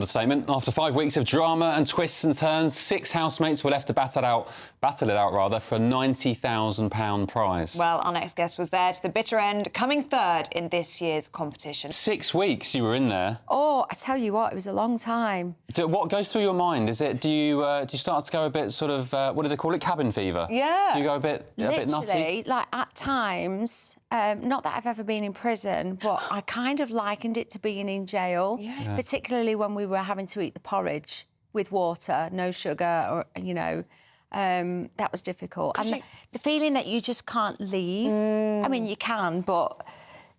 The statement: after 5 weeks of drama and twists and turns, 6 housemates were left to battle it out for a £90,000 prize. Well, our next guest was there to the bitter end, coming third in this year's competition. 6 weeks you were in there. Oh, I tell you what, it was a long time. What goes through your mind? Is it, do you start to go a bit sort of, what do they call it, cabin fever? Yeah. Do you go a bit nutty? Literally, like at times, not that I've ever been in prison, but I kind of likened it to being in jail, particularly when we were having to eat the porridge with water, no sugar, or, you know, that was difficult. And the feeling that you just can't leave. I mean, you can, but,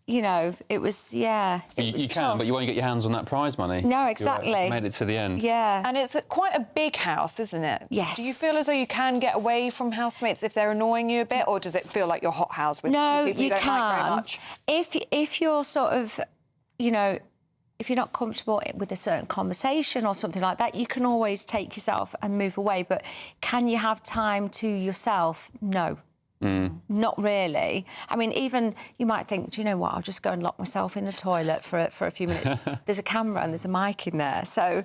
you know, it was, yeah, it was You tough. can, but you won't get your hands on that prize money. No, exactly. You made it to the end. Yeah. And it's quite a big house, isn't it? Yes. Do you feel as though you can get away from housemates if they're annoying you a bit, or does it feel like your hot house with no, people you don't like very much? If you're sort of, you know, if you're not comfortable with a certain conversation or something like that, you can always take yourself and move away. But can you have time to yourself? No. Not really. I mean, even you might think, do you know what, I'll just go and lock myself in the toilet for a few minutes. There's a camera and there's a mic in there, so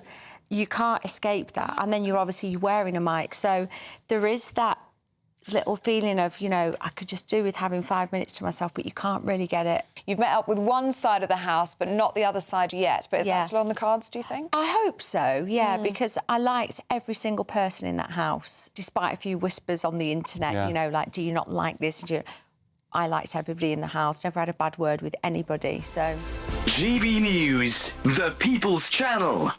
you can't escape that. And then you're obviously wearing a mic, so there is that little feeling of, you know, I could just do with having 5 minutes to myself, but you can't really get it. You've met up with one side of the house, but not the other side yet. But is that still on the cards, do you think? I hope so, yeah, because I liked every single person in that house, despite a few whispers on the internet, you know, like, do you not like this? I liked everybody in the house, never had a bad word with anybody, so... GB News, the People's Channel.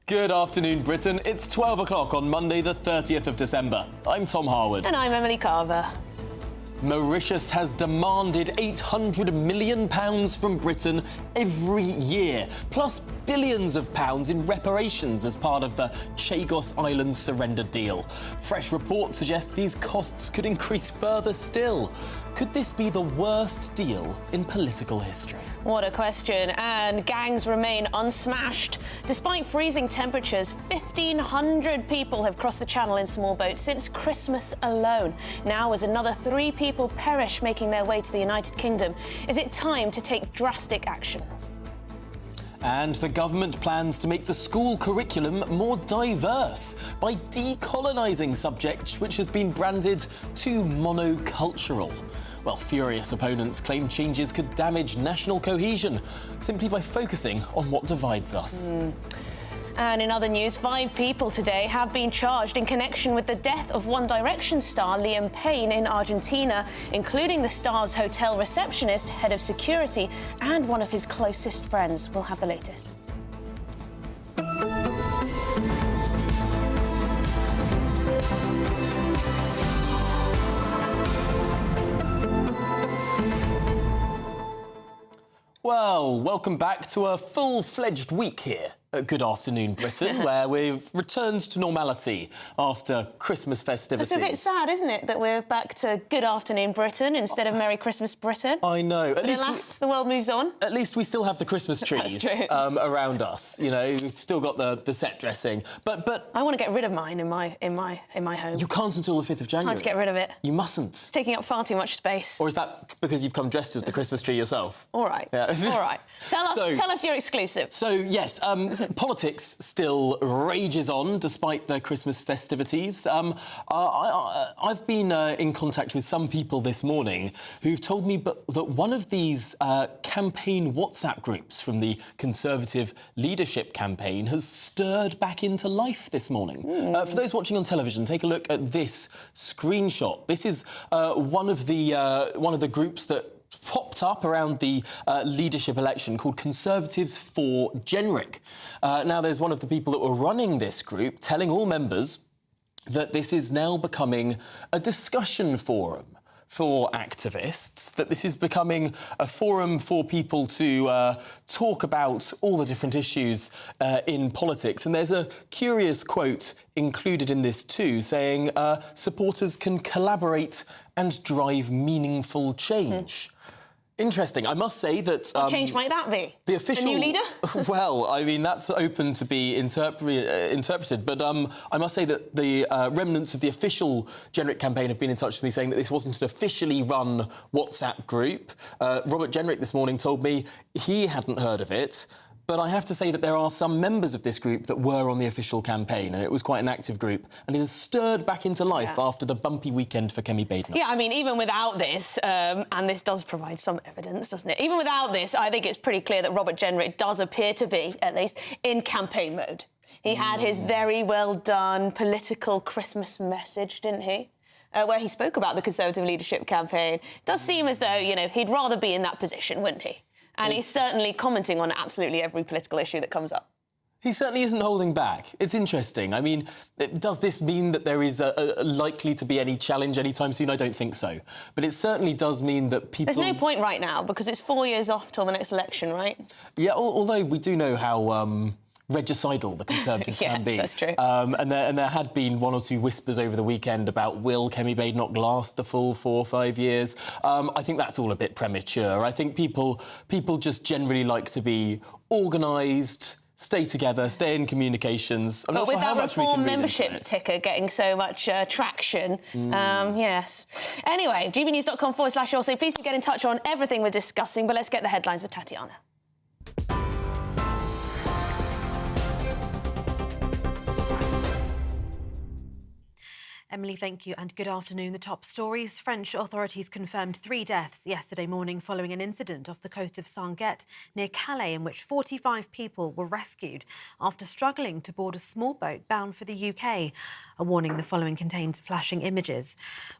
Good afternoon, Britain. It's 12 o'clock on Monday, the 30th of December. I'm Tom Harwood. And I'm Emily Carver. Mauritius has demanded £800 million from Britain every year, plus billions of pounds in reparations as part of the Chagos Islands surrender deal. Fresh reports suggest these costs could increase further still. Could this be the worst deal in political history? What a question. And gangs remain unsmashed. Despite freezing temperatures, 1,500 people have crossed the channel in small boats since Christmas alone. Now, as another 3 people perish making their way to the United Kingdom, is it time to take drastic action? And the government plans to make the school curriculum more diverse by decolonising subjects which has been branded too monocultural. Well, furious opponents claim changes could damage national cohesion simply by focusing on what divides us. And in other news, 5 people today have been charged in connection with the death of One Direction star Liam Payne in Argentina, including the star's hotel receptionist, head of security, and one of his closest friends. We'll have the latest. Well, welcome back to a full-fledged week here at Good Afternoon Britain, where we've returned to normality after Christmas festivities. It's a bit sad, isn't it, that we're back to Good Afternoon Britain instead of Merry Christmas Britain? I know. But alas, the world moves on. At least we still have the Christmas trees around us. You know, we've still got the set dressing. But I want to get rid of mine in my home. You can't until the 5th of January. Time to get rid of it. You mustn't. It's taking up far too much space. Or is that because you've come dressed as the Christmas tree yourself? All right. Yeah. All right. Tell us your exclusive. So, yes, politics still rages on despite the Christmas festivities. I've been in contact with some people this morning who've told me that one of these campaign WhatsApp groups from the Conservative leadership campaign has stirred back into life this morning. For those watching on television, take a look at this screenshot. This is one of the groups that popped up around the leadership election called Conservatives for Genric. Now, there's one of the people that were running this group telling all members that this is now becoming a discussion forum for activists, that this is becoming a forum for people to talk about all the different issues in politics. And there's a curious quote included in this too, saying supporters can collaborate and drive meaningful change. Interesting. I must say that... What change might that be? The official... A new leader? Well, I mean, that's open to be interpreted, but I must say that the remnants of the official Jenrick campaign have been in touch with me saying that this wasn't an officially run WhatsApp group. Robert Jenrick this morning told me he hadn't heard of it, but I have to say that there are some members of this group that were on the official campaign, and it was quite an active group, and it has stirred back into life after the bumpy weekend for Kemi Badenoch. Yeah, I mean, even without this, and this does provide some evidence, doesn't it? Even without this, I think it's pretty clear that Robert Jenrick does appear to be, at least, in campaign mode. He had his very well done political Christmas message, didn't he? Where he spoke about the Conservative leadership campaign. It does seem as though, you know, he'd rather be in that position, wouldn't he? And he's certainly commenting on absolutely every political issue that comes up. He certainly isn't holding back. It's interesting. I mean, does this mean that there is likely to be any challenge anytime soon? I don't think so. But it certainly does mean that people... There's no point right now, because it's 4 years off till the next election, right? Yeah, although we do know how... regicidal the Conservatives can be. That's true. And there had been one or two whispers over the weekend about will Kemi Badenoch last the full 4 or 5 years. I think that's all a bit premature. I think people just generally like to be organised, stay together, stay in communications. I'm not sure how much we can read into it. But with that reform membership ticker getting so much traction, yes. Anyway, gbnews.com/also. Please do get in touch on everything we're discussing, but let's get the headlines with Tatiana. Emily, thank you, and good afternoon. The top stories. French authorities confirmed 3 deaths yesterday morning following an incident off the coast of Sanguet near Calais in which 45 people were rescued after struggling to board a small boat bound for the UK. A warning the following contains flashing images.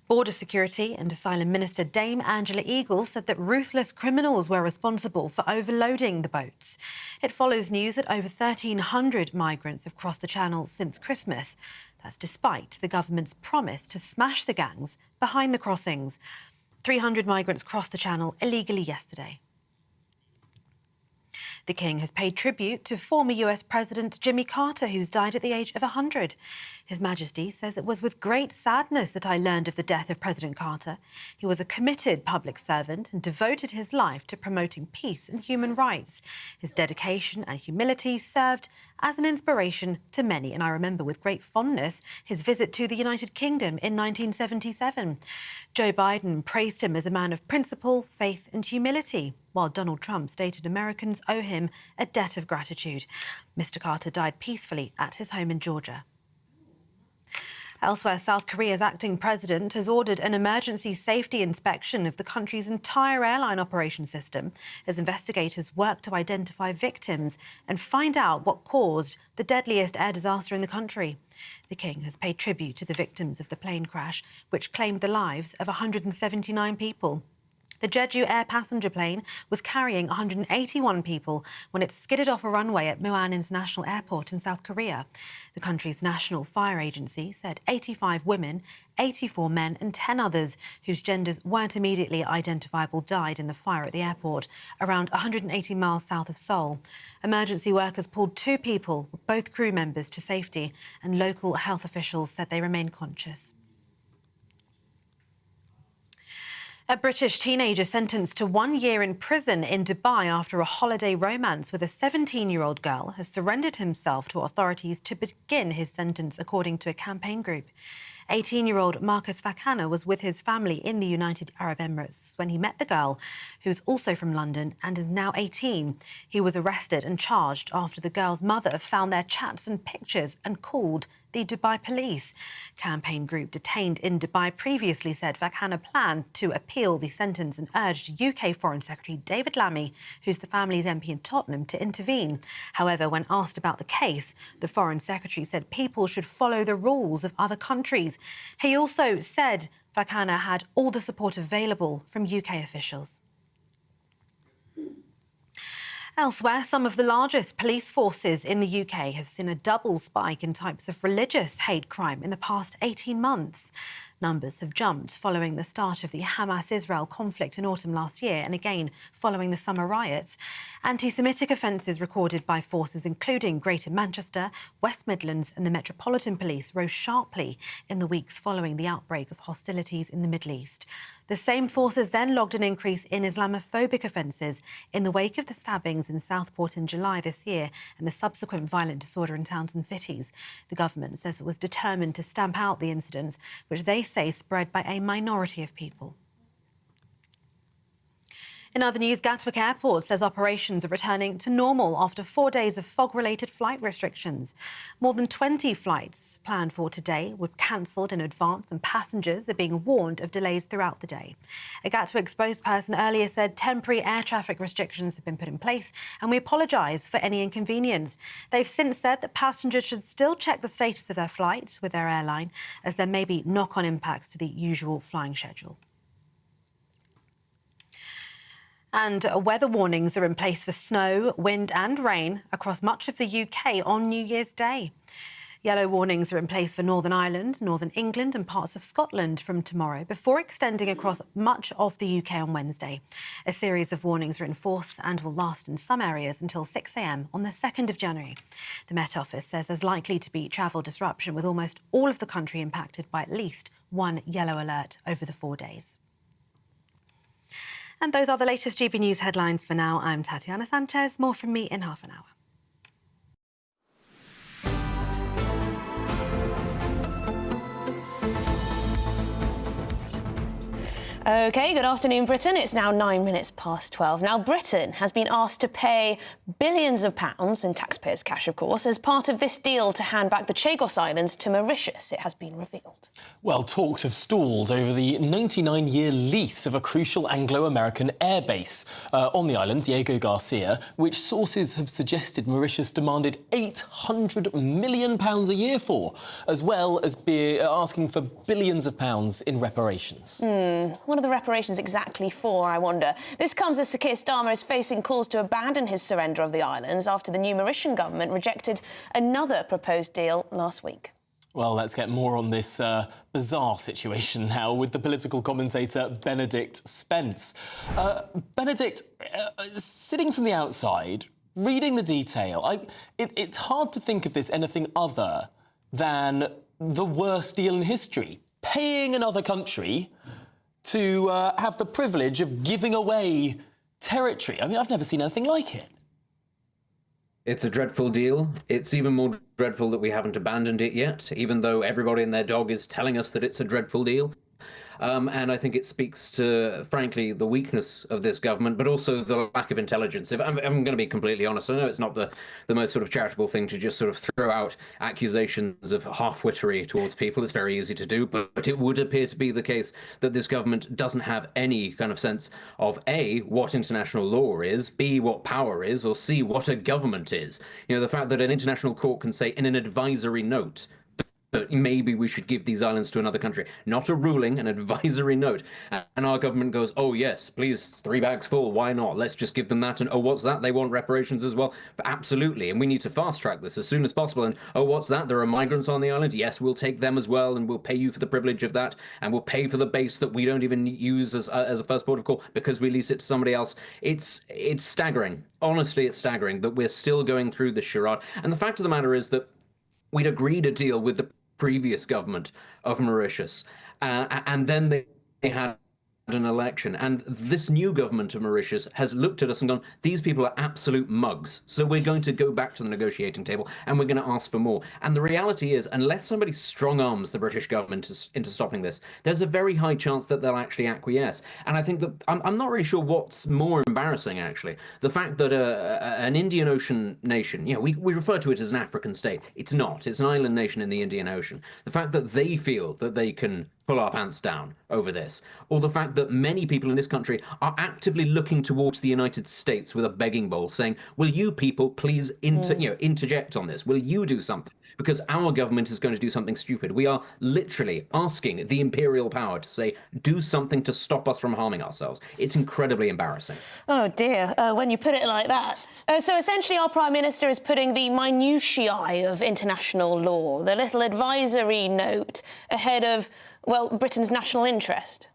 Border Security and Asylum Minister Dame Angela Eagles said that ruthless criminals were responsible for overloading the boats. It follows news that over 1,300 migrants have crossed the Channel since Christmas. That's despite the government's promise to smash the gangs behind the crossings. 300 migrants crossed the Channel illegally yesterday. The King has paid tribute to former US President Jimmy Carter, who's died at the age of 100. His Majesty says it was with great sadness that I learned of the death of President Carter. He was a committed public servant and devoted his life to promoting peace and human rights. His dedication and humility served as an inspiration to many, and I remember with great fondness his visit to the United Kingdom in 1977. Joe Biden praised him as a man of principle, faith and humility, while Donald Trump stated Americans owe him a debt of gratitude. Mr. Carter died peacefully at his home in Georgia. Elsewhere, South Korea's acting president has ordered an emergency safety inspection of the country's entire airline operation system as investigators work to identify victims and find out what caused the deadliest air disaster in the country. The King has paid tribute to the victims of the plane crash, which claimed the lives of 179 people. The Jeju Air passenger plane was carrying 181 people when it skidded off a runway at Muan International Airport in South Korea. The country's National Fire Agency said 85 women, 84 men and 10 others whose genders weren't immediately identifiable died in the fire at the airport, around 180 miles south of Seoul. Emergency workers pulled 2 people, both crew members, to safety, and local health officials said they remain conscious. A British teenager sentenced to 1 year in prison in Dubai after a holiday romance with a 17-year-old girl has surrendered himself to authorities to begin his sentence, according to a campaign group. 18-year-old Marcus Fakana was with his family in the United Arab Emirates when he met the girl, who's also from London and is now 18. He was arrested and charged after the girl's mother found their chats and pictures and called the Dubai police. Campaign group detained in Dubai previously said Fakana planned to appeal the sentence and urged UK Foreign Secretary David Lammy, who's the family's MP in Tottenham, to intervene. However, when asked about the case, the Foreign Secretary said people should follow the rules of other countries. He also said Fakana had all the support available from UK officials. Elsewhere, some of the largest police forces in the UK have seen a double spike in types of religious hate crime in the past 18 months. Numbers have jumped following the start of the Hamas-Israel conflict in autumn last year and again following the summer riots. Anti-Semitic offences recorded by forces including Greater Manchester, West Midlands and the Metropolitan Police rose sharply in the weeks following the outbreak of hostilities in the Middle East. The same forces then logged an increase in Islamophobic offences in the wake of the stabbings in Southport in July this year and the subsequent violent disorder in towns and cities. The government says it was determined to stamp out the incidents, which they say spread by a minority of people. In other news, Gatwick Airport says operations are returning to normal after 4 days of fog-related flight restrictions. More than 20 flights planned for today were cancelled in advance, and passengers are being warned of delays throughout the day. A Gatwick spokesperson earlier said temporary air traffic restrictions have been put in place, and we apologise for any inconvenience. They've since said that passengers should still check the status of their flight with their airline, as there may be knock-on impacts to the usual flying schedule. And weather warnings are in place for snow, wind and rain across much of the UK on New Year's Day. Yellow warnings are in place for Northern Ireland, Northern England and parts of Scotland from tomorrow, before extending across much of the UK on Wednesday. A series of warnings are in force and will last in some areas until 6 a.m. on the 2nd of January. The Met Office says there's likely to be travel disruption, with almost all of the country impacted by at least one yellow alert over the 4 days. And those are the latest GB News headlines for now. I'm Tatiana Sanchez. More from me in half an hour. OK, good afternoon, Britain. It's now 9 minutes past 12. Now, Britain has been asked to pay billions of pounds, in taxpayers' cash, of course, as part of this deal to hand back the Chagos Islands to Mauritius, it has been revealed. Well, talks have stalled over the 99-year lease of a crucial Anglo-American airbase on the island, Diego Garcia, which sources have suggested Mauritius demanded £800 million a year for, as well as asking for billions of pounds in reparations. What are the reparations exactly for, I wonder? This comes as Sir Keir Starmer is facing calls to abandon his surrender of the islands after the new Mauritian government rejected another proposed deal last week. Well, let's get more on this bizarre situation now with the political commentator Benedict Spence. Benedict, sitting from the outside, reading the detail, it's hard to think of this anything other than the worst deal in history. Paying another country to have the privilege of giving away territory. I mean, I've never seen anything like it. It's a dreadful deal. It's even more dreadful that we haven't abandoned it yet, even though everybody and their dog is telling us that it's a dreadful deal. And I think it speaks to, frankly, the weakness of this government, but also the lack of intelligence. If I'm going to be completely honest, I know it's not the most sort of charitable thing to just sort of throw out accusations of half-wittery towards people. It's very easy to do, but it would appear to be the case that this government doesn't have any kind of sense of A, what international law is, B, what power is, or C, what a government is. You know, the fact that an international court can say in an advisory note that maybe we should give these islands to another country. Not a ruling, an advisory note. And our government goes, oh, yes, please, 3 bags full, why not? Let's just give them that. And, oh, what's that? They want reparations as well? Absolutely. And we need to fast-track this as soon as possible. And, oh, what's that? There are migrants on the island? Yes, we'll take them as well, and we'll pay you for the privilege of that. And we'll pay for the base that we don't even use as a first port of call because we lease it to somebody else. It's staggering. Honestly, it's staggering that we're still going through this charade. And the fact of the matter is that we'd agreed a deal with the previous government of Mauritius, and then they had an election, and this new government of Mauritius has looked at us and gone, these people are absolute mugs, so we're going to go back to the negotiating table and we're going to ask for more. And the reality is, unless somebody strong arms the British government into stopping this, there's a very high chance that they'll actually acquiesce. And I think that I'm not really sure what's more embarrassing, actually. The fact that an Indian Ocean nation, you know, we refer to it as an African state. It's not. It's an island nation in the Indian Ocean. The fact that they feel that they can pull our pants down over this, or the fact that many people in this country are actively looking towards the United States with a begging bowl saying, will you people please interject on this? Will you do something? Because our government is going to do something stupid. We are literally asking the imperial power to say, do something to stop us from harming ourselves. It's incredibly embarrassing. Oh, dear, when you put it like that. So essentially our Prime Minister is putting the minutiae of international law, the little advisory note, ahead of, well, Britain's national interest.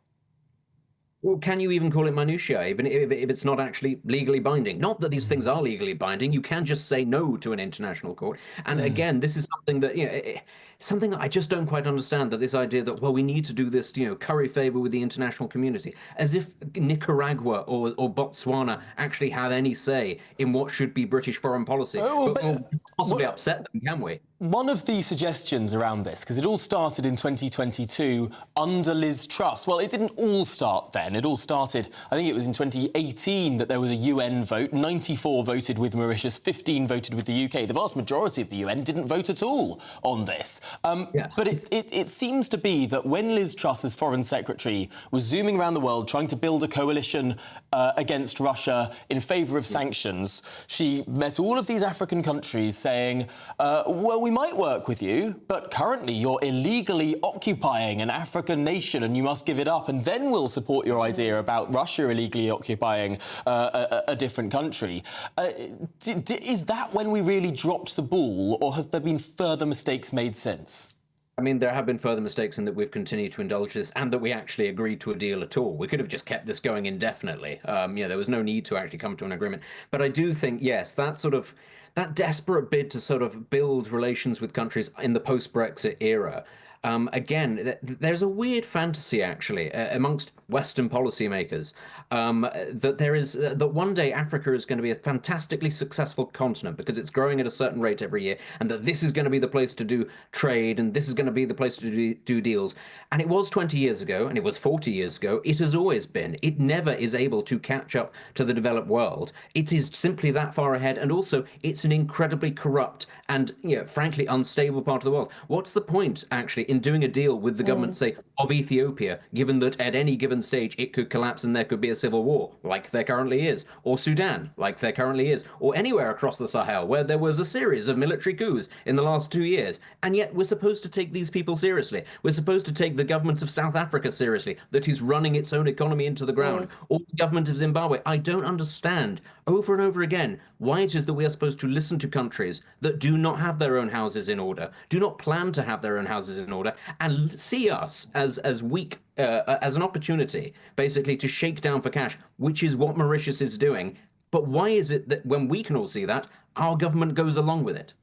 Well, can you even call it minutiae, even if it's not actually legally binding? Not that these things are legally binding. You can just say no to an international court. And again, this is something that, something that I just don't quite understand, that this idea that, well, we need to do this, curry favor with the international community, as if Nicaragua or Botswana actually have any say in what should be British foreign policy. But possibly upset them, can we? One of the suggestions around this, because it all started in 2022 under Liz Truss. Well, it didn't all start then. It all started, I think it was in 2018 that there was a UN vote. 94 voted with Mauritius, 15 voted with the UK. The vast majority of the UN didn't vote at all on this. But it seems to be that when Liz Truss, as Foreign Secretary, was zooming around the world trying to build a coalition against Russia in favour of sanctions, she met all of these African countries saying, well, we might work with you, but currently you're illegally occupying an African nation and you must give it up, and then we'll support your idea about Russia illegally occupying a different country. Is that when we really dropped the ball, or have there been further mistakes made since? I mean, there have been further mistakes in that we've continued to indulge this, and that we actually agreed to a deal at all. We could have just kept this going indefinitely. There was no need to actually come to an agreement. But I do think, yes, that desperate bid to sort of build relations with countries in the post-Brexit era. Again, there's a weird fantasy, actually, amongst Western policymakers, that one day Africa is going to be a fantastically successful continent because it's growing at a certain rate every year, and that this is going to be the place to do trade, and this is going to be the place to do deals. And it was 20 years ago, and it was 40 years ago. It has always been. It never is able to catch up to the developed world. It is simply that far ahead, and also it's an incredibly corrupt and, frankly, unstable part of the world. What's the point, actually, in doing a deal with the government, say, of Ethiopia, given that at any given stage it could collapse and there could be a civil war, like there currently is, or Sudan, like there currently is, or anywhere across the Sahel, where there was a series of military coups in the last 2 years, and yet we're supposed to take these people seriously. We're supposed to take the government of South Africa seriously, that is running its own economy into the ground, or the government of Zimbabwe. I don't understand, over and over again, why it is that we are supposed to listen to countries that do not have their own houses in order, do not plan to have their own houses in order, and see us as weak, as an opportunity, basically, to shake down for cash, which is what Mauritius is doing. But why is it that when we can all see that, our government goes along with it?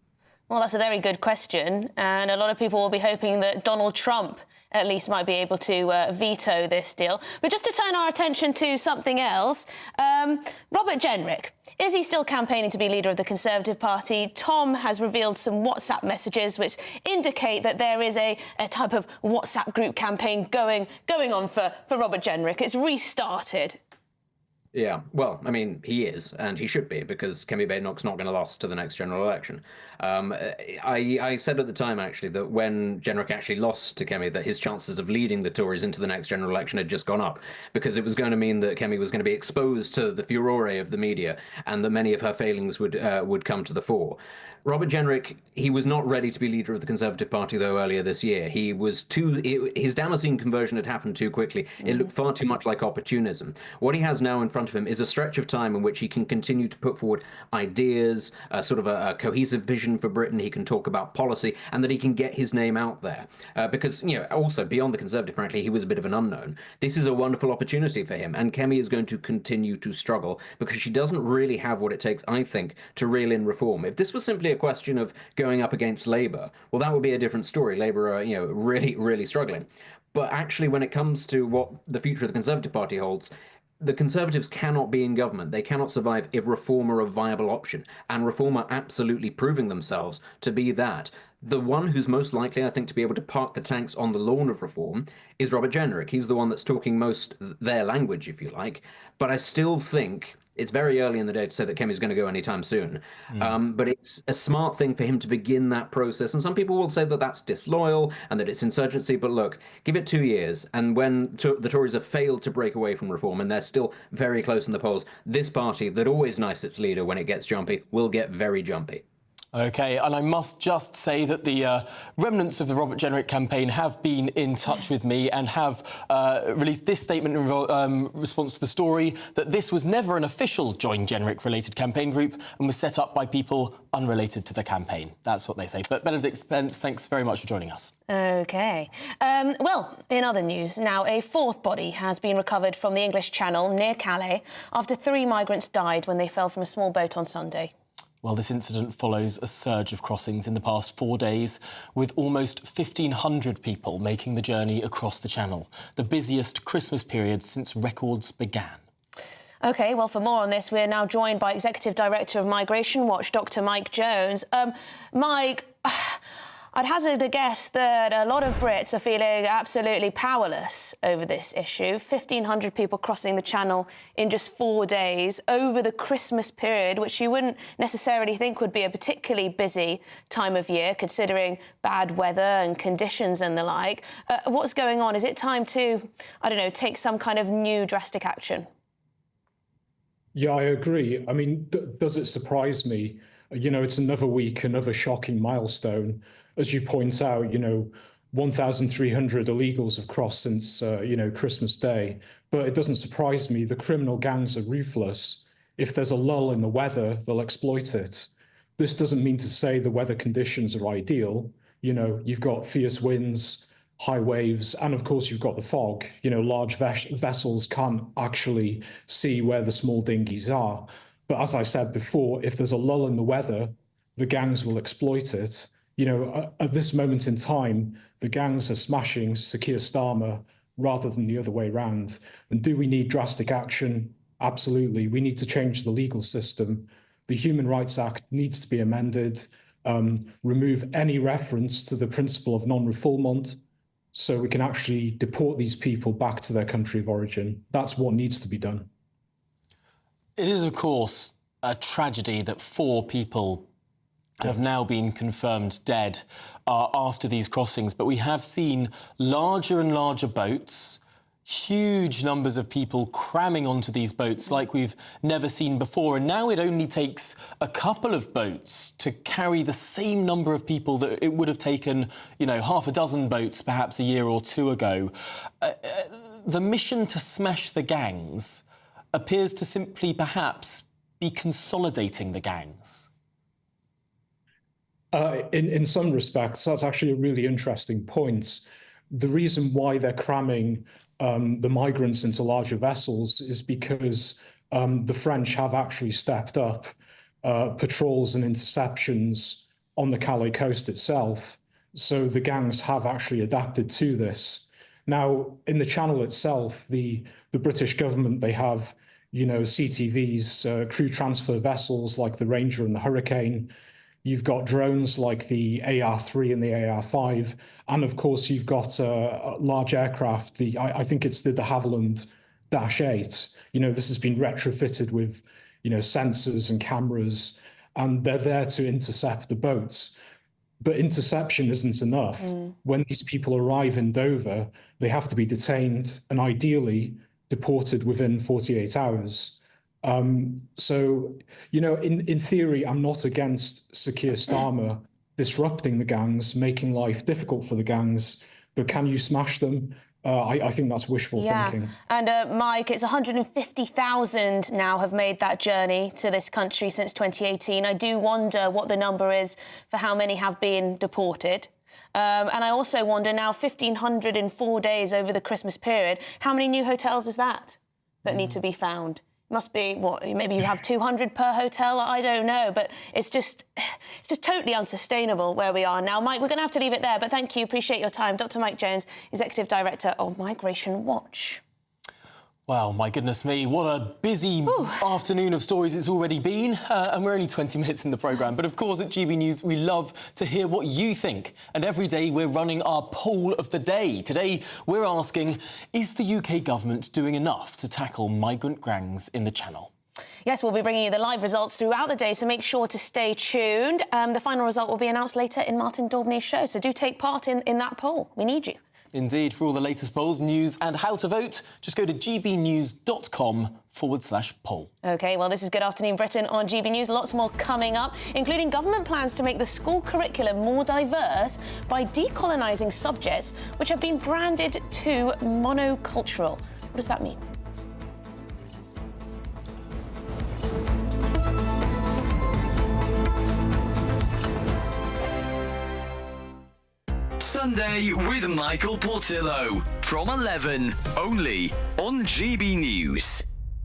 Well, that's a very good question, and a lot of people will be hoping that Donald Trump at least might be able to veto this deal. But just to turn our attention to something else, Robert Jenrick, is he still campaigning to be leader of the Conservative Party? Tom has revealed some WhatsApp messages which indicate that there is a type of WhatsApp group campaign going on for Robert Jenrick. It's restarted. Yeah, well, I mean, he is, and he should be, because Kemi Badenoch's not going to lose to the next general election. I said at the time, actually, that when Jenrick actually lost to Kemi, that his chances of leading the Tories into the next general election had just gone up, because it was going to mean that Kemi was going to be exposed to the furore of the media, and that many of her failings would come to the fore. Robert Jenrick, he was not ready to be leader of the Conservative Party, though, earlier this year. He was his Damascene conversion had happened too quickly. It looked far too much like opportunism. What he has now in front of him is a stretch of time in which he can continue to put forward ideas, sort of a cohesive vision for Britain. He can talk about policy, and that he can get his name out there. Because, also beyond the Conservative, frankly, he was a bit of an unknown. This is a wonderful opportunity for him, and Kemi is going to continue to struggle because she doesn't really have what it takes, I think, to reel in reform. If this was simply a question of going up against Labour, well, that would be a different story. Labour are, really, really struggling. But actually, when it comes to what the future of the Conservative Party holds, the Conservatives cannot be in government. They cannot survive if Reform are a viable option. And Reform are absolutely proving themselves to be that. The one who's most likely, I think, to be able to park the tanks on the lawn of Reform is Robert Jenrick. He's the one that's talking most their language, if you like. But I still think it's very early in the day to say that Kemi's going to go anytime soon. But it's a smart thing for him to begin that process. And some people will say that that's disloyal and that it's insurgency. But look, give it 2 years. And when the Tories have failed to break away from Reform and they're still very close in the polls, this party that always knifes its leader when it gets jumpy will get very jumpy. OK, and I must just say that the remnants of the Robert Jenrick campaign have been in touch with me and have released this statement in response to the story, that this was never an official Join Jenrick-related campaign group and was set up by people unrelated to the campaign. That's what they say. But Benedict Spence, thanks very much for joining us. OK. Well, in other news, now a fourth body has been recovered from the English Channel near Calais after 3 migrants died when they fell from a small boat on Sunday. Well, this incident follows a surge of crossings in the past 4 days, with almost 1,500 people making the journey across the Channel, the busiest Christmas period since records began. OK, well, for more on this, we're now joined by Executive Director of Migration Watch, Dr Mike Jones. Mike, I'd hazard a guess that a lot of Brits are feeling absolutely powerless over this issue. 1,500 people crossing the Channel in just 4 days over the Christmas period, which you wouldn't necessarily think would be a particularly busy time of year, considering bad weather and conditions and the like. What's going on? Is it time to, I don't know, take some kind of new drastic action? Yeah, I agree. I mean, does it surprise me? You know, it's another week, another shocking milestone. As you point out, 1,300 illegals have crossed since, Christmas Day. But it doesn't surprise me. The criminal gangs are ruthless. If there's a lull in the weather, they'll exploit it. This doesn't mean to say the weather conditions are ideal. You've got fierce winds, high waves, and of course you've got the fog. Large vessels can't actually see where the small dinghies are. But as I said before, if there's a lull in the weather, the gangs will exploit it. At this moment in time, the gangs are smashing Sir Keir Starmer rather than the other way around. And do we need drastic action? Absolutely. We need to change the legal system. The Human Rights Act needs to be amended, remove any reference to the principle of non-refoulement, so we can actually deport these people back to their country of origin. That's what needs to be done. It is, of course, a tragedy that 4 people have now been confirmed dead after these crossings. But we have seen larger and larger boats, huge numbers of people cramming onto these boats like we've never seen before. And now it only takes a couple of boats to carry the same number of people that it would have taken, half a dozen boats perhaps a year or 2 ago. The mission to smash the gangs appears to simply perhaps be consolidating the gangs. In some respects, that's actually a really interesting point. The reason why they're cramming the migrants into larger vessels is because the French have actually stepped up patrols and interceptions on the Calais coast itself. So the gangs have actually adapted to this. Now, in the Channel itself, the British government, they have, CTVs, crew transfer vessels like the Ranger and the Hurricane. You've got drones like the AR-3 and the AR-5. And of course, you've got large aircraft. I think it's the de Havilland -8. This has been retrofitted with, sensors and cameras, and they're there to intercept the boats. But interception isn't enough. When these people arrive in Dover, they have to be detained and ideally deported within 48 hours. So, in theory, I'm not against Sir Keir Starmer disrupting the gangs, making life difficult for the gangs, but can you smash them? I think that's wishful thinking. And Mike, it's 150,000 now have made that journey to this country since 2018. I do wonder what the number is for how many have been deported. And I also wonder now, 1,500 in 4 days over the Christmas period, how many new hotels is that need to be found? Must be, maybe you have 200 per hotel, I don't know, but it's just totally unsustainable where we are now. Mike, we're going to have to leave it there, but thank you, appreciate your time. Dr Mike Jones, Executive Director of Migration Watch. Wow, my goodness me, what a busy afternoon of stories it's already been. And we're only 20 minutes in the programme. But of course, at GB News, we love to hear what you think. And every day we're running our poll of the day. Today, we're asking, is the UK government doing enough to tackle migrant gangs in the Channel? Yes, we'll be bringing you the live results throughout the day, so make sure to stay tuned. The final result will be announced later in Martin Daubney's show, so do take part in that poll. We need you. Indeed. For all the latest polls, news and how to vote, just go to gbnews.com/poll. OK, well, this is Good Afternoon Britain on GB News. Lots more coming up, including government plans to make the school curriculum more diverse by decolonising subjects which have been branded too monocultural. What does that mean? Sunday with Michael Portillo from 11, only on GB News.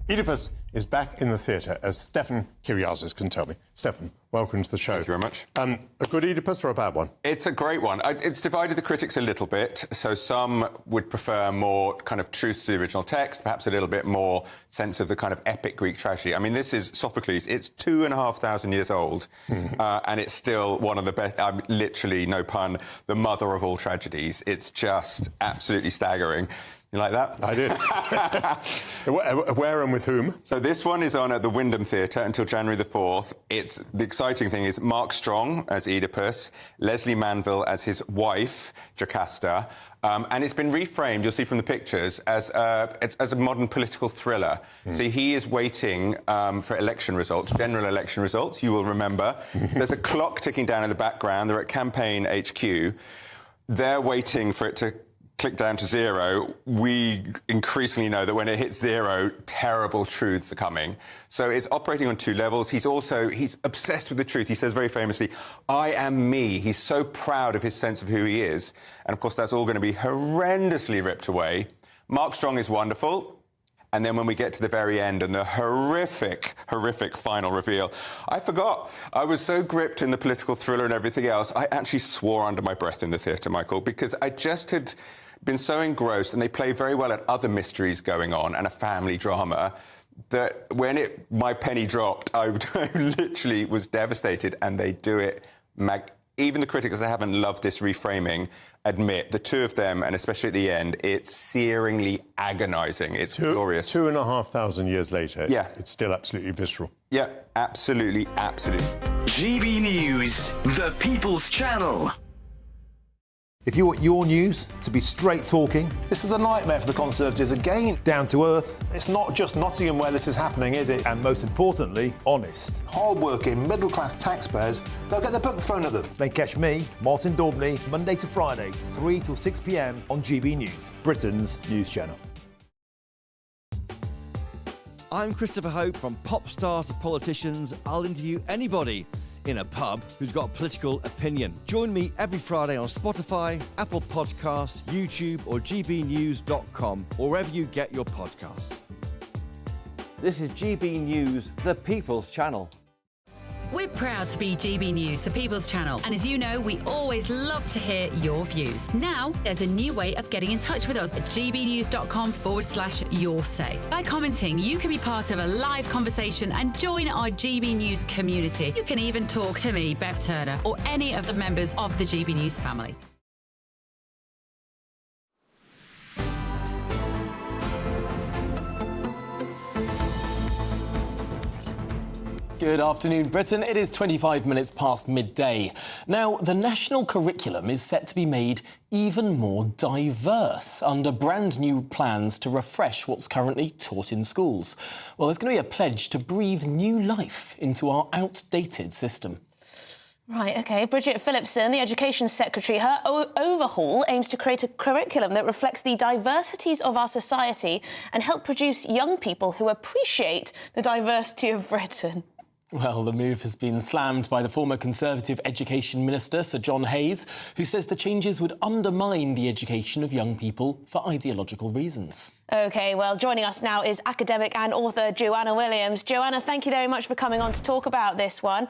Oedipus is back in the theatre, as Stefan Kyriazis can tell me. Stefan, welcome to the show. Thank you very much. A good Oedipus or a bad one? It's a great one. It's divided the critics a little bit. So some would prefer more kind of truth to the original text, perhaps a little bit more sense of the kind of epic Greek tragedy. I mean, this is Sophocles. It's 2,500 years old, and it's still one of the best, literally, no pun, the mother of all tragedies. It's just absolutely staggering. You like that? I did. Where and with whom? So this one is on at the Wyndham Theatre until January the 4th. The exciting thing is Mark Strong as Oedipus, Leslie Manville as his wife, Jocasta, and it's been reframed, you'll see from the pictures, as a modern political thriller. So he is waiting for election results, general election results, you will remember. There's a clock ticking down in the background. They're at Campaign HQ. They're waiting for it to click down to zero. We increasingly know that when it hits zero, terrible truths are coming. So it's operating on two levels. He's obsessed with the truth. He says very famously, I am me. He's so proud of his sense of who he is. And of course, that's all going to be horrendously ripped away. Mark Strong is wonderful. And then when we get to the very end and the horrific final reveal, I forgot. I was so gripped in the political thriller and everything else, I actually swore under my breath in the theatre, Michael, because I just had been so engrossed, and they play very well at other mysteries going on and a family drama, that when my penny dropped, I literally was devastated, and they do it. Even the critics that haven't loved this reframing admit, the two of them, and especially at the end, it's searingly agonising. It's glorious. 2,500 years later, yeah, it's still absolutely visceral. Yeah, absolutely, absolutely. GB News, the People's Channel. If you want your news to be straight talking... This is a nightmare for the Conservatives again. Down to earth. It's not just Nottingham where this is happening, is it? And most importantly, honest. Hard-working, middle-class taxpayers, they'll get their book thrown at them. Then catch me, Martin Daubney, Monday to Friday, 3 till 6 p.m. on GB News, Britain's news channel. I'm Christopher Hope. From pop stars to politicians, I'll interview anybody in a pub who's got a political opinion. Join me every Friday on Spotify, Apple Podcasts, YouTube or gbnews.com, or wherever you get your podcasts. This is GB News, the People's Channel. We're proud to be GB News, the People's Channel. And as you know, we always love to hear your views. Now, there's a new way of getting in touch with us at gbnews.com/your say. By commenting, you can be part of a live conversation and join our GB News community. You can even talk to me, Bev Turner, or any of the members of the GB News family. Good afternoon, Britain. It is 25 minutes past midday. Now, the national curriculum is set to be made even more diverse under brand new plans to refresh what's currently taught in schools. Well, there's going to be a pledge to breathe new life into our outdated system. Right, OK. Bridget Phillipson, the Education Secretary, her overhaul aims to create a curriculum that reflects the diversities of our society and help produce young people who appreciate the diversity of Britain. Well, the move has been slammed by the former Conservative Education Minister, Sir John Hayes, who says the changes would undermine the education of young people for ideological reasons. OK, well, joining us now is academic and author Joanna Williams. Joanna, thank you very much for coming on to talk about this one.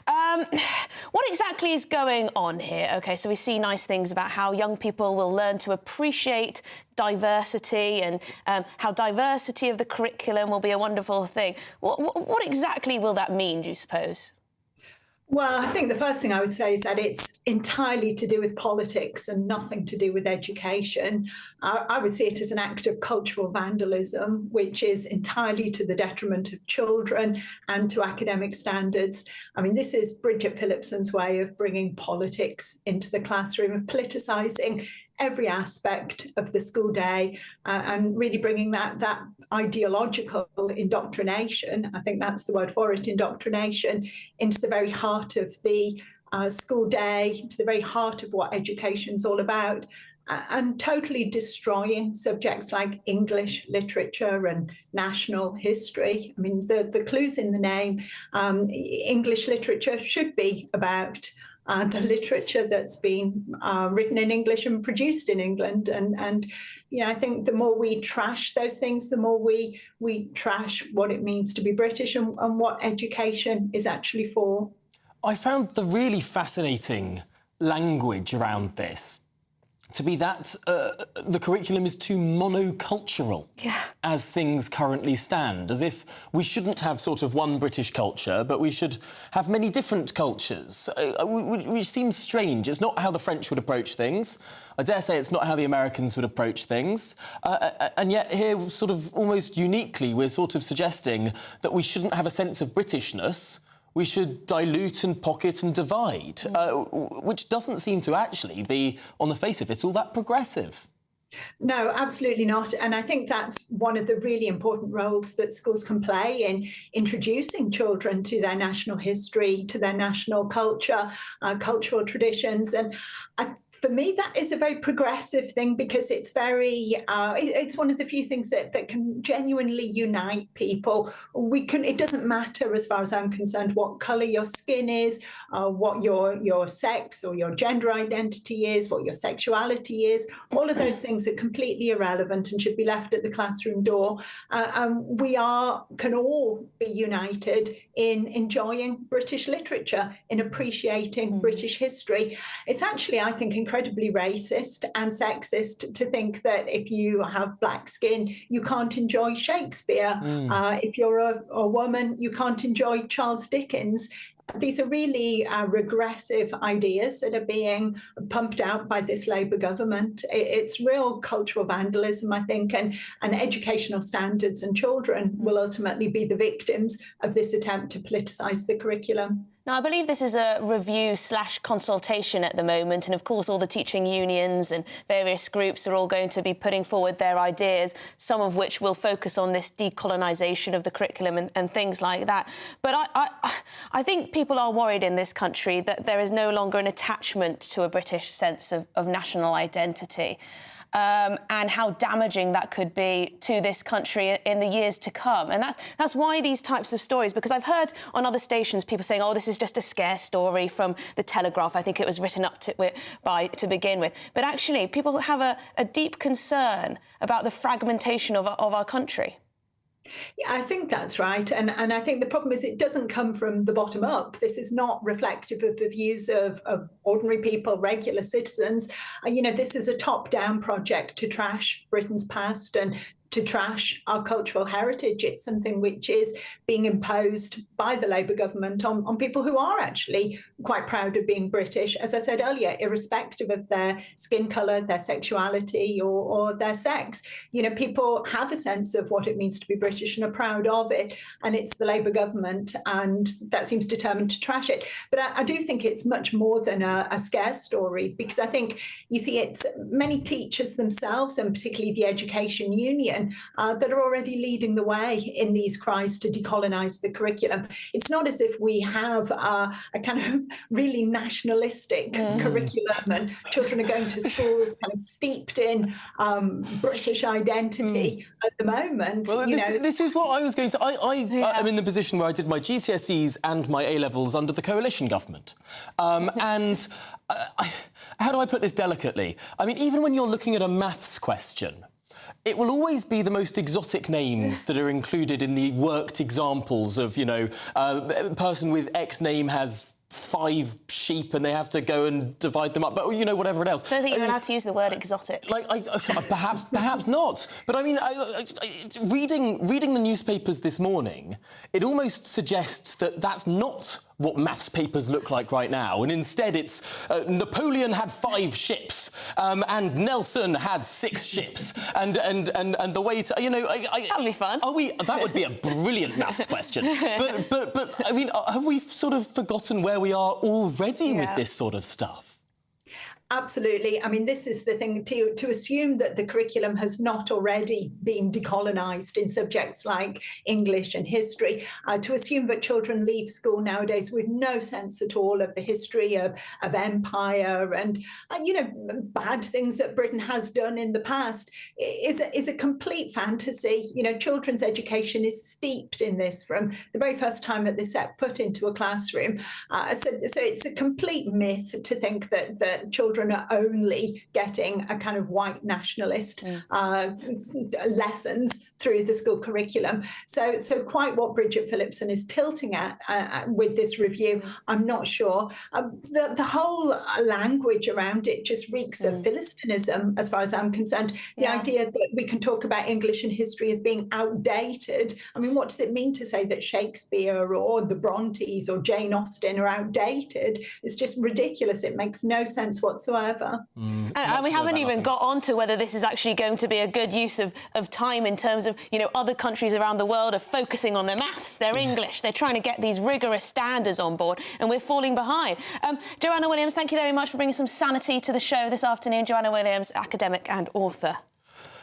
What exactly is going on here? OK, so we see nice things about how young people will learn to appreciate diversity and how diversity of the curriculum will be a wonderful thing. What exactly will that mean, do you suppose? Well, I think the first thing I would say is that it's entirely to do with politics and nothing to do with education. I would see it as an act of cultural vandalism, which is entirely to the detriment of children and to academic standards. I mean, this is Bridget Phillipson's way of bringing politics into the classroom, of politicising every aspect of the school day and really bringing that ideological indoctrination, I think that's the word for it, indoctrination, into the very heart of the school day, to the very heart of what education's all about, and totally destroying subjects like English literature and national history. I mean, the clue's in the name. English literature should be about the literature that's been written in English and produced in England. And you know, I think the more we trash those things, the more we trash what it means to be British and what education is actually for. I found the really fascinating language around this to be that the curriculum is too monocultural as things currently stand, as if we shouldn't have sort of one British culture, but we should have many different cultures, which seems strange. It's not how the French would approach things. I dare say it's not how the Americans would approach things. And yet here, sort of almost uniquely, we're sort of suggesting that we shouldn't have a sense of Britishness. We should dilute and pocket and divide, which doesn't seem to actually be, on the face of it, all that progressive. No, absolutely not. And I think that's one of the really important roles that schools can play in introducing children to their national history, to their national culture, cultural traditions. And for me, that is a very progressive thing because it's it's one of the few things that can genuinely unite people. It doesn't matter, as far as I'm concerned, what colour your skin is, what your sex or your gender identity is, what your sexuality is. All of those things are completely irrelevant and should be left at the classroom door. We can all be united in enjoying British literature, in appreciating British history. It's actually, I think, incredibly racist and sexist to think that if you have black skin, you can't enjoy Shakespeare. If you're a woman, you can't enjoy Charles Dickens. These are really regressive ideas that are being pumped out by this Labour government. It's real cultural vandalism, I think, and educational standards and children will ultimately be the victims of this attempt to politicise the curriculum. Now, I believe this is a review/consultation at the moment, and of course all the teaching unions and various groups are all going to be putting forward their ideas, some of which will focus on this decolonisation of the curriculum and things like that. But I think people are worried in this country that there is no longer an attachment to a British sense of national identity. And how damaging that could be to this country in the years to come. And that's why these types of stories, because I've heard on other stations people saying, oh, this is just a scare story from the Telegraph. I think it was written up to begin with. But actually, people have a deep concern about the fragmentation of our country. Yeah, I think that's right. And I think the problem is it doesn't come from the bottom up. This is not reflective of the views of ordinary people, regular citizens. You know, this is a top-down project to trash Britain's past and to trash our cultural heritage. It's something which is being imposed by the Labour government on people who are actually quite proud of being British, as I said earlier, irrespective of their skin colour, their sexuality or their sex. You know, people have a sense of what it means to be British and are proud of it, and it's the Labour government and that seems determined to trash it. But I do think it's much more than a scare story, because I think, you see, it's many teachers themselves, and particularly the Education Union, that are already leading the way in these cries to decolonise the curriculum. It's not as if we have a kind of really nationalistic curriculum and children are going to schools kind of steeped in British identity at the moment. Well, this is what I was going to say. I'm in the position where I did my GCSEs and my A-levels under the coalition government. And how do I put this delicately? I mean, even when you're looking at a maths question, it will always be the most exotic names that are included in the worked examples of, you know, a person with X name has 5 sheep and they have to go and divide them up, but, you know, whatever else. I don't think you're allowed to use the word exotic. Like, perhaps not. But I mean, reading the newspapers this morning, it almost suggests that that's not what maths papers look like right now, and instead it's Napoleon had 5 ships, and Nelson had 6 ships, and the way to, you know, that'd be fun. That would be a brilliant maths question. But I mean, have we sort of forgotten where we are already with this sort of stuff? Absolutely. I mean, this is the thing, to assume that the curriculum has not already been decolonised in subjects like English and history, to assume that children leave school nowadays with no sense at all of the history of empire and, bad things that Britain has done in the past is a complete fantasy. Children's education is steeped in this from the very first time that they set foot into a classroom. So it's a complete myth to think that children are only getting a kind of white nationalist lessons through the school curriculum. So quite what Bridget Phillipson is tilting at with this review, I'm not sure. The whole language around it just reeks of Philistinism, as far as I'm concerned. The idea that we can talk about English and history as being outdated. I mean, what does it mean to say that Shakespeare or the Brontes or Jane Austen are outdated? It's just ridiculous. It makes no sense whatsoever. And we haven't even got onto whether this is actually going to be a good use of time in terms of, other countries around the world are focusing on their maths, their English, they're trying to get these rigorous standards on board, and we're falling behind. Joanna Williams, thank you very much for bringing some sanity to the show this afternoon. Joanna Williams, academic and author.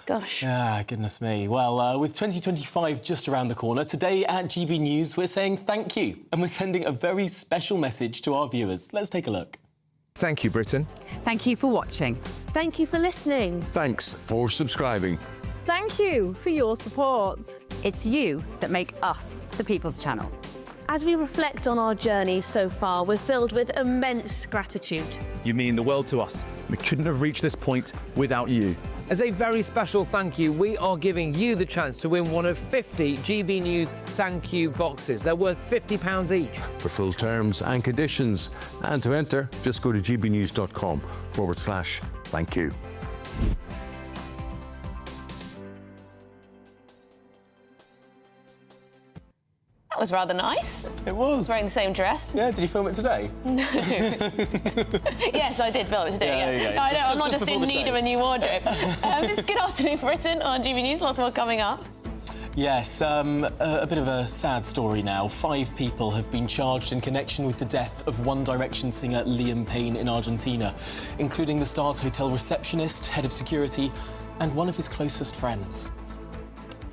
Gosh. Ah, goodness me. Well, with 2025 just around the corner, today at GB News, we're saying thank you, and we're sending a very special message to our viewers. Let's take a look. Thank you, Britain. Thank you for watching. Thank you for listening. Thanks for subscribing. Thank you for your support. It's you that make us the People's Channel. As we reflect on our journey so far, we're filled with immense gratitude. You mean the world to us. We couldn't have reached this point without you. As a very special thank you, we are giving you the chance to win one of 50 GB News thank you boxes. They're worth £50 each. For full terms and conditions, and to enter, just go to gbnews.com/thank you. That was rather nice. It was. Wearing the same dress. Yeah, did you film it today? No. Yes, I did film it today, There you go. No, I know, I'm not just in before the need show. of a new wardrobe. This is Good Afternoon Britain on GB News. Lots more coming up. Yes, a bit of a sad story now. 5 people have been charged in connection with the death of One Direction singer Liam Payne in Argentina, including the star's hotel receptionist, head of security, and one of his closest friends.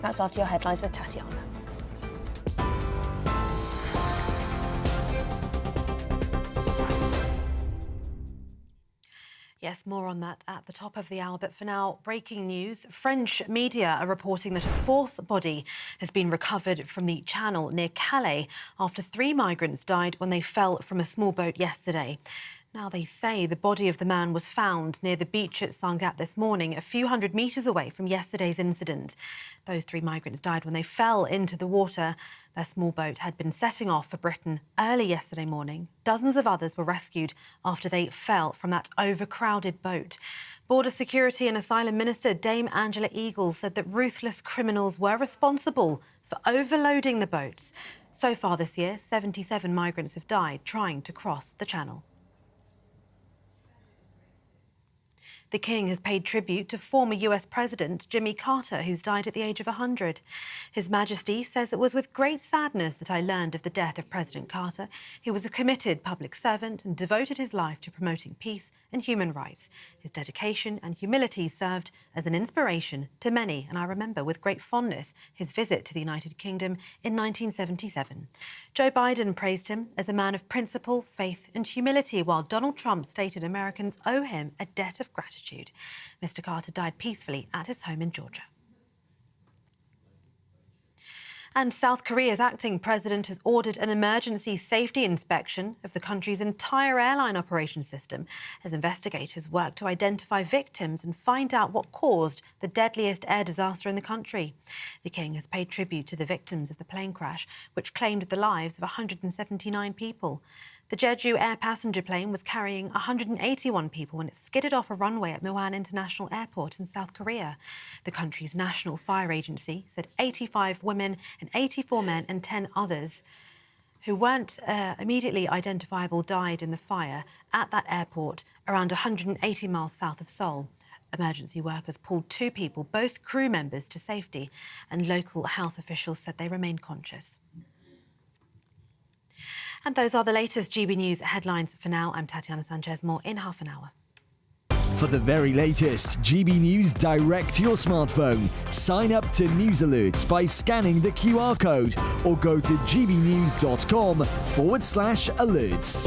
That's after your headlines with Tatiana. Yes, more on that at the top of the hour. But for now, breaking news. French media are reporting that a 4th body has been recovered from the Channel near Calais after 3 migrants died when they fell from a small boat yesterday. Now, they say the body of the man was found near the beach at Sangatte this morning, a few hundred metres away from yesterday's incident. Those 3 migrants died when they fell into the water. Their small boat had been setting off for Britain early yesterday morning. Dozens of others were rescued after they fell from that overcrowded boat. Border Security and Asylum Minister Dame Angela Eagles said that ruthless criminals were responsible for overloading the boats. So far this year, 77 migrants have died trying to cross the Channel. The King has paid tribute to former US President Jimmy Carter, who's died at the age of 100. His Majesty says it was with great sadness that I learned of the death of President Carter. He was a committed public servant and devoted his life to promoting peace and human rights. His dedication and humility served as an inspiration to many, and I remember with great fondness his visit to the United Kingdom in 1977. Joe Biden praised him as a man of principle, faith and humility, while Donald Trump stated Americans owe him a debt of gratitude. Mr. Carter died peacefully at his home in Georgia. And South Korea's acting president has ordered an emergency safety inspection of the country's entire airline operation system as investigators work to identify victims and find out what caused the deadliest air disaster in the country. The King has paid tribute to the victims of the plane crash, which claimed the lives of 179 people. The Jeju Air passenger plane was carrying 181 people when it skidded off a runway at Muan International Airport in South Korea. The country's National Fire Agency said 85 women and 84 men and 10 others who weren't immediately identifiable died in the fire at that airport around 180 miles south of Seoul. Emergency workers pulled 2 people, both crew members, to safety, and local health officials said they remained conscious. And those are the latest GB News headlines for now. I'm Tatiana Sanchez. More in half an hour. For the very latest GB News direct to your smartphone, sign up to News Alerts by scanning the QR code or go to gbnews.com/alerts.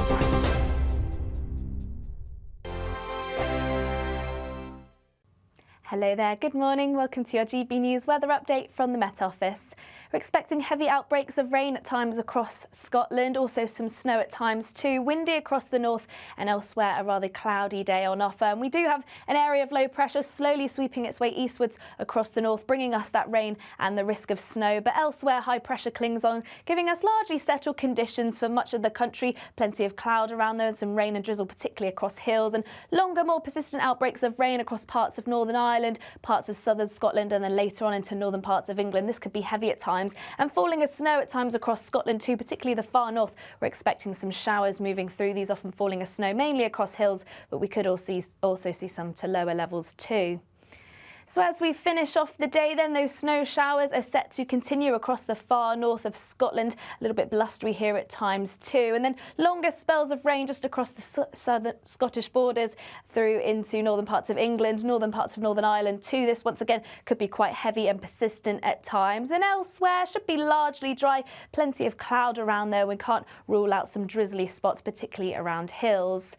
Hello there, good morning. Welcome to your GB News weather update from the Met Office. We're expecting heavy outbreaks of rain at times across Scotland, also some snow at times too. Windy across the north and elsewhere, a rather cloudy day on offer. And we do have an area of low pressure slowly sweeping its way eastwards across the north, bringing us that rain and the risk of snow. But elsewhere, high pressure clings on, giving us largely settled conditions for much of the country. Plenty of cloud around there and some rain and drizzle, particularly across hills, and longer, more persistent outbreaks of rain across parts of Northern Ireland, parts of southern Scotland, and then later on into northern parts of England. This could be heavy at times and falling as snow at times across Scotland too, particularly the far north. We're expecting some showers moving through, these often falling as snow, mainly across hills, but we could also see some to lower levels too. So as we finish off the day then, those snow showers are set to continue across the far north of Scotland. A little bit blustery here at times too. And then longer spells of rain just across the southern Scottish borders through into northern parts of England, northern parts of Northern Ireland too. This once again could be quite heavy and persistent at times. And elsewhere should be largely dry. Plenty of cloud around there. We can't rule out some drizzly spots, particularly around hills.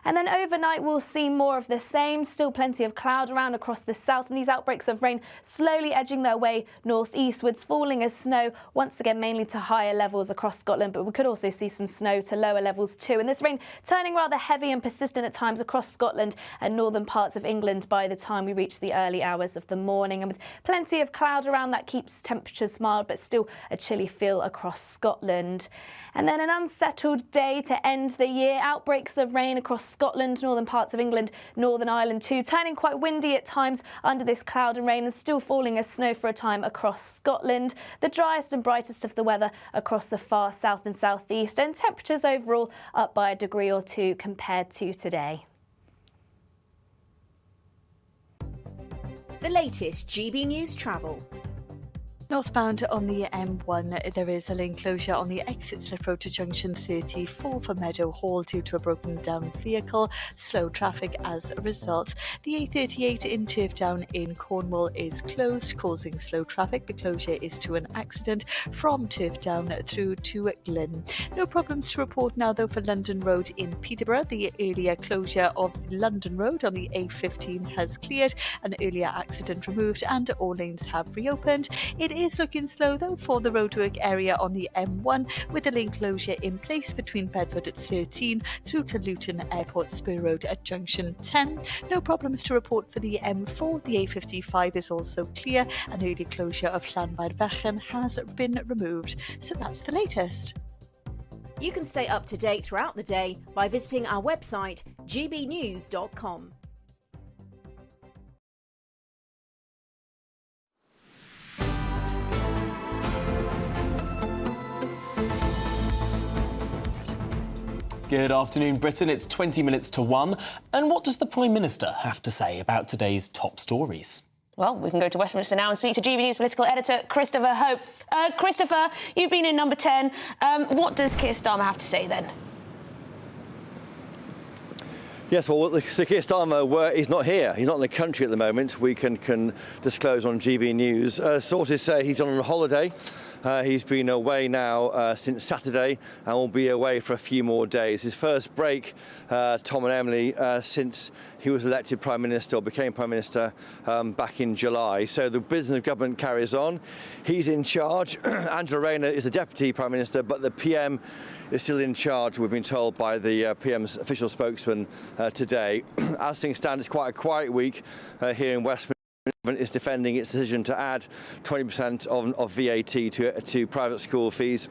And then overnight we'll see more of the same, still plenty of cloud around across the south, and these outbreaks of rain slowly edging their way northeastwards, falling as snow once again mainly to higher levels across Scotland, but we could also see some snow to lower levels too. And this rain turning rather heavy and persistent at times across Scotland and northern parts of England by the time we reach the early hours of the morning. And with plenty of cloud around, that keeps temperatures mild, but still a chilly feel across Scotland. And then an unsettled day to end the year. Outbreaks of rain across Scotland, northern parts of England, Northern Ireland too, turning quite windy at times under this cloud and rain, and still falling as snow for a time across Scotland. The driest and brightest of the weather across the far south and southeast, and temperatures overall up by a degree or two compared to today. The latest GB News travel. Northbound on the M1, there is a lane closure on the exit slip road to junction 34 for Meadow Hall due to a broken down vehicle. Slow traffic as a result. The A38 in Turfdown in Cornwall is closed, causing slow traffic. The closure is to an accident from Turfdown through to Glyn. No problems to report now though for London Road in Peterborough. The earlier closure of London Road on the A15 has cleared, an earlier accident removed, and all lanes have reopened. It is looking slow though for the roadwork area on the M1, with a lane closure in place between Bedford at 13 through to Luton Airport Spur Road at junction 10. No problems to report for the M4. The A55 is also clear. An early closure of Llanfairfechan has been removed. So that's the latest. You can stay up to date throughout the day by visiting our website gbnews.com. Good afternoon, Britain. It's 20 minutes to 1. And what does the Prime Minister have to say about today's top stories? Well, we can go to Westminster now and speak to GB News political editor Christopher Hope. Christopher, you've been in number 10. What does Keir Starmer have to say then? Yes, well, Sir Keir Starmer is not here. He's not in the country at the moment. We can disclose on GB News. Sources say he's on holiday. He's been away now since Saturday and will be away for a few more days. His first break, Tom and Emily, since he was elected Prime Minister or became Prime Minister back in July. So the business of government carries on. He's in charge. Angela Rayner is the Deputy Prime Minister, but the PM is still in charge, we've been told by the PM's official spokesman today. As things stand, it's quite a quiet week here in Westminster. Is defending its decision to add 20% of VAT to private school fees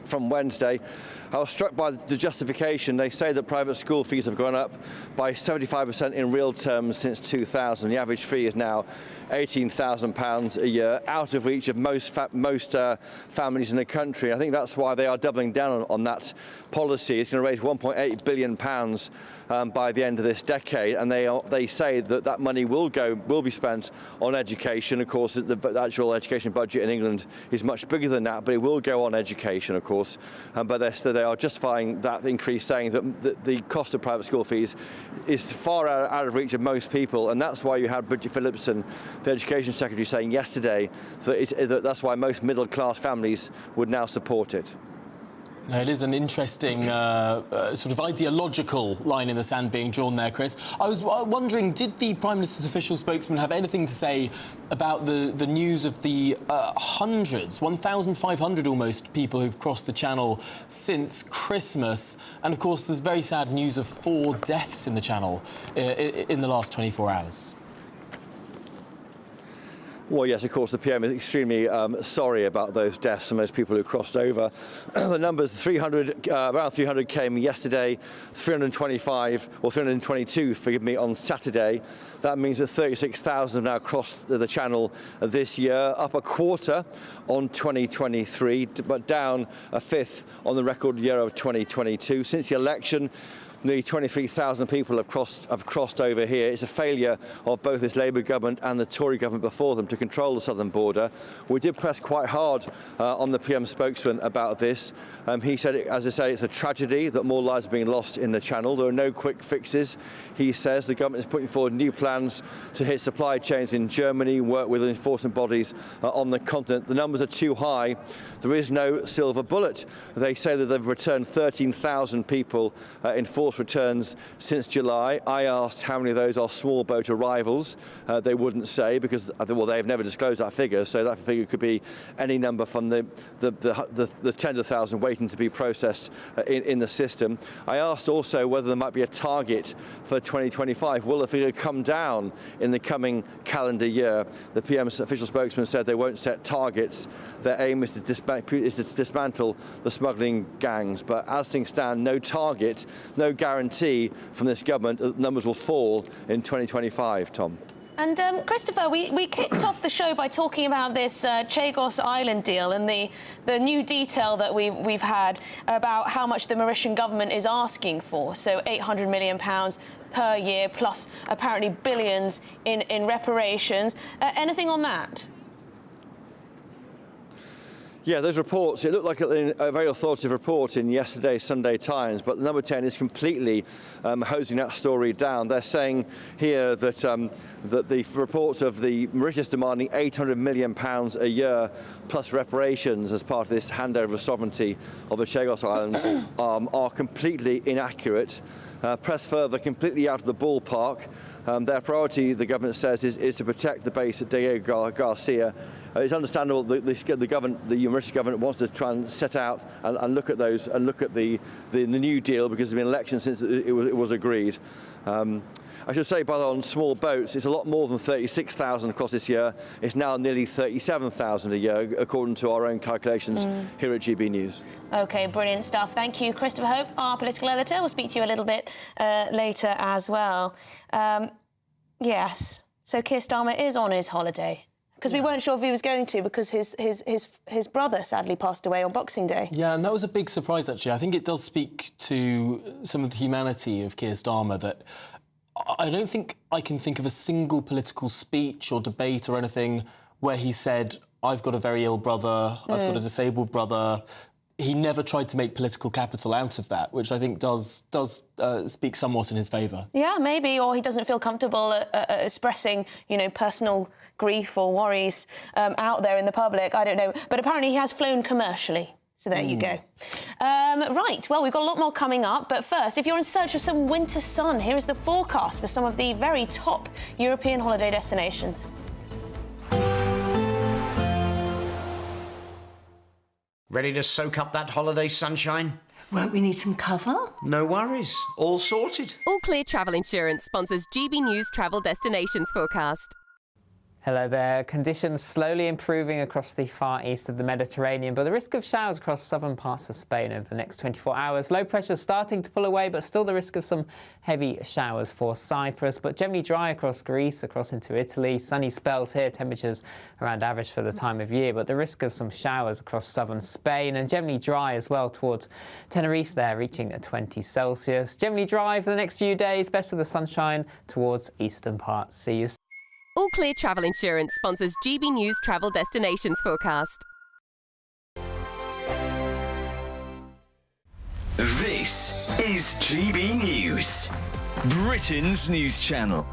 from Wednesday. I was struck by the justification. They say that private school fees have gone up by 75% in real terms since 2000. The average fee is now £18,000 a year, out of reach of most families in the country. I think that's why they are doubling down on that policy. It's going to raise £1.8 billion by the end of this decade, and they say that money will be spent on education. Of course, the actual education budget in England is much bigger than that, but it will go on education, of course. But they're they are justifying that increase, saying that the cost of private school fees is far out of reach of most people, and that's why you had Bridget Phillipson, the Education Secretary, saying yesterday that that's why most middle-class families would now support it. No, it is an interesting sort of ideological line in the sand being drawn there, Chris. I was wondering, did the Prime Minister's official spokesman have anything to say about the news of the hundreds, 1,500 almost, people who've crossed the Channel since Christmas? And, of course, there's very sad news of 4 deaths in the Channel in the last 24 hours. Well, yes, of course, the PM is extremely sorry about those deaths and those people who crossed over. The numbers, around 300 came yesterday, 325, or 322, forgive me, on Saturday. That means that 36,000 have now crossed the Channel this year, up a quarter on 2023, but down a fifth on the record year of 2022. Since the election, nearly 23,000 people have crossed over here. It's a failure of both this Labour government and the Tory government before them to control the southern border. We did press quite hard on the PM spokesman about this. He said, as I say, it's a tragedy that more lives are being lost in the Channel. There are no quick fixes. He says the government is putting forward new plans to hit supply chains in Germany, work with enforcement bodies on the continent. The numbers are too high. There is no silver bullet. They say that they've returned 13,000 people in forced returns since July. I asked how many of those are small boat arrivals. They wouldn't say, because, well, they've never disclosed that figure, so that figure could be any number from the tens of thousands waiting to be processed in the system. I asked also whether there might be a target for 2025. Will the figure come down in the coming calendar year? The PM's official spokesman said they won't set targets. Their aim is to dismantle the smuggling gangs, but as things stand, no target, no guarantee from this government that numbers will fall in 2025, Tom. And Christopher, we kicked off the show by talking about this Chagos Island deal and the new detail that we've had about how much the Mauritian government is asking for. So £800 million per year, plus apparently billions in reparations. Anything on that? Yeah, those reports, it looked like a very authoritative report in yesterday's Sunday Times, but Number 10 is completely hosing that story down. They're saying here that the reports of the Mauritius demanding £800 million a year plus reparations as part of this handover of sovereignty of the Chagos Islands are completely inaccurate. Press further, completely out of the ballpark. Their priority, the government says, is to protect the base at Diego Garcia. It's understandable that the Mauritius government wants to try and set out and look at those and look at the new deal, because there's been an election since it was agreed. I should say, by the way, on small boats, it's a lot more than 36,000 across this year. It's now nearly 37,000 a year, according to our own calculations here at GB News. OK, brilliant stuff. Thank you, Christopher Hope, our political editor. We'll speak to you a little bit later as well. Yes, so Keir Starmer is on his holiday, because we weren't sure if he was going to, because his brother sadly passed away on Boxing Day. Yeah, and that was a big surprise, actually. I think it does speak to some of the humanity of Keir Starmer, that I don't think I can think of a single political speech or debate or anything where he said, I've got a very ill brother, I've got a disabled brother. He never tried to make political capital out of that, which I think does speak somewhat in his favour. Yeah, maybe, or he doesn't feel comfortable expressing, personal grief or worries out there in the public. I don't know. But apparently he has flown commercially. So there you go. Right, well, we've got a lot more coming up. But first, if you're in search of some winter sun, here is the forecast for some of the very top European holiday destinations. Ready to soak up that holiday sunshine? Won't we need some cover? No worries. All sorted. All Clear Travel Insurance sponsors GB News Travel Destinations Forecast. Hello there. Conditions slowly improving across the far east of the Mediterranean, but the risk of showers across southern parts of Spain over the next 24 hours. Low pressure starting to pull away, but still the risk of some heavy showers for Cyprus, but generally dry across Greece, across into Italy. Sunny spells here, temperatures around average for the time of year, but the risk of some showers across southern Spain, and generally dry as well towards Tenerife there, reaching 20 Celsius. Generally dry for the next few days, best of the sunshine towards eastern parts. See you soon. All Clear Travel Insurance sponsors GB News Travel Destinations Forecast. This is GB News, Britain's news channel.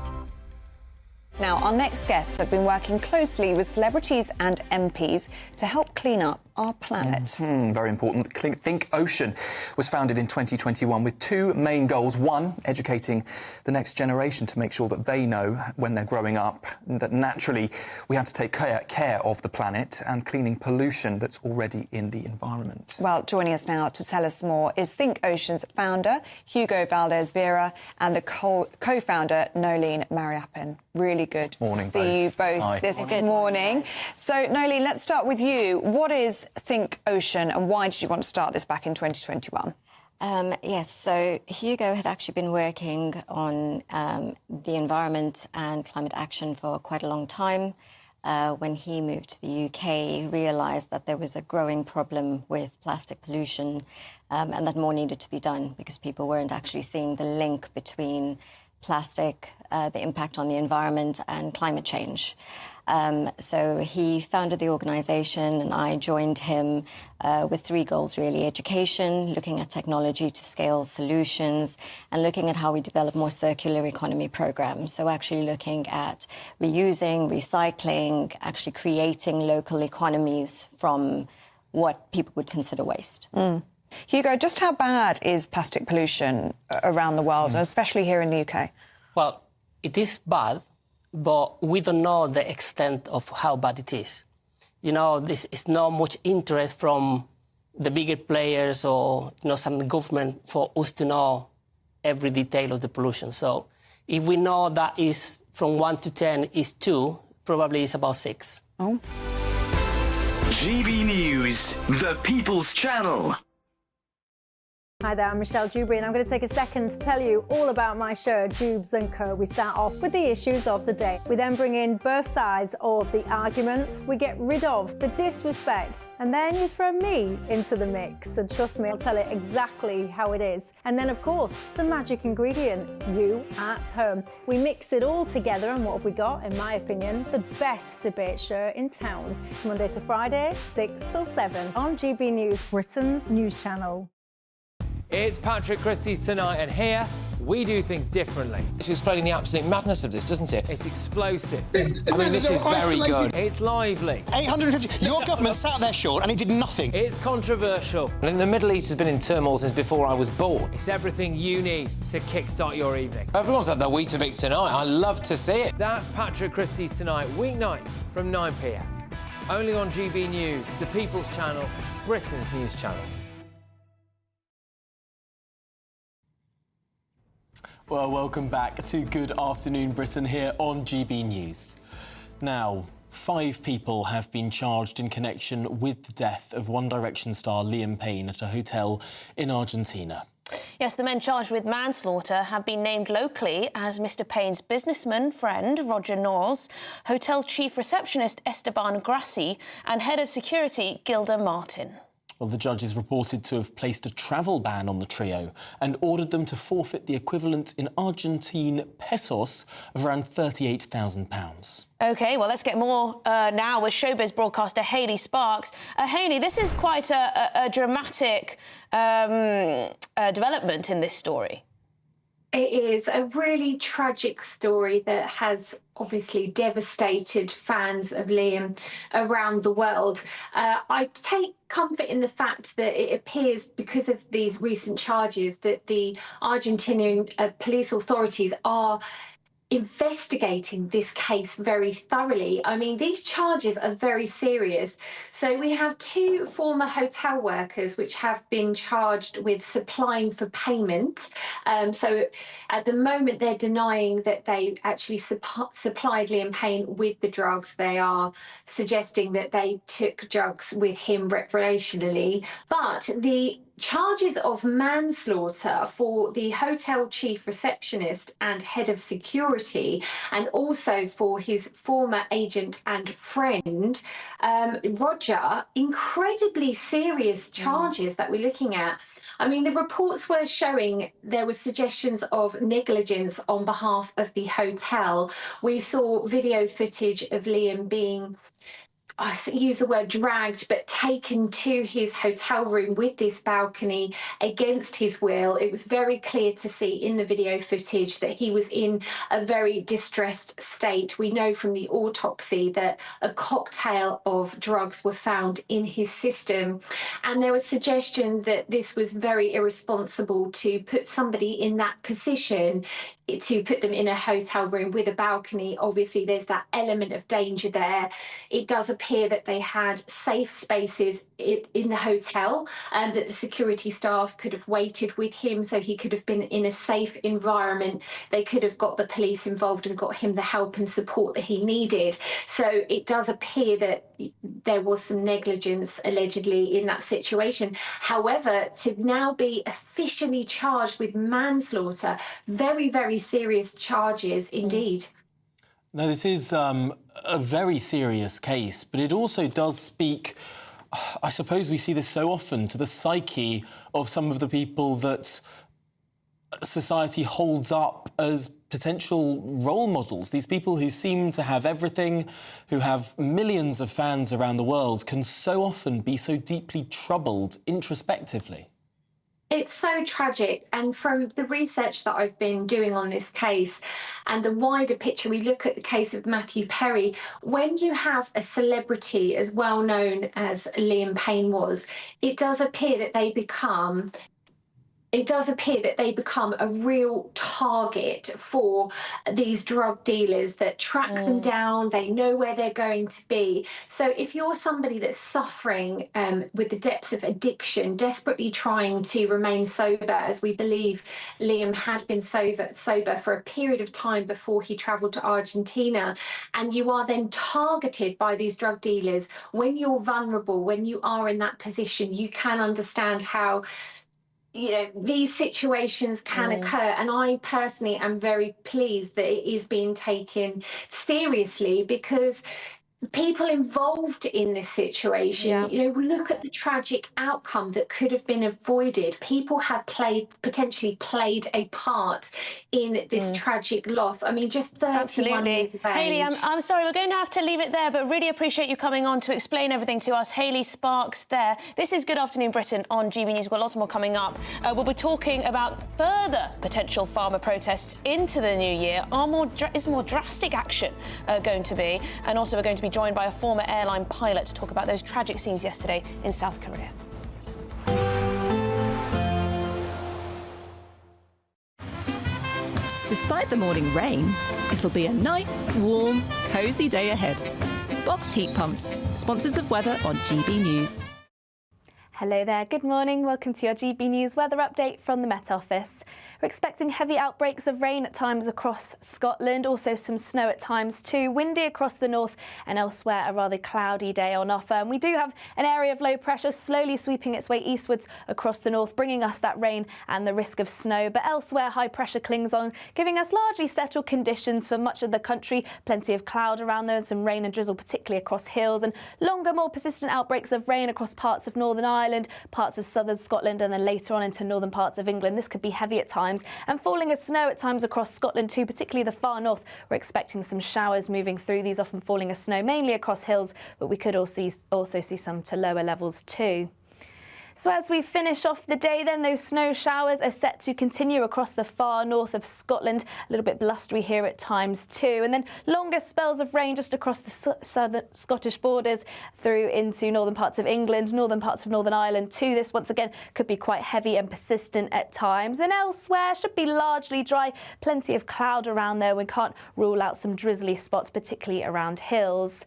Now, our next guests have been working closely with celebrities and MPs to help clean up our planet. Very important. Think Ocean was founded in 2021 with two main goals. One, educating the next generation to make sure that they know when they're growing up that naturally we have to take care of the planet and cleaning pollution that's already in the environment. Well, joining us now to tell us more is Think Ocean's founder, Hugo Valdez-Vera, and the co-founder, Nolene Mariappan. Really good morning, to see you both this morning. So, Nolene, let's start with you. What is Think Ocean and why did you want to start this back in 2021? Yes, so Hugo had actually been working on the environment and climate action for quite a long time. When he moved to the UK, he realised that there was a growing problem with plastic pollution and that more needed to be done because people weren't actually seeing the link between plastic, the impact on the environment and climate change. So he founded the organisation and I joined him with three goals, really. Education, looking at technology to scale solutions, and looking at how we develop more circular economy programmes. So actually looking at reusing, recycling, actually creating local economies from what people would consider waste. Hugo, just how bad is plastic pollution around the world, and especially here in the UK? Well, it is bad, but we don't know the extent of how bad it is. You know, this is not much interest from the bigger players or, some government for us to know every detail of the pollution. So if we know that is from 1 to 10 is 2, probably it's about 6. Oh. GB News, the People's Channel. Hi there, I'm Michelle Dewberry and I'm going to take a second to tell you all about my show, Dubes & Co. We start off with the issues of the day. We then bring in both sides of the argument. We get rid of the disrespect. And then you throw me into the mix. And trust me, I'll tell it exactly how it is. And then, of course, the magic ingredient, you at home. We mix it all together and what have we got, in my opinion, the best debate show in town. Monday to Friday, 6 till 7 on GB News, Britain's news channel. It's Patrick Christie's Tonight, and here we do things differently. It's explaining the absolute madness of this, doesn't it? It's explosive. I mean, this is very good. It's lively. 850. Your government sat there, Sean, and it did nothing. It's controversial. And the Middle East has been in turmoil since before I was born. It's everything you need to kickstart your evening. Everyone's had their Weetabix tonight. I love to see it. That's Patrick Christie's Tonight, weeknights from 9 p.m. Only on GB News, the People's Channel, Britain's news channel. Well, welcome back to Good Afternoon Britain here on GB News. Now, 5 people have been charged in connection with the death of One Direction star Liam Payne at a hotel in Argentina. Yes, the men charged with manslaughter have been named locally as Mr Payne's businessman friend, Roger Knowles, hotel chief receptionist Esteban Grassi and head of security Gilda Martin. Well, the judge is reported to have placed a travel ban on the trio and ordered them to forfeit the equivalent in Argentine pesos of around £38,000. OK, well, let's get more now with showbiz broadcaster Hayley Sparks. Hayley, this is quite a dramatic development in this story. It is a really tragic story that has obviously devastated fans of Liam around the world. I take comfort in the fact that it appears, because of these recent charges, that the Argentinian police authorities are investigating this case very thoroughly. I mean, these charges are very serious. So we have 2 former hotel workers which have been charged with supplying for payment. So at the moment, they're denying that they actually supplied Liam Payne with the drugs. They are suggesting that they took drugs with him recreationally. But the charges of manslaughter for the hotel chief receptionist and head of security, and also for his former agent and friend, Roger, incredibly serious charges that we're looking at. I mean, the reports were showing there were suggestions of negligence on behalf of the hotel. We saw video footage of Liam being I use the word dragged, but taken to his hotel room with this balcony against his will. It was very clear to see in the video footage that he was in a very distressed state. We know from the autopsy that a cocktail of drugs were found in his system. And there was suggestion that this was very irresponsible to put somebody in that position, to put them in a hotel room with a balcony. Obviously, there's that element of danger there. It does appear that they had safe spaces in the hotel, and that the security staff could have waited with him so he could have been in a safe environment. They could have got the police involved and got him the help and support that he needed. So it does appear that there was some negligence allegedly in that situation. However, to now be officially charged with manslaughter, very, very serious charges indeed. No, this is a very serious case, but it also does speak, I suppose we see this so often, to the psyche of some of the people that society holds up as potential role models. These people who seem to have everything, who have millions of fans around the world, can so often be so deeply troubled introspectively. It's so tragic, and from the research that I've been doing on this case and the wider picture, we look at the case of Matthew Perry. When you have a celebrity as well known as Liam Payne was, it does appear that they become a real target for these drug dealers that track them down. They know where they're going to be. So if you're somebody that's suffering with the depths of addiction, desperately trying to remain sober, as we believe Liam had been sober for a period of time before he travelled to Argentina, and you are then targeted by these drug dealers, when you're vulnerable, when you are in that position, you can understand how these situations can occur. And I personally am very pleased that it is being taken seriously, because people involved in this situation, look at the tragic outcome that could have been avoided. People have potentially played a part in this tragic loss. I mean, just 31 years of age. Hayley, I'm sorry, we're going to have to leave it there, but really appreciate you coming on to explain everything to us. Hayley Sparks there. This is Good Afternoon Britain on GB News. We've got lots more coming up. We'll be talking about further potential farmer protests into the new year. Is more drastic action going to be? And also we're going to be joined by a former airline pilot to talk about those tragic scenes yesterday in South Korea. Despite the morning rain, it'll be a nice, warm, cosy day ahead. Boxed heat pumps, sponsors of weather on GB News. Hello there, good morning. Welcome to your GB News weather update from the Met Office. We're expecting heavy outbreaks of rain at times across Scotland, also some snow at times too. Windy across the north and elsewhere, a rather cloudy day on offer. And we do have an area of low pressure slowly sweeping its way eastwards across the north, bringing us that rain and the risk of snow. But elsewhere, high pressure clings on, giving us largely settled conditions for much of the country. Plenty of cloud around there and some rain and drizzle, particularly across hills, and longer, more persistent outbreaks of rain across parts of Northern Ireland, parts of southern Scotland, and then later on into northern parts of England. This could be heavy at times and falling as snow at times across Scotland too, particularly the far north. We're expecting some showers moving through, these often falling as snow, mainly across hills, but we could also see some to lower levels too. So as we finish off the day then, those snow showers are set to continue across the far north of Scotland. A little bit blustery here at times too. And then longer spells of rain just across the southern Scottish borders through into northern parts of England, northern parts of Northern Ireland too. This once again could be quite heavy and persistent at times. And elsewhere should be largely dry. Plenty of cloud around there. We can't rule out some drizzly spots, particularly around hills.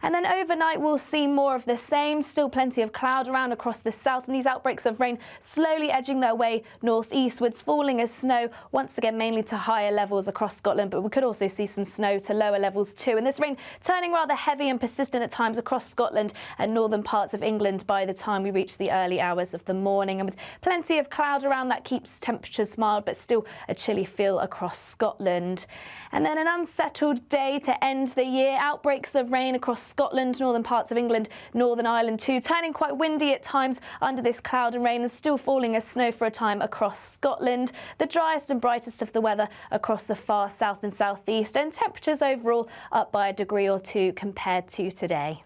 And then overnight we'll see more of the same. Still plenty of cloud around across the south, and these outbreaks of rain slowly edging their way northeastwards, falling as snow once again mainly to higher levels across Scotland, but we could also see some snow to lower levels too. And this rain turning rather heavy and persistent at times across Scotland and northern parts of England by the time we reach the early hours of the morning. And with plenty of cloud around, that keeps temperatures mild, but still a chilly feel across Scotland. And then an unsettled day to end the year. Outbreaks of rain across Scotland, northern parts of England, Northern Ireland too, turning quite windy at times under this cloud and rain, and still falling as snow for a time across Scotland. The driest and brightest of the weather across the far south and southeast, and temperatures overall up by a degree or two compared to today.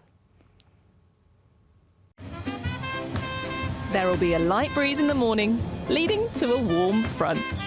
There will be a light breeze in the morning, leading to a warm front.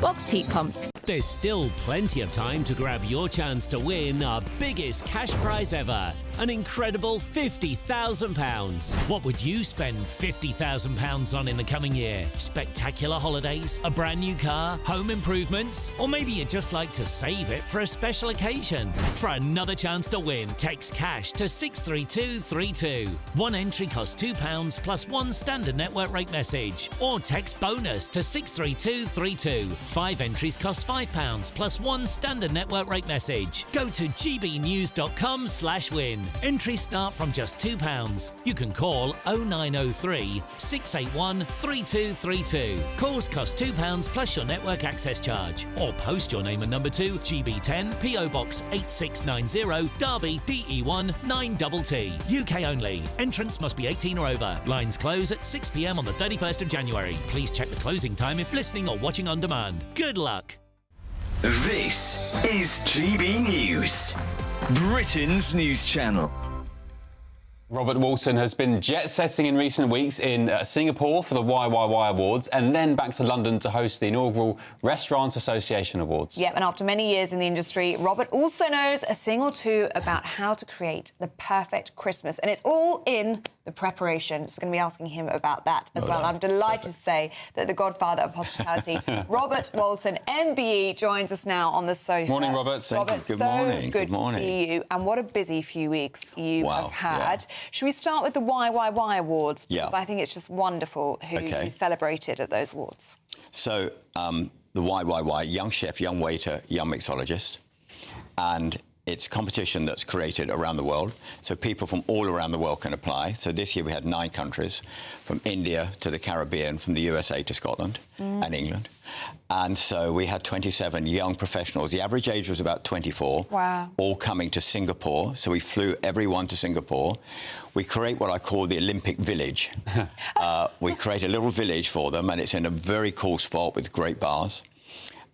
Boxed heat pumps. There's still plenty of time to grab your chance to win our biggest cash prize ever. An incredible £50,000. What would you spend £50,000 on in the coming year? Spectacular holidays, a brand new car, home improvements, or maybe you'd just like to save it for a special occasion. For another chance to win, text cash to 63232. One entry costs £2 plus one standard network rate message. Or text bonus to 63232. 5 entries cost £5 plus one standard network rate message. Go to gbnews.com/win. Entries start from just £2. You can call 0903 681 3232. Calls cost £2 plus your network access charge. Or post your name and number to GB10 PO Box 8690 Derby DE1 9TT. UK only. Entrance must be 18 or over. Lines close at 6 p.m. on the 31st of January. Please check the closing time if listening or watching on demand. Good luck. This is GB News, Britain's news channel. Robert Walton has been jet-setting in recent weeks in Singapore for the YYY Awards and then back to London to host the inaugural Restaurant Association Awards. Yep, and after many years in the industry, Robert also knows a thing or two about how to create the perfect Christmas. And it's all in the preparation. So we're going to be asking him about that as well. I'm delighted to say that the godfather of hospitality, Robert Walton, MBE, joins us now on the sofa. Morning, Robert. Robert, Good so morning. good Good morning. to see you. And what a busy few weeks you Wow, have had. yeah. Should we start with the YYY Awards? Yeah. Because I think it's just wonderful who you celebrated at those awards. So, the YYY, Young Chef, Young Waiter, Young Mixologist. And it's a competition that's created around the world. So people from all around the world can apply. So this year we had 9 countries, from India to the Caribbean, from the USA to Scotland and England. And so we had 27 young professionals. The average age was about 24. Wow. All coming to Singapore. So we flew everyone to Singapore. We create what I call the Olympic Village. We create a little village for them, and it's in a very cool spot with great bars.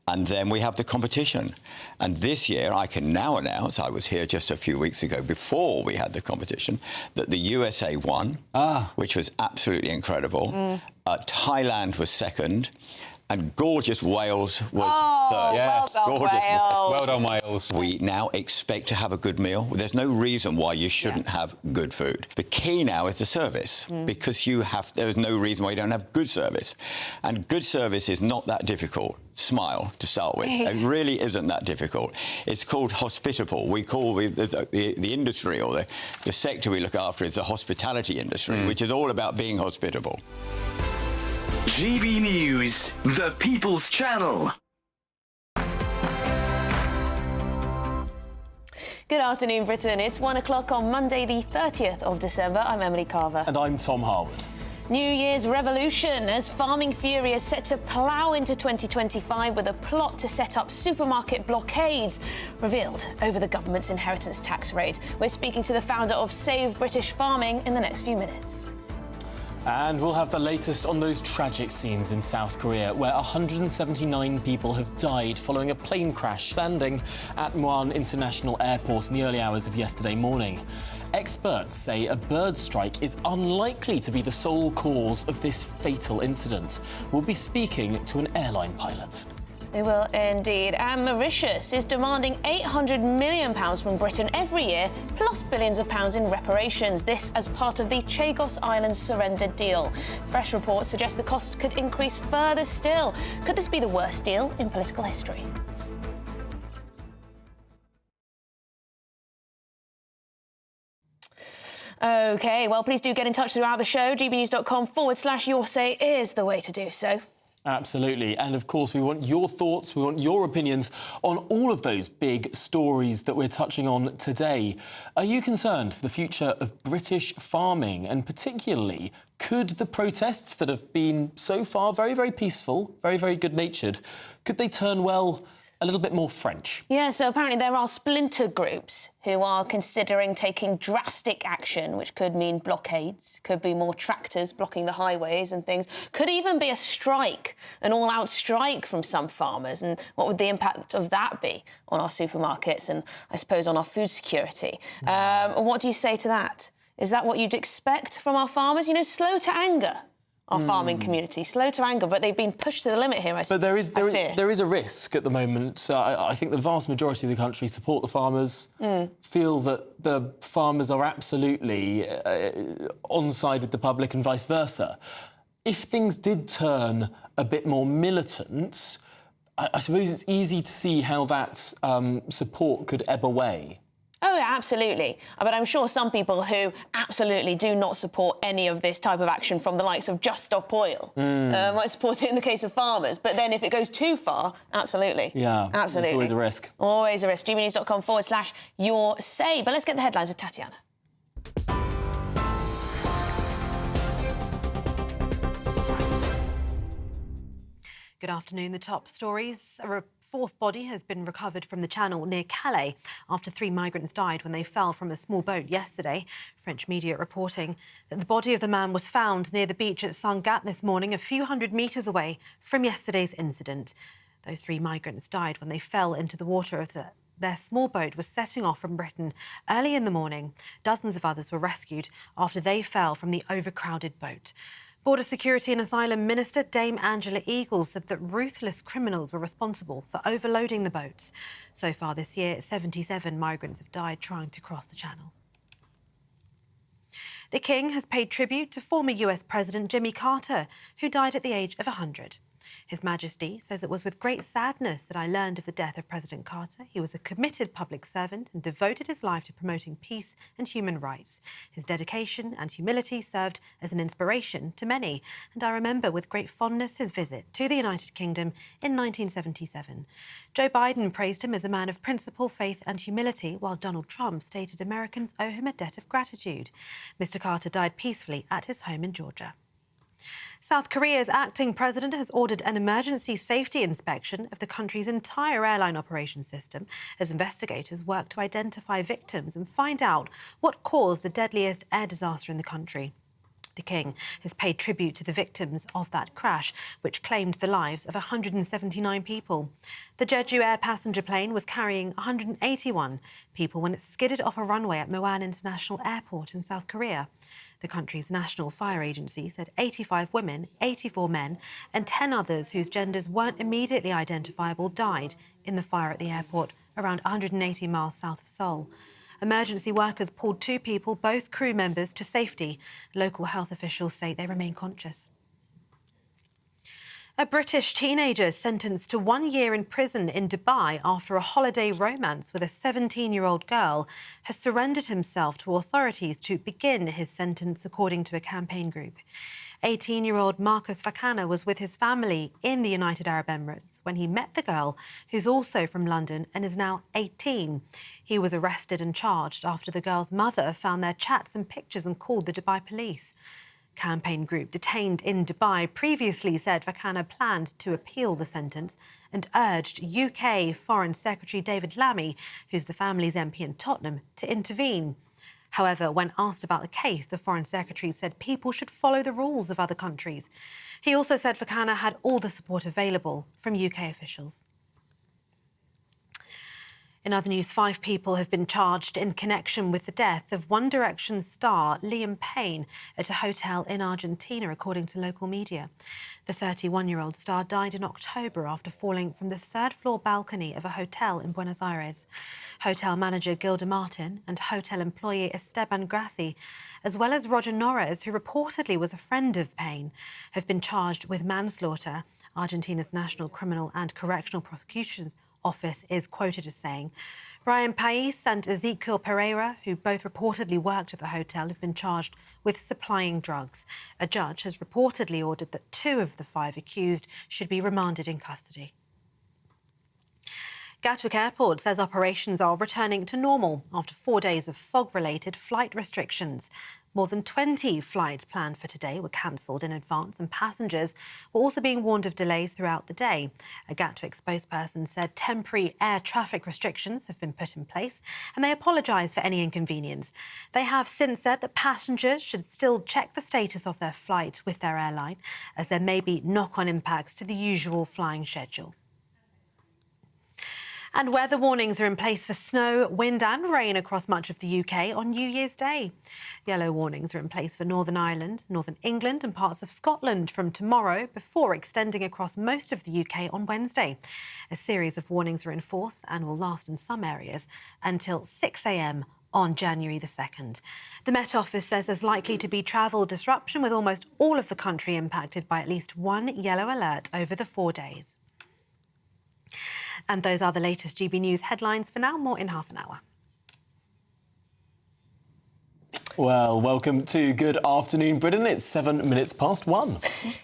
And then we have the competition. And this year, I can now announce, I was here just a few weeks ago before we had the competition, that the USA won, which was absolutely incredible. Thailand was second. And gorgeous Wales was third. Yes. Well done, Wales. Well done, Wales. We now expect to have a good meal. There's no reason why you shouldn't have good food. The key now is the service, because there's no reason why you don't have good service. And good service is not that difficult. Smile, to start with. It really isn't that difficult. It's called hospitable. We call the industry, or the sector we look after is the hospitality industry, which is all about being hospitable. GB News, the People's Channel. Good afternoon, Britain. It's 1 o'clock on Monday, the 30th of December. I'm Emily Carver. And I'm Tom Harwood. New Year's revolution as farming fury is set to plough into 2025 with a plot to set up supermarket blockades revealed over the government's inheritance tax raid. We're speaking to the founder of Save British Farming in the next few minutes. And we'll have the latest on those tragic scenes in South Korea, where 179 people have died following a plane crash landing at Muan International Airport in the early hours of yesterday morning. Experts say a bird strike is unlikely to be the sole cause of this fatal incident. We'll be speaking to an airline pilot. We will indeed. And Mauritius is demanding £800 million from Britain every year, plus billions of pounds in reparations. This as part of the Chagos Islands surrender deal. Fresh reports suggest the costs could increase further still. Could this be the worst deal in political history? OK, well, please do get in touch throughout the show. gbnews.com/your say is the way to do so. Absolutely. And of course, we want your thoughts, we want your opinions on all of those big stories that we're touching on today. Are you concerned for the future of British farming? And particularly, could the protests that have been so far very, very peaceful, very, very good-natured, could they turn, well, a little bit more French? Yeah, so apparently there are splinter groups who are considering taking drastic action, which could mean blockades, could be more tractors blocking the highways and things, could even be a strike, an all-out strike from some farmers. And what would the impact of that be on our supermarkets and, I suppose, on our food security? What do you say to that? Is that what you'd expect from our farmers? You know, slow to anger, our farming community, slow to anger, but they've been pushed to the limit here, But there is a risk at the moment. I think the vast majority of the country support the farmers, feel that the farmers are absolutely on side with the public and vice versa. If things did turn a bit more militant, I suppose it's easy to see how that support could ebb away. Oh, yeah, absolutely. But I'm sure some people who absolutely do not support any of this type of action from the likes of Just Stop Oil might support it in the case of farmers. But then if it goes too far, absolutely. Yeah, absolutely. It's always a risk. Always a risk. gbnews.com/your say. But let's get the headlines with Tatiana. Good afternoon. The top stories. A fourth body has been recovered from the channel near Calais after 3 migrants died when they fell from a small boat yesterday. French media reporting that the body of the man was found near the beach at Saint-Gat this morning, a few hundred metres away from yesterday's incident. Those 3 migrants died when they fell into the water of their small boat was setting off from Britain early in the morning. Dozens of others were rescued after they fell from the overcrowded boat. Border Security and Asylum Minister Dame Angela Eagles said that ruthless criminals were responsible for overloading the boats. So far this year, 77 migrants have died trying to cross the channel. The King has paid tribute to former US President Jimmy Carter, who died at the age of 100. His Majesty says it was with great sadness that I learned of the death of President Carter. He was a committed public servant and devoted his life to promoting peace and human rights. His dedication and humility served as an inspiration to many, and I remember with great fondness his visit to the United Kingdom in 1977. Joe Biden praised him as a man of principle, faith and humility, while Donald Trump stated Americans owe him a debt of gratitude. Mr. Carter died peacefully at his home in Georgia. South Korea's acting president has ordered an emergency safety inspection of the country's entire airline operations system as investigators work to identify victims and find out what caused the deadliest air disaster in the country. The King has paid tribute to the victims of that crash, which claimed the lives of 179 people. The Jeju Air passenger plane was carrying 181 people when it skidded off a runway at Muan International Airport in South Korea. The country's National Fire Agency said 85 women, 84 men and 10 others whose genders weren't immediately identifiable died in the fire at the airport around 180 miles south of Seoul. Emergency workers pulled 2 people, both crew members, to safety. Local health officials say they remain conscious. A British teenager sentenced to 1 year in prison in Dubai after a holiday romance with a 17-year-old girl has surrendered himself to authorities to begin his sentence, according to a campaign group. 18-year-old Marcus Fakana was with his family in the United Arab Emirates when he met the girl, who's also from London and is now 18. He was arrested and charged after the girl's mother found their chats and pictures and called the Dubai police. Campaign group detained in Dubai previously said Fakana planned to appeal the sentence and urged UK Foreign Secretary David Lammy, who's the family's MP in Tottenham, to intervene. However, when asked about the case, the Foreign Secretary said people should follow the rules of other countries. He also said Fakana had all the support available from UK officials. In other news, 5 people have been charged in connection with the death of One Direction star Liam Payne at a hotel in Argentina, according to local media. The 31-year-old star died in October after falling from the 3rd-floor balcony of a hotel in Buenos Aires. Hotel manager Gilda Martin and hotel employee Esteban Grassi, as well as Roger Norres, who reportedly was a friend of Payne, have been charged with manslaughter. Argentina's National Criminal and Correctional Prosecutions Office is quoted as saying. Brian Pais and Ezequiel Pereira, who both reportedly worked at the hotel, have been charged with supplying drugs. A judge has reportedly ordered that 2 of the 5 accused should be remanded in custody. Gatwick Airport says operations are returning to normal after 4 days of fog-related flight restrictions. More than 20 flights planned for today were cancelled in advance, and passengers were also being warned of delays throughout the day. A Gatwick spokesperson said temporary air traffic restrictions have been put in place, and they apologised for any inconvenience. They have since said that passengers should still check the status of their flight with their airline, as there may be knock-on impacts to the usual flying schedule. And weather warnings are in place for snow, wind and rain across much of the UK on New Year's Day. Yellow warnings are in place for Northern Ireland, Northern England and parts of Scotland from tomorrow, before extending across most of the UK on Wednesday. A series of warnings are in force and will last in some areas until 6 a.m. on January the 2nd. The Met Office says there's likely to be travel disruption, with almost all of the country impacted by at least one yellow alert over the 4 days. And those are the latest GB News headlines for now. More in half an hour. Well, welcome to Good Afternoon Britain. It's 7 minutes past 1.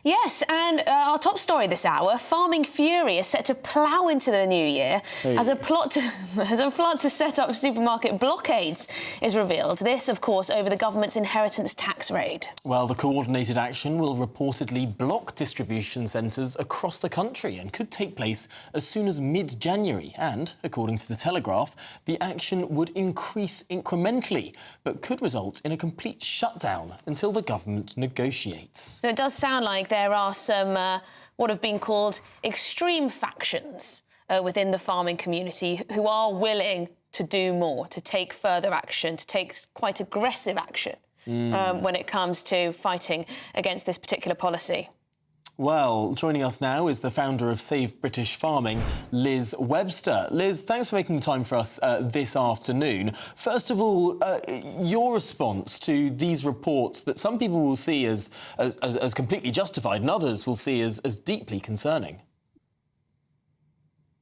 Yes, and our top story this hour, farming fury is set to plough into the new year as a plot to set up supermarket blockades is revealed. This, of course, over the government's inheritance tax raid. Well, the coordinated action will reportedly block distribution centres across the country and could take place as soon as mid-January. And, according to The Telegraph, the action would increase incrementally, but could result in a complete shutdown until the government negotiates. So it does sound like there are some what have been called extreme factions within the farming community who are willing to do more, to take further action, to take quite aggressive action when it comes to fighting against this particular policy. Well, joining us now is the founder of Save British Farming, Liz Webster. Liz, thanks for making the time for us this afternoon. First of all, your response to these reports that some people will see as completely justified and others will see as deeply concerning.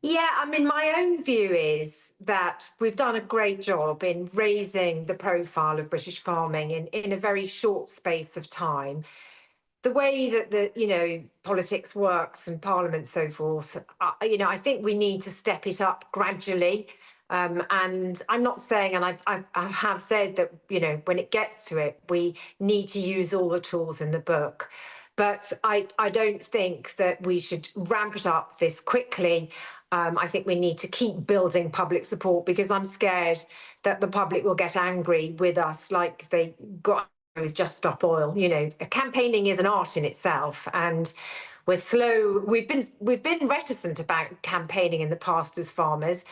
Yeah, I mean, my own view is that we've done a great job in raising the profile of British farming in a very short space of time. The way that politics works and Parliament and so forth, I think we need to step it up gradually. And I'm not saying, and I have said that, when it gets to it, we need to use all the tools in the book. But I don't think that we should ramp it up this quickly. I think we need to keep building public support, because I'm scared that the public will get angry with us like they got with Just Stop Oil. Campaigning is an art in itself, and we're slow. We've been reticent about campaigning in the past as farmers,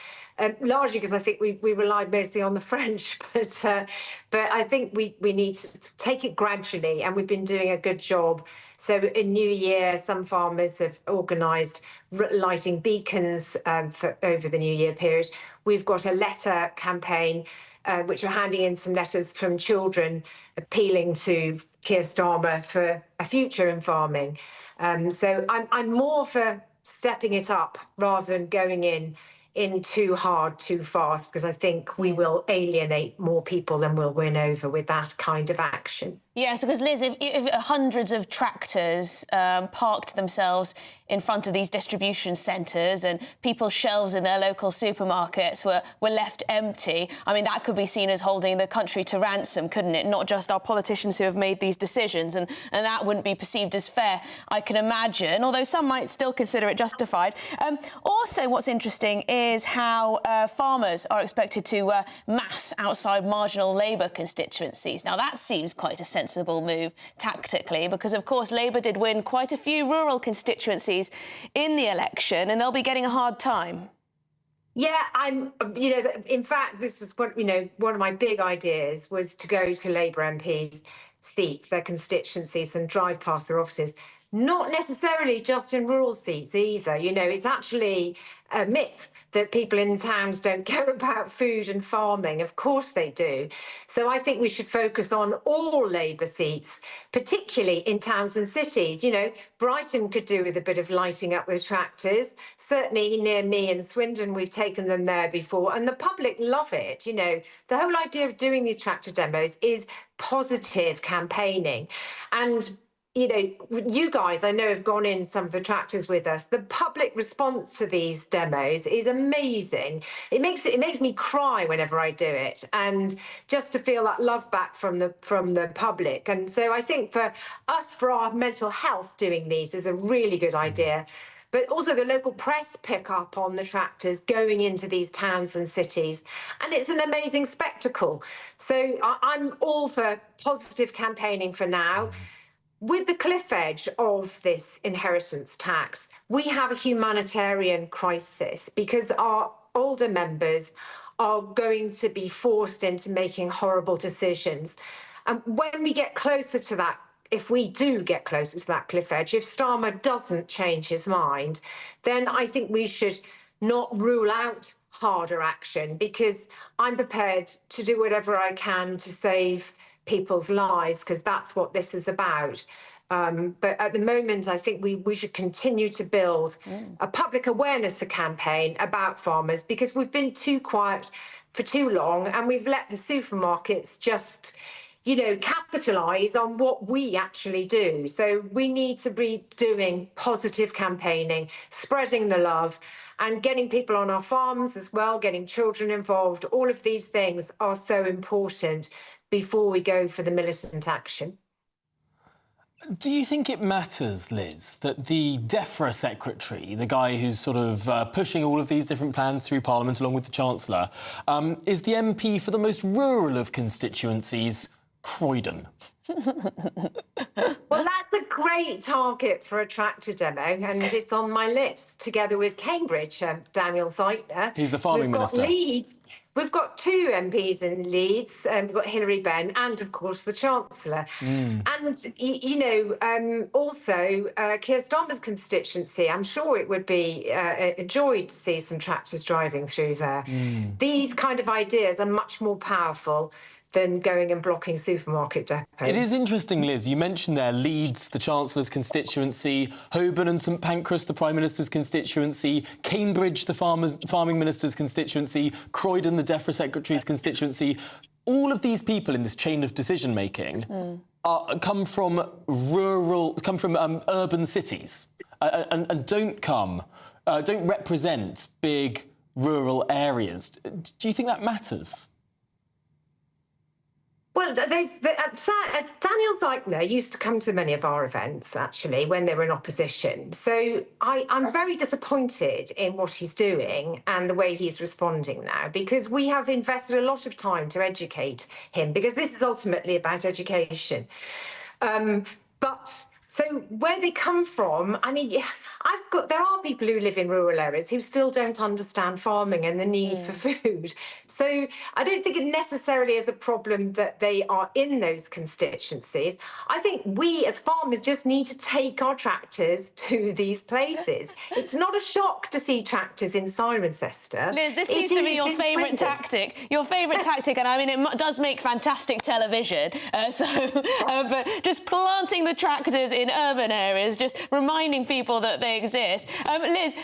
largely because I think we relied mostly on the French. But I think we need to take it gradually, and we've been doing a good job. So in New Year, some farmers have organised lighting beacons over the New Year period. We've got a letter campaign, which are handing in some letters from children appealing to Keir Starmer for a future in farming. So I'm more for stepping it up rather than going in too hard, too fast, because I think we will alienate more people than we'll win over with that kind of action. Yes, because Liz, if hundreds of tractors parked themselves in front of these distribution centres and people's shelves in their local supermarkets were left empty, I mean, that could be seen as holding the country to ransom, couldn't it? Not just our politicians who have made these decisions, and that wouldn't be perceived as fair, I can imagine, although some might still consider it justified. Also, what's interesting is how farmers are expected to mass outside marginal Labour constituencies. Now, that seems quite a sensible move tactically, because, of course, Labour did win quite a few rural constituencies in the election, and they'll be getting a hard time. Yeah, in fact, this was one of my big ideas was to go to Labour MPs' seats, their constituencies, and drive past their offices. Not necessarily just in rural seats either. It's actually a myth that people in towns don't care about food and farming. Of course they do. So I think we should focus on all Labour seats, particularly in towns and cities. Brighton could do with a bit of lighting up with tractors. Certainly near me in Swindon, we've taken them there before, and the public love it. The whole idea of doing these tractor demos is positive campaigning. And you guys, I know, have gone in some of the tractors with us. The public response to these demos is amazing. It makes me cry whenever I do it, and just to feel that love back from the public. And so I think for us, for our mental health, doing these is a really good idea. But also the local press pick up on the tractors going into these towns and cities. And it's an amazing spectacle. So I'm all for positive campaigning for now. With the cliff edge of this inheritance tax, we have a humanitarian crisis because our older members are going to be forced into making horrible decisions. And when we get closer to that, if we do get closer to that cliff edge, if Starmer doesn't change his mind, then I think we should not rule out harder action, because I'm prepared to do whatever I can to save people's lives, because that's what this is about. But at the moment, I think we should continue to build a public awareness campaign about farmers, because we've been too quiet for too long, and we've let the supermarkets just, you know, capitalise on what we actually do. So we need to be doing positive campaigning, spreading the love, and getting people on our farms as well, getting children involved. All of these things are so important before we go for the militant action. Do you think it matters, Liz, that the DEFRA secretary, the guy who's sort of pushing all of these different plans through Parliament along with the Chancellor, is the MP for the most rural of constituencies, Croydon? Well, that's a great target for a tractor demo, and it's on my list, together with Cambridge, Daniel Zeitner. He's the farming minister. We've got Leeds. We've got 2 MPs in Leeds. We've got Hilary Benn and, of course, the Chancellor. And, you know, also Keir Starmer's constituency, I'm sure it would be a joy to see some tractors driving through there. These kind of ideas are much more powerful than going and blocking supermarket depots. It is interesting, Liz. You mentioned there Leeds, the Chancellor's constituency, Holborn and St Pancras, the Prime Minister's constituency, Cambridge, the Farming Minister's constituency, Croydon, the DEFRA Secretary's constituency. All of these people in this chain of decision-making come from urban cities and don't represent big rural areas. Do you think that matters? Well, Daniel Zeitner used to come to many of our events, actually, when they were in opposition. So I'm very disappointed in what he's doing and the way he's responding now, because we have invested a lot of time to educate him, because this is ultimately about education. So where they come from, I mean, there are people who live in rural areas who still don't understand farming and the need for food. So I don't think it necessarily is a problem that they are in those constituencies. I think we as farmers just need to take our tractors to these places. It's not a shock to see tractors in Cirencester. Liz, this seems to be your favourite tactic. Your favourite tactic, and I mean, it does make fantastic television. But just planting the tractors in urban areas, just reminding people that they exist. Liz,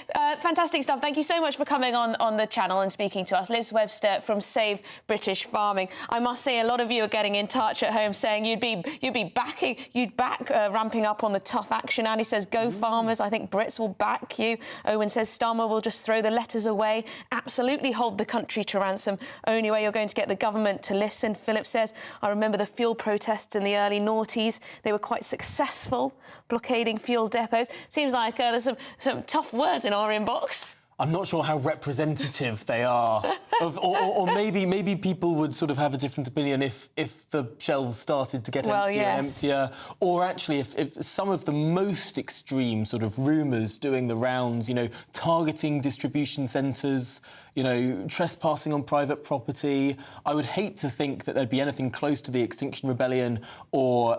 fantastic stuff. Thank you so much for coming on the channel and speaking to us. Liz Webster from Save British Farming. I must say, a lot of you are getting in touch at home saying you'd back ramping up on the tough action. Andy says, go farmers. I think Brits will back you. Owen says Starmer will just throw the letters away. Absolutely hold the country to ransom. Only way you're going to get the government to listen. Philip says, I remember the fuel protests in the early noughties. They were quite successful, blockading fuel depots. Seems like there's some tough words in our inbox. I'm not sure how representative they are, or maybe people would sort of have a different opinion if the shelves started to get emptier, or actually if some of the most extreme sort of rumours doing the rounds, you know, targeting distribution centres, you know, trespassing on private property. I would hate to think that there'd be anything close to the Extinction Rebellion or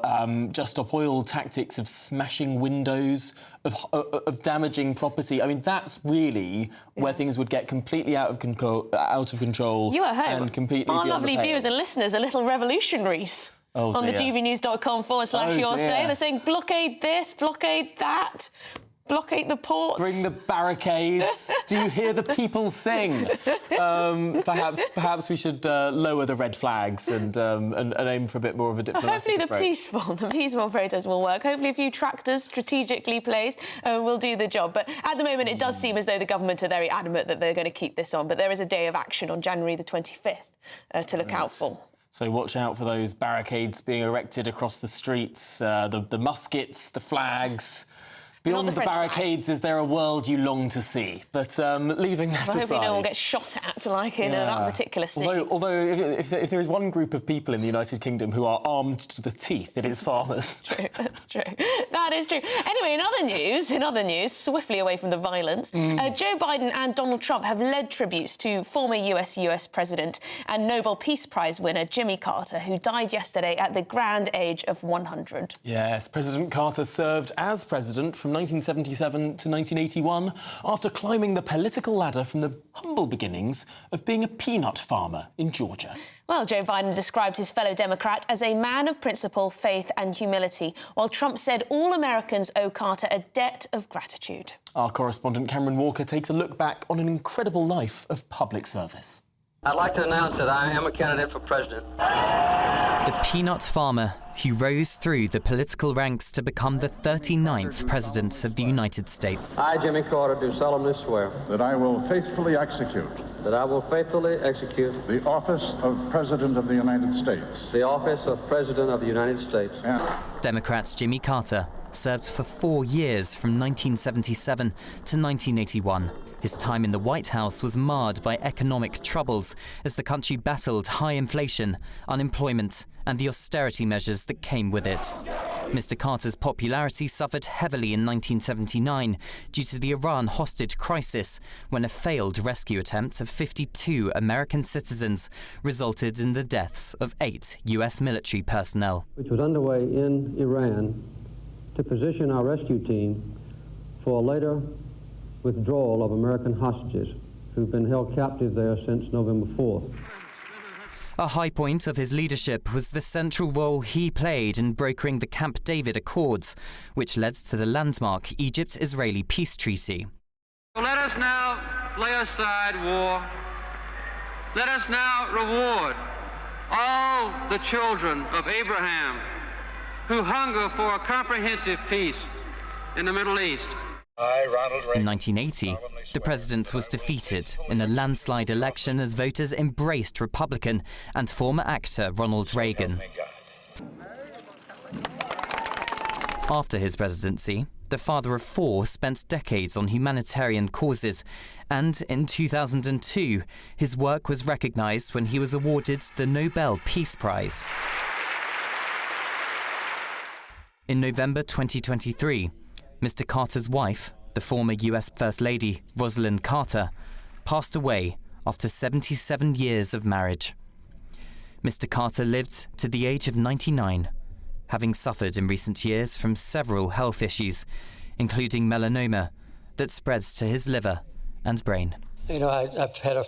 Just Stop Oil tactics of smashing windows, of damaging property. I mean, that's really where things would get completely out of control. You at home, and completely our beyond lovely the pale. viewers and listeners are little revolutionaries. Oh, on the dear. gbnews.com/your say. They're saying blockade this, blockade that. Blockade the ports. Bring the barricades. Do you hear the people sing? Perhaps we should lower the red flags and aim for a bit more of a diplomatic Hopefully approach. the peaceful protest will work. Hopefully a few tractors strategically placed will do the job. But at the moment, it does seem as though the government are very adamant that they're going to keep this on. But there is a day of action on January the 25th to look out for. So watch out for those barricades being erected across the streets, the muskets, the flags. Beyond the barricades, is there a world you long to see? But leaving that aside... I hope no one gets shot at like in that particular scene. Although if there is one group of people in the United Kingdom who are armed to the teeth, it is farmers. That's true. That is true. Anyway, in other news, swiftly away from the violence, Joe Biden and Donald Trump have led tributes to former US President and Nobel Peace Prize winner Jimmy Carter, who died yesterday at the grand age of 100. Yes, President Carter served as president from 1977 to 1981 after climbing the political ladder from the humble beginnings of being a peanut farmer in Georgia. Well, Joe Biden described his fellow Democrat as a man of principle, faith and humility, while Trump said all Americans owe Carter a debt of gratitude. Our correspondent Cameron Walker takes a look back on an incredible life of public service. I'd like to announce that I am a candidate for president. The peanut farmer who rose through the political ranks to become the 39th President of the United States. I, Jimmy Carter, do solemnly swear that I will faithfully execute the office of President of the United States. The office of President of the United States. Democrat Jimmy Carter served for 4 years from 1977 to 1981. His time in the White House was marred by economic troubles as the country battled high inflation, unemployment, and the austerity measures that came with it. Mr. Carter's popularity suffered heavily in 1979 due to the Iran hostage crisis, when a failed rescue attempt of 52 American citizens resulted in the deaths of 8 US military personnel. Which was underway in Iran to position our rescue team for a later withdrawal of American hostages who've been held captive there since November 4th. A high point of his leadership was the central role he played in brokering the Camp David Accords, which led to the landmark Egypt-Israeli peace treaty. Let us now lay aside war. Let us now reward all the children of Abraham who hunger for a comprehensive peace in the Middle East. In 1980, the president was defeated in a landslide election as voters embraced Republican and former actor Ronald Reagan. After his presidency, the father of 4 spent decades on humanitarian causes, and in 2002, his work was recognized when he was awarded the Nobel Peace Prize. In November 2023, Mr. Carter's wife, the former US First Lady, Rosalind Carter, passed away after 77 years of marriage. Mr. Carter lived to the age of 99, having suffered in recent years from several health issues, including melanoma that spreads to his liver and brain. You know, I've had a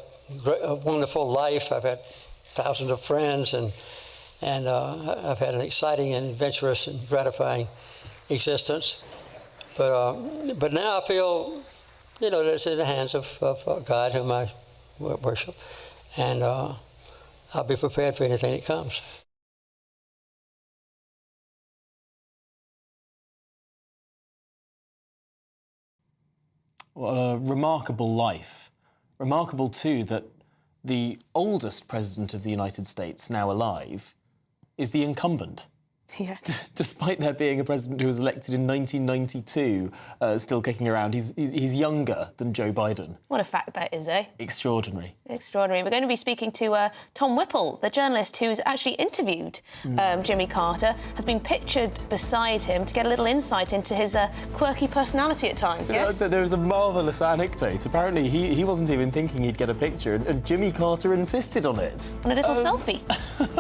wonderful life. I've had thousands of friends, and I've had an exciting and adventurous and gratifying existence. But now I feel, you know, that it's in the hands of God, whom I worship, and I'll be prepared for anything that comes. What a remarkable life. Remarkable, too, that the oldest president of the United States, now alive, is the incumbent. Yeah. Despite there being a president who was elected in 1992, still kicking around, he's younger than Joe Biden. What a fact that is, eh? Extraordinary. Extraordinary. We're going to be speaking to Tom Whipple, the journalist who's actually interviewed Jimmy Carter, has been pictured beside him to get a little insight into his quirky personality at times, yes? There was a marvellous anecdote. Apparently, he wasn't even thinking he'd get a picture, and Jimmy Carter insisted on it. On a little selfie.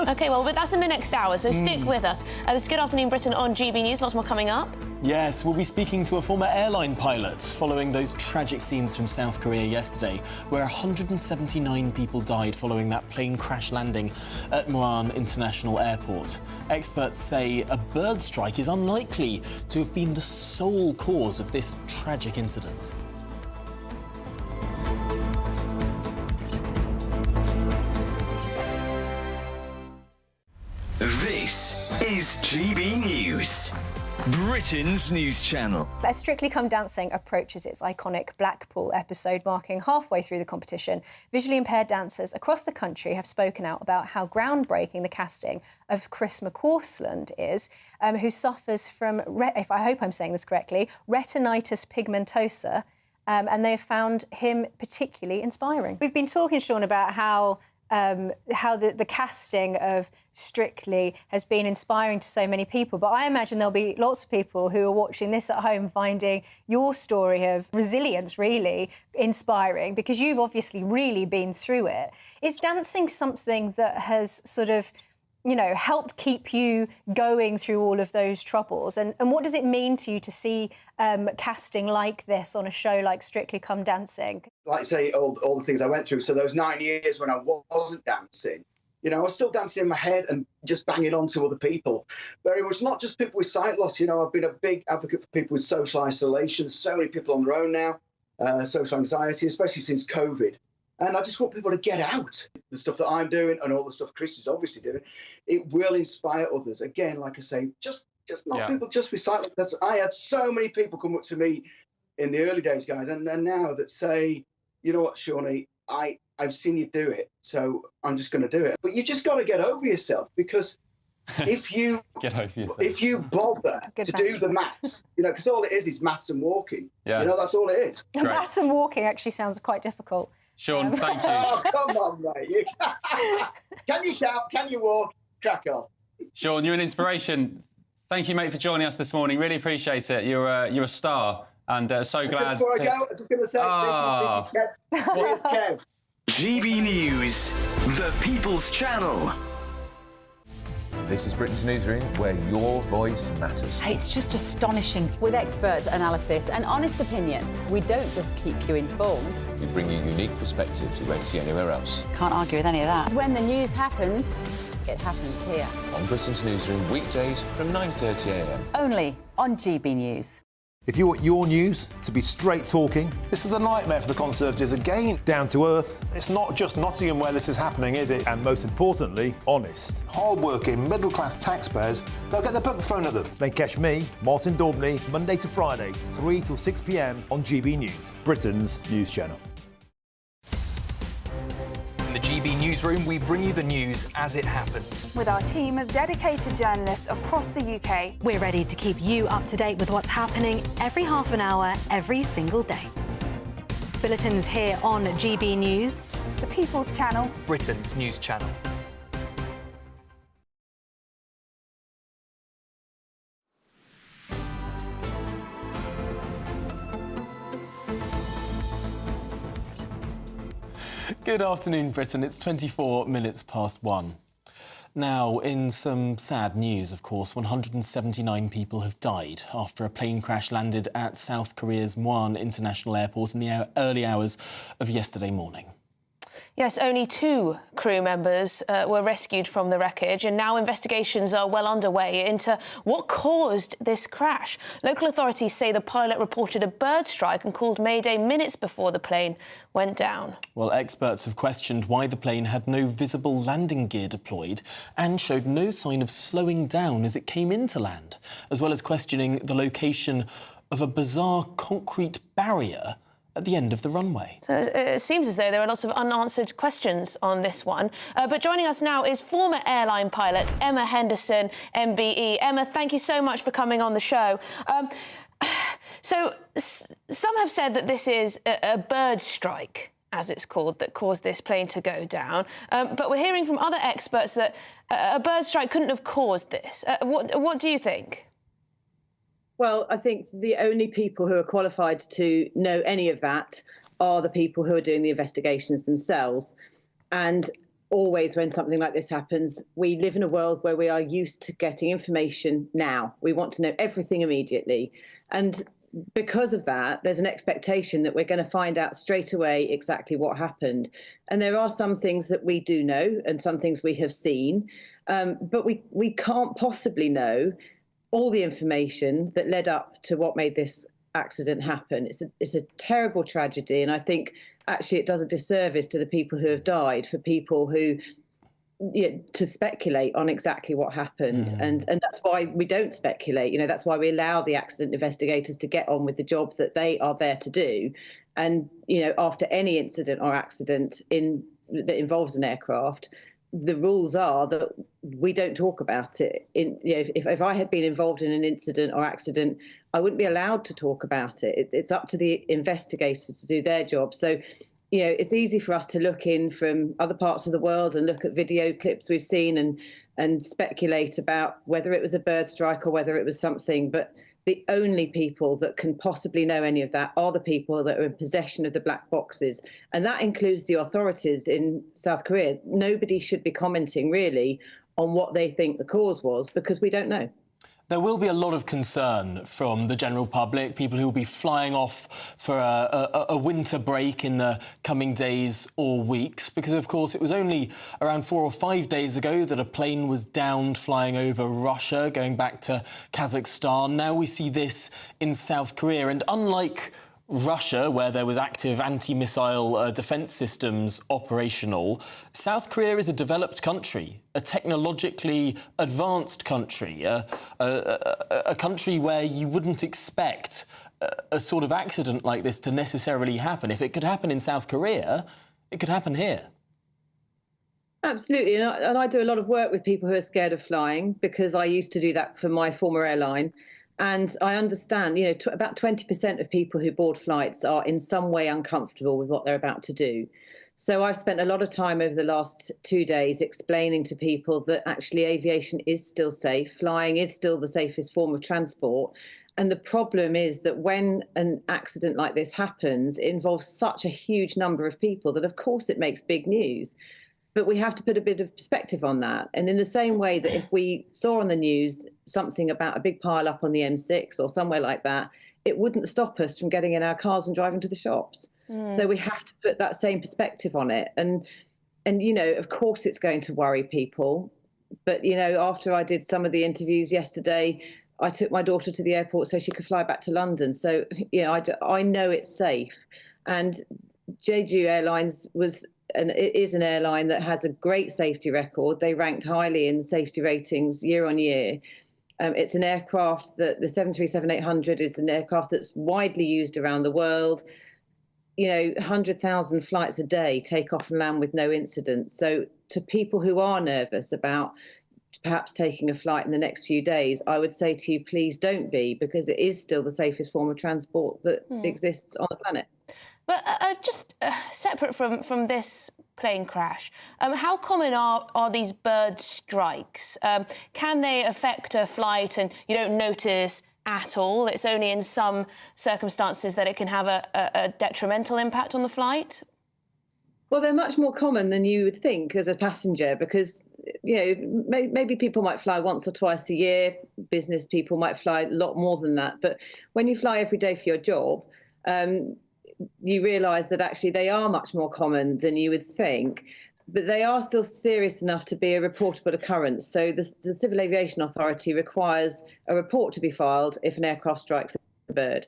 OK, well, but that's in the next hour, so stick with us. This is Good Afternoon Britain on GB News. Lots more coming up. Yes, we'll be speaking to a former airline pilot following those tragic scenes from South Korea yesterday, where 179 people died following that plane crash landing at Muan International Airport. Experts say a bird strike is unlikely to have been the sole cause of this tragic incident. This is GB News. Britain's news channel. As Strictly Come Dancing approaches its iconic Blackpool episode, marking halfway through the competition, visually impaired dancers across the country have spoken out about how groundbreaking the casting of Chris McCausland is, who suffers from, if I hope I'm saying this correctly, retinitis pigmentosa, and they've found him particularly inspiring. We've been talking, Sean, about how the casting of Strictly has been inspiring to so many people, but I imagine there'll be lots of people who are watching this at home finding your story of resilience really inspiring, because you've obviously really been through it. Is dancing something that has sort of, you know, helped keep you going through all of those troubles? And what does it mean to you to see casting like this on a show like Strictly Come Dancing? Like I say, all the things I went through. So those 9 years when I wasn't dancing, you know, I was still dancing in my head and just banging on to other people. Very much not just people with sight loss. You know, I've been a big advocate for people with social isolation. So many people on their own now, social anxiety, especially since COVID. And I just want people to get out. The stuff that I'm doing and all the stuff Chris is obviously doing, it will inspire others. Again, like I say, just not people just with sight loss. I had so many people come up to me in the early days, guys, and now that say, you know what, Shawnee, I've seen you do it, so I'm just going to do it. But you just got to get over yourself, because if you bother to do the maths, you know, because all it is maths and walking. Yeah. You know, that's all it is. Maths and walking actually sounds quite difficult. Sean, thank you. Oh, come on, mate. Can you shout? Can you walk? Crack on. Sean, you're an inspiration. Thank you, mate, for joining us this morning. Really appreciate it. You're a star, and so glad. Just before I go, I'm just going to say, this is Kev. Here's Kev. GB News, the People's Channel. This is Britain's Newsroom, where your voice matters. It's just astonishing. With expert analysis and honest opinion, we don't just keep you informed. We bring you unique perspectives you won't see anywhere else. Can't argue with any of that. When the news happens, it happens here. On Britain's Newsroom, weekdays from 9:30 a.m. Only on GB News. If you want your news to be straight talking... This is a nightmare for the Conservatives again. Down to earth. It's not just Nottingham where this is happening, is it? And most importantly, honest. Hard-working, middle-class taxpayers, they'll get the book thrown at them. Then catch me, Martin Daubney, Monday to Friday, 3 till 6 p.m. on GB News, Britain's news channel. In the GB Newsroom, we bring you the news as it happens. With our team of dedicated journalists across the UK. We're ready to keep you up to date with what's happening every half an hour, every single day. Bulletins here on GB News, the People's Channel, Britain's news channel. Good afternoon, Britain. It's 24 minutes past 1. Now, in some sad news, of course, 179 people have died after a plane crash landed at South Korea's Muan International Airport in the early hours of yesterday morning. Yes, only 2 crew members were rescued from the wreckage, and now investigations are well underway into what caused this crash. Local authorities say the pilot reported a bird strike and called Mayday minutes before the plane went down. Well, experts have questioned why the plane had no visible landing gear deployed and showed no sign of slowing down as it came into land, as well as questioning the location of a bizarre concrete barrier at the end of the runway. So it seems as though there are lots of unanswered questions on this one. But joining us now is former airline pilot Emma Henderson, MBE. Emma, thank you so much for coming on the show. So some have said that this is a bird strike, as it's called, that caused this plane to go down. But we're hearing from other experts that a bird strike couldn't have caused this. What do you think? Well, I think the only people who are qualified to know any of that are the people who are doing the investigations themselves. And always when something like this happens, we live in a world where we are used to getting information now. We want to know everything immediately. And because of that, there's an expectation that we're going to find out straight away exactly what happened. And there are some things that we do know and some things we have seen, but we can't possibly know all the information that led up to what made this accident happen. It's a terrible tragedy, and I think actually it does a disservice to the people who have died, for people who to speculate on exactly what happened. And that's why we don't speculate. That's why we allow the accident investigators to get on with the job that they are there to do. And, after any incident or accident that involves an aircraft, the rules are that we don't talk about it. If I had been involved in an incident or accident, I wouldn't be allowed to talk about it. It's up to the investigators to do their job. So, it's easy for us to look in from other parts of the world and look at video clips we've seen and speculate about whether it was a bird strike or whether it was something. But the only people that can possibly know any of that are the people that are in possession of the black boxes. And that includes the authorities in South Korea. Nobody should be commenting really on what they think the cause was, because we don't know. There will be a lot of concern from the general public, people who will be flying off for a winter break in the coming days or weeks, because, of course, it was only around 4 or 5 days ago that a plane was downed flying over Russia, going back to Kazakhstan. Now we see this in South Korea, and unlike Russia, where there was active anti-missile defence systems operational, South Korea is a developed country, a technologically advanced country, a country where you wouldn't expect a sort of accident like this to necessarily happen. If it could happen in South Korea, it could happen here. Absolutely. And I do a lot of work with people who are scared of flying, because I used to do that for my former airline. And I understand, about 20% of people who board flights are in some way uncomfortable with what they're about to do. So I've spent a lot of time over the last 2 days explaining to people that actually aviation is still safe. Flying is still the safest form of transport. And the problem is that when an accident like this happens, it involves such a huge number of people that, of course, it makes big news. But we have to put a bit of perspective on that. And in the same way that if we saw on the news something about a big pile up on the M6 or somewhere like that, it wouldn't stop us from getting in our cars and driving to the shops. So we have to put that same perspective on it. And of course it's going to worry people. But, after I did some of the interviews yesterday, I took my daughter to the airport so she could fly back to London. So, I know it's safe. And Jeju Airlines it is an airline that has a great safety record. They ranked highly in safety ratings year on year. It's an aircraft that the 737-800 is an aircraft that's widely used around the world. 100,000 flights a day take off and land with no incident. So to people who are nervous about perhaps taking a flight in the next few days, I would say to you, please don't be, because it is still the safest form of transport that exists on the planet. But just separate from this plane crash, how common are these bird strikes? Can they affect a flight and you don't notice at all? It's only in some circumstances that it can have a detrimental impact on the flight? Well, they're much more common than you would think as a passenger, because maybe people might fly once or twice a year. Business people might fly a lot more than that. But when you fly every day for your job, you realise that actually they are much more common than you would think, but they are still serious enough to be a reportable occurrence. So the Civil Aviation Authority requires a report to be filed if an aircraft strikes a bird.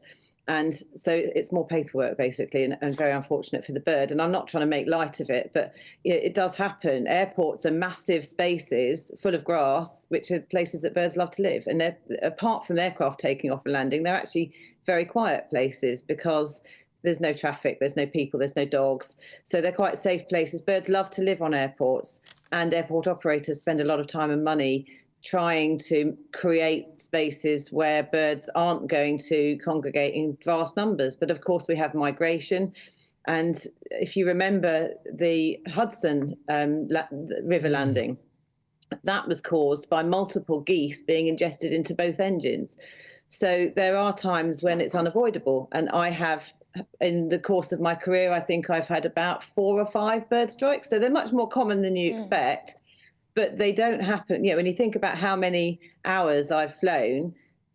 And so it's more paperwork, basically, and very unfortunate for the bird. And I'm not trying to make light of it, but it does happen. Airports are massive spaces full of grass, which are places that birds love to live. And they're, apart from aircraft taking off and landing, they're actually very quiet places because there's no traffic, there's no people, there's no dogs. So they're quite safe places. Birds love to live on airports, and airport operators spend a lot of time and money trying to create spaces where birds aren't going to congregate in vast numbers. But of course, we have migration. And if you remember the Hudson River landing, that was caused by multiple geese being ingested into both engines. So there are times when it's unavoidable. And I have, in the course of my career, I think I've had about 4 or 5 bird strikes. So they're much more common than you expect. But they don't happen. When you think about how many hours I've flown,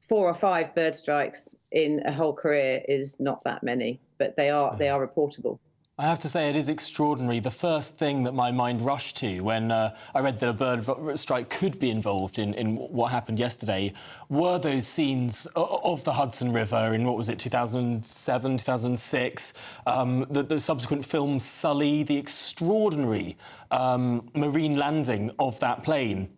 4 or 5 bird strikes in a whole career is not that many, but they are reportable. I have to say it is extraordinary. The first thing that my mind rushed to when I read that a bird strike could be involved in what happened yesterday were those scenes of the Hudson River in, what was it, 2007, 2006, the subsequent film Sully, the extraordinary marine landing of that plane.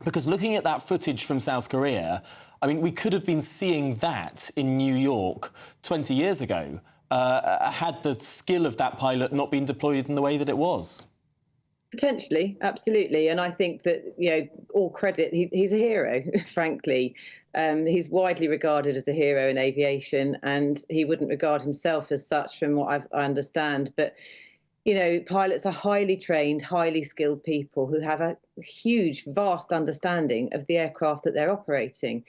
Because looking at that footage from South Korea, I mean, we could have been seeing that in New York 20 years ago. Had the skill of that pilot not been deployed in the way that it was? Potentially, absolutely. And I think that, you know, all credit, he's a hero, frankly. He's widely regarded as a hero in aviation, and he wouldn't regard himself as such from what I understand. But, you know, pilots are highly trained, highly skilled people who have a huge, vast understanding of the aircraft that they're operating.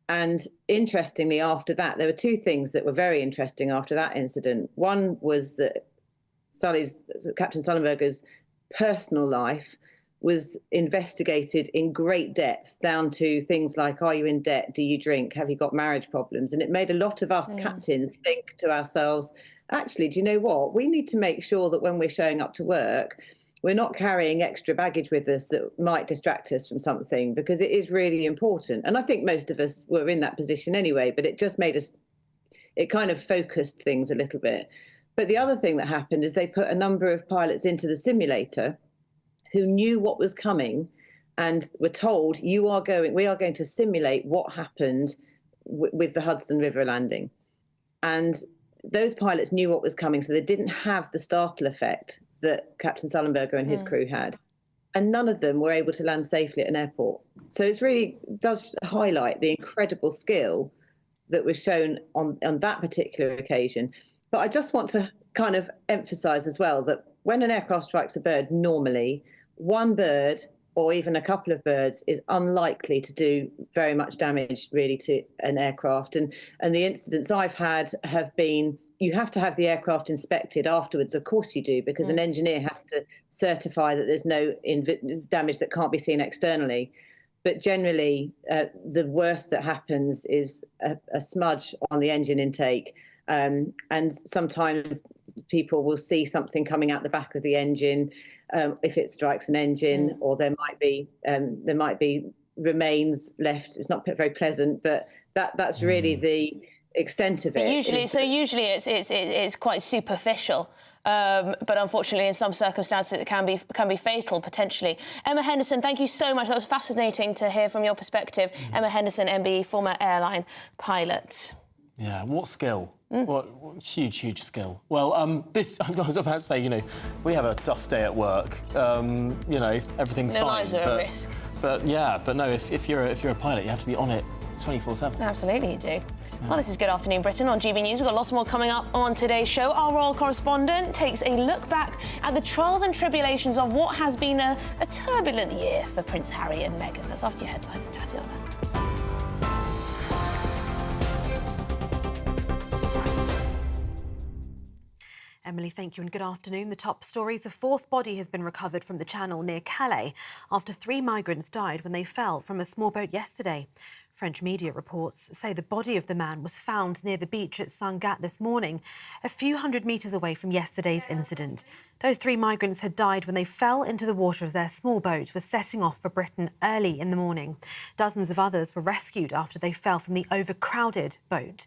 And interestingly, after that, there were two things that were very interesting after that incident. One was that Captain Sullenberger's personal life was investigated in great depth, down to things like, are you in debt? Do you drink? Have you got marriage problems? And it made a lot of us captains think to ourselves, actually, do you know what? We need to make sure that when we're showing up to work, we're not carrying extra baggage with us that might distract us from something, because it is really important. And I think most of us were in that position anyway, but it just made us, it kind of focused things a little bit. But the other thing that happened is they put a number of pilots into the simulator who knew what was coming and were told, we are going to simulate what happened with the Hudson River landing. And those pilots knew what was coming, so they didn't have the startle effect that Captain Sullenberger and his crew had. And none of them were able to land safely at an airport. So it really does highlight the incredible skill that was shown on that particular occasion. But I just want to kind of emphasise as well that when an aircraft strikes a bird, normally one bird or even a couple of birds is unlikely to do very much damage really to an aircraft. And the incidents I've had have been, you have to have the aircraft inspected afterwards. Of course you do, because an engineer has to certify that there's no damage that can't be seen externally. But generally, the worst that happens is a smudge on the engine intake. And sometimes people will see something coming out the back of the engine if it strikes an engine, or there might be remains left. It's not very pleasant, but that's really the extent of it. Usually it's quite superficial. But unfortunately, in some circumstances, it can be fatal, potentially. Emma Henderson, thank you so much. That was fascinating to hear from your perspective. Emma Henderson, MBE, former airline pilot. Yeah, what skill. What huge skill. Well, I was about to say, you know, we have a tough day at work. You know, everything's fine. No lives are at risk. But no, if you're a pilot, you have to be on it 24/7. Absolutely, you do. Well, this is Good Afternoon Britain on GB News. We've got lots more coming up on today's show. Our royal correspondent takes a look back at the trials and tribulations of what has been a turbulent year for Prince Harry and Meghan. That's after your headlines with Tatiana. Emily, thank you and good afternoon. The top stories: a fourth body has been recovered from the Channel near Calais after 3 migrants died when they fell from a small boat yesterday. French media reports say the body of the man was found near the beach at Sangatte this morning, a few hundred metres away from yesterday's incident. Those 3 migrants had died when they fell into the water as their small boat was setting off for Britain early in the morning. Dozens of others were rescued after they fell from the overcrowded boat.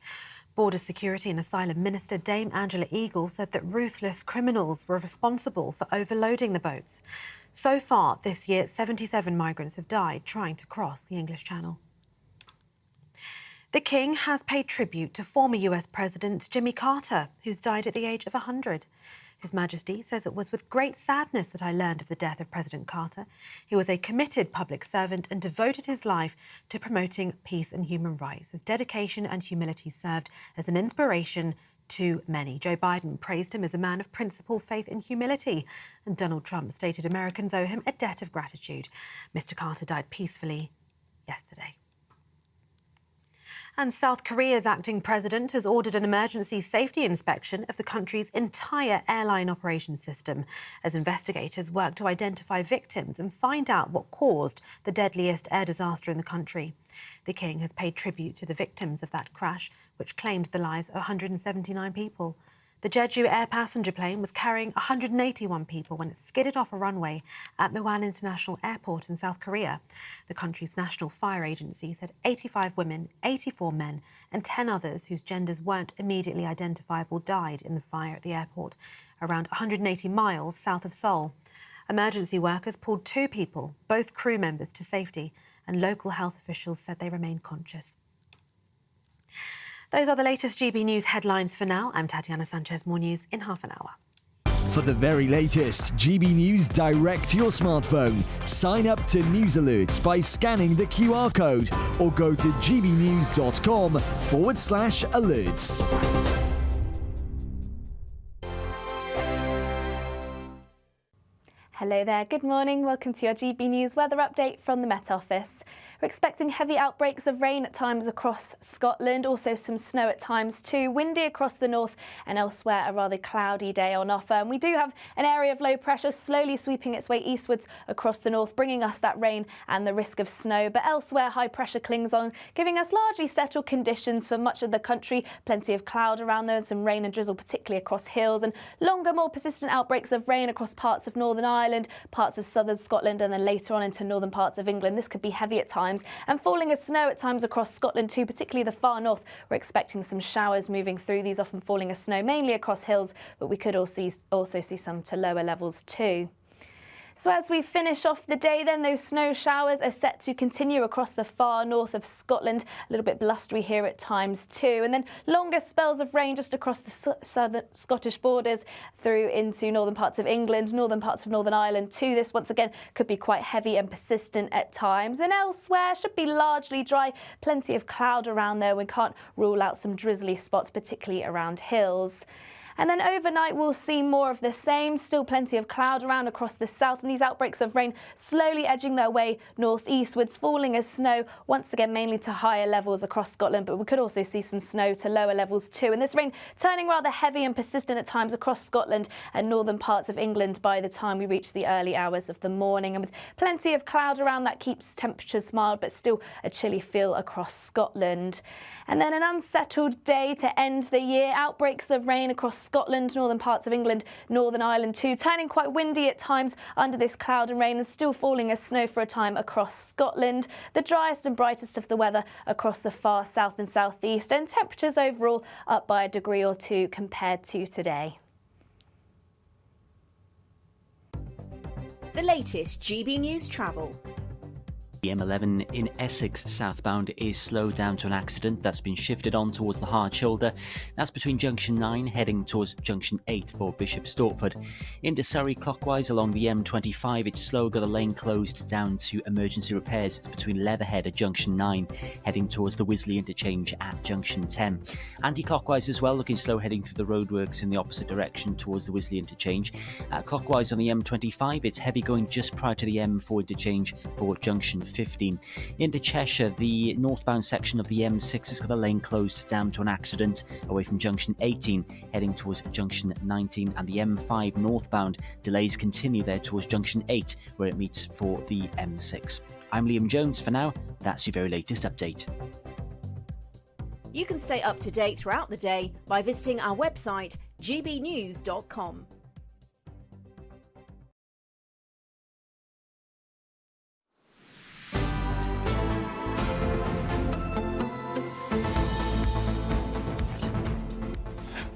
Border Security and Asylum Minister Dame Angela Eagle said that ruthless criminals were responsible for overloading the boats. So far this year, 77 migrants have died trying to cross the English Channel. The King has paid tribute to former US President Jimmy Carter, who's died at the age of 100. His Majesty says it was with great sadness that I learned of the death of President Carter. He was a committed public servant and devoted his life to promoting peace and human rights. His dedication and humility served as an inspiration to many. Joe Biden praised him as a man of principle, faith and humility. And Donald Trump stated Americans owe him a debt of gratitude. Mr. Carter died peacefully yesterday. And South Korea's acting president has ordered an emergency safety inspection of the country's entire airline operations system as investigators work to identify victims and find out what caused the deadliest air disaster in the country. The King has paid tribute to the victims of that crash, which claimed the lives of 179 people. The Jeju Air passenger plane was carrying 181 people when it skidded off a runway at Muan International Airport in South Korea. The country's national fire agency said 85 women, 84 men and 10 others whose genders weren't immediately identifiable died in the fire at the airport, around 180 miles south of Seoul. Emergency workers pulled 2 people, both crew members, to safety, and local health officials said they remained conscious. Those are the latest GB News headlines for now. I'm Tatiana Sanchez. More news in half an hour. For the very latest GB News direct to your smartphone, sign up to News Alerts by scanning the QR code or go to gbnews.com/alerts. Hello there, good morning. Welcome to your GB News weather update from the Met Office. We're expecting heavy outbreaks of rain at times across Scotland, also some snow at times too. Windy across the north and elsewhere, a rather cloudy day on offer. And we do have an area of low pressure slowly sweeping its way eastwards across the north, bringing us that rain and the risk of snow. But elsewhere, high pressure clings on, giving us largely settled conditions for much of the country. Plenty of cloud around there and some rain and drizzle, particularly across hills, and longer, more persistent outbreaks of rain across parts of Northern Ireland, parts of southern Scotland, and then later on into northern parts of England. This could be heavy at times and falling as snow at times across Scotland too, particularly the far north. We're expecting some showers moving through, these often falling as snow, mainly across hills, but we could also see some to lower levels too. So as we finish off the day then, those snow showers are set to continue across the far north of Scotland, a little bit blustery here at times too, and then longer spells of rain just across the southern Scottish borders through into northern parts of England, northern parts of Northern Ireland too. This once again could be quite heavy and persistent at times, and elsewhere should be largely dry, plenty of cloud around there. We can't rule out some drizzly spots, particularly around hills. And then overnight we'll see more of the same, still plenty of cloud around across the south, and these outbreaks of rain slowly edging their way northeastwards, falling as snow once again mainly to higher levels across Scotland, but we could also see some snow to lower levels too. And this rain turning rather heavy and persistent at times across Scotland and northern parts of England by the time we reach the early hours of the morning. And with plenty of cloud around, that keeps temperatures mild, but still a chilly feel across Scotland. And then an unsettled day to end the year, outbreaks of rain across Scotland, northern parts of England, Northern Ireland too, turning quite windy at times under this cloud and rain, and still falling as snow for a time across Scotland. The driest and brightest of the weather across the far south and southeast, and temperatures overall up by a degree or two compared to today. The latest GB News travel. The M11 in Essex southbound is slowed down to an accident that's been shifted on towards the hard shoulder. That's between junction 9 heading towards junction 8 for Bishop Stortford. Into Surrey clockwise along the M25, it's slow, got a lane closed down to emergency repairs. It's between Leatherhead at junction 9 heading towards the Wisley interchange at junction 10. Anti-clockwise as well, looking slow heading through the roadworks in the opposite direction towards the Wisley interchange. Clockwise on the M25, it's heavy going just prior to the M4 interchange for junction 15. Into Cheshire, the northbound section of the M6 has got a lane closed down to an accident away from junction 18 heading towards junction 19, and the M5 northbound delays continue there towards junction 8 where it meets for the M6. I'm Liam Jones. For now, that's your very latest update. You can stay up to date throughout the day by visiting our website gbnews.com.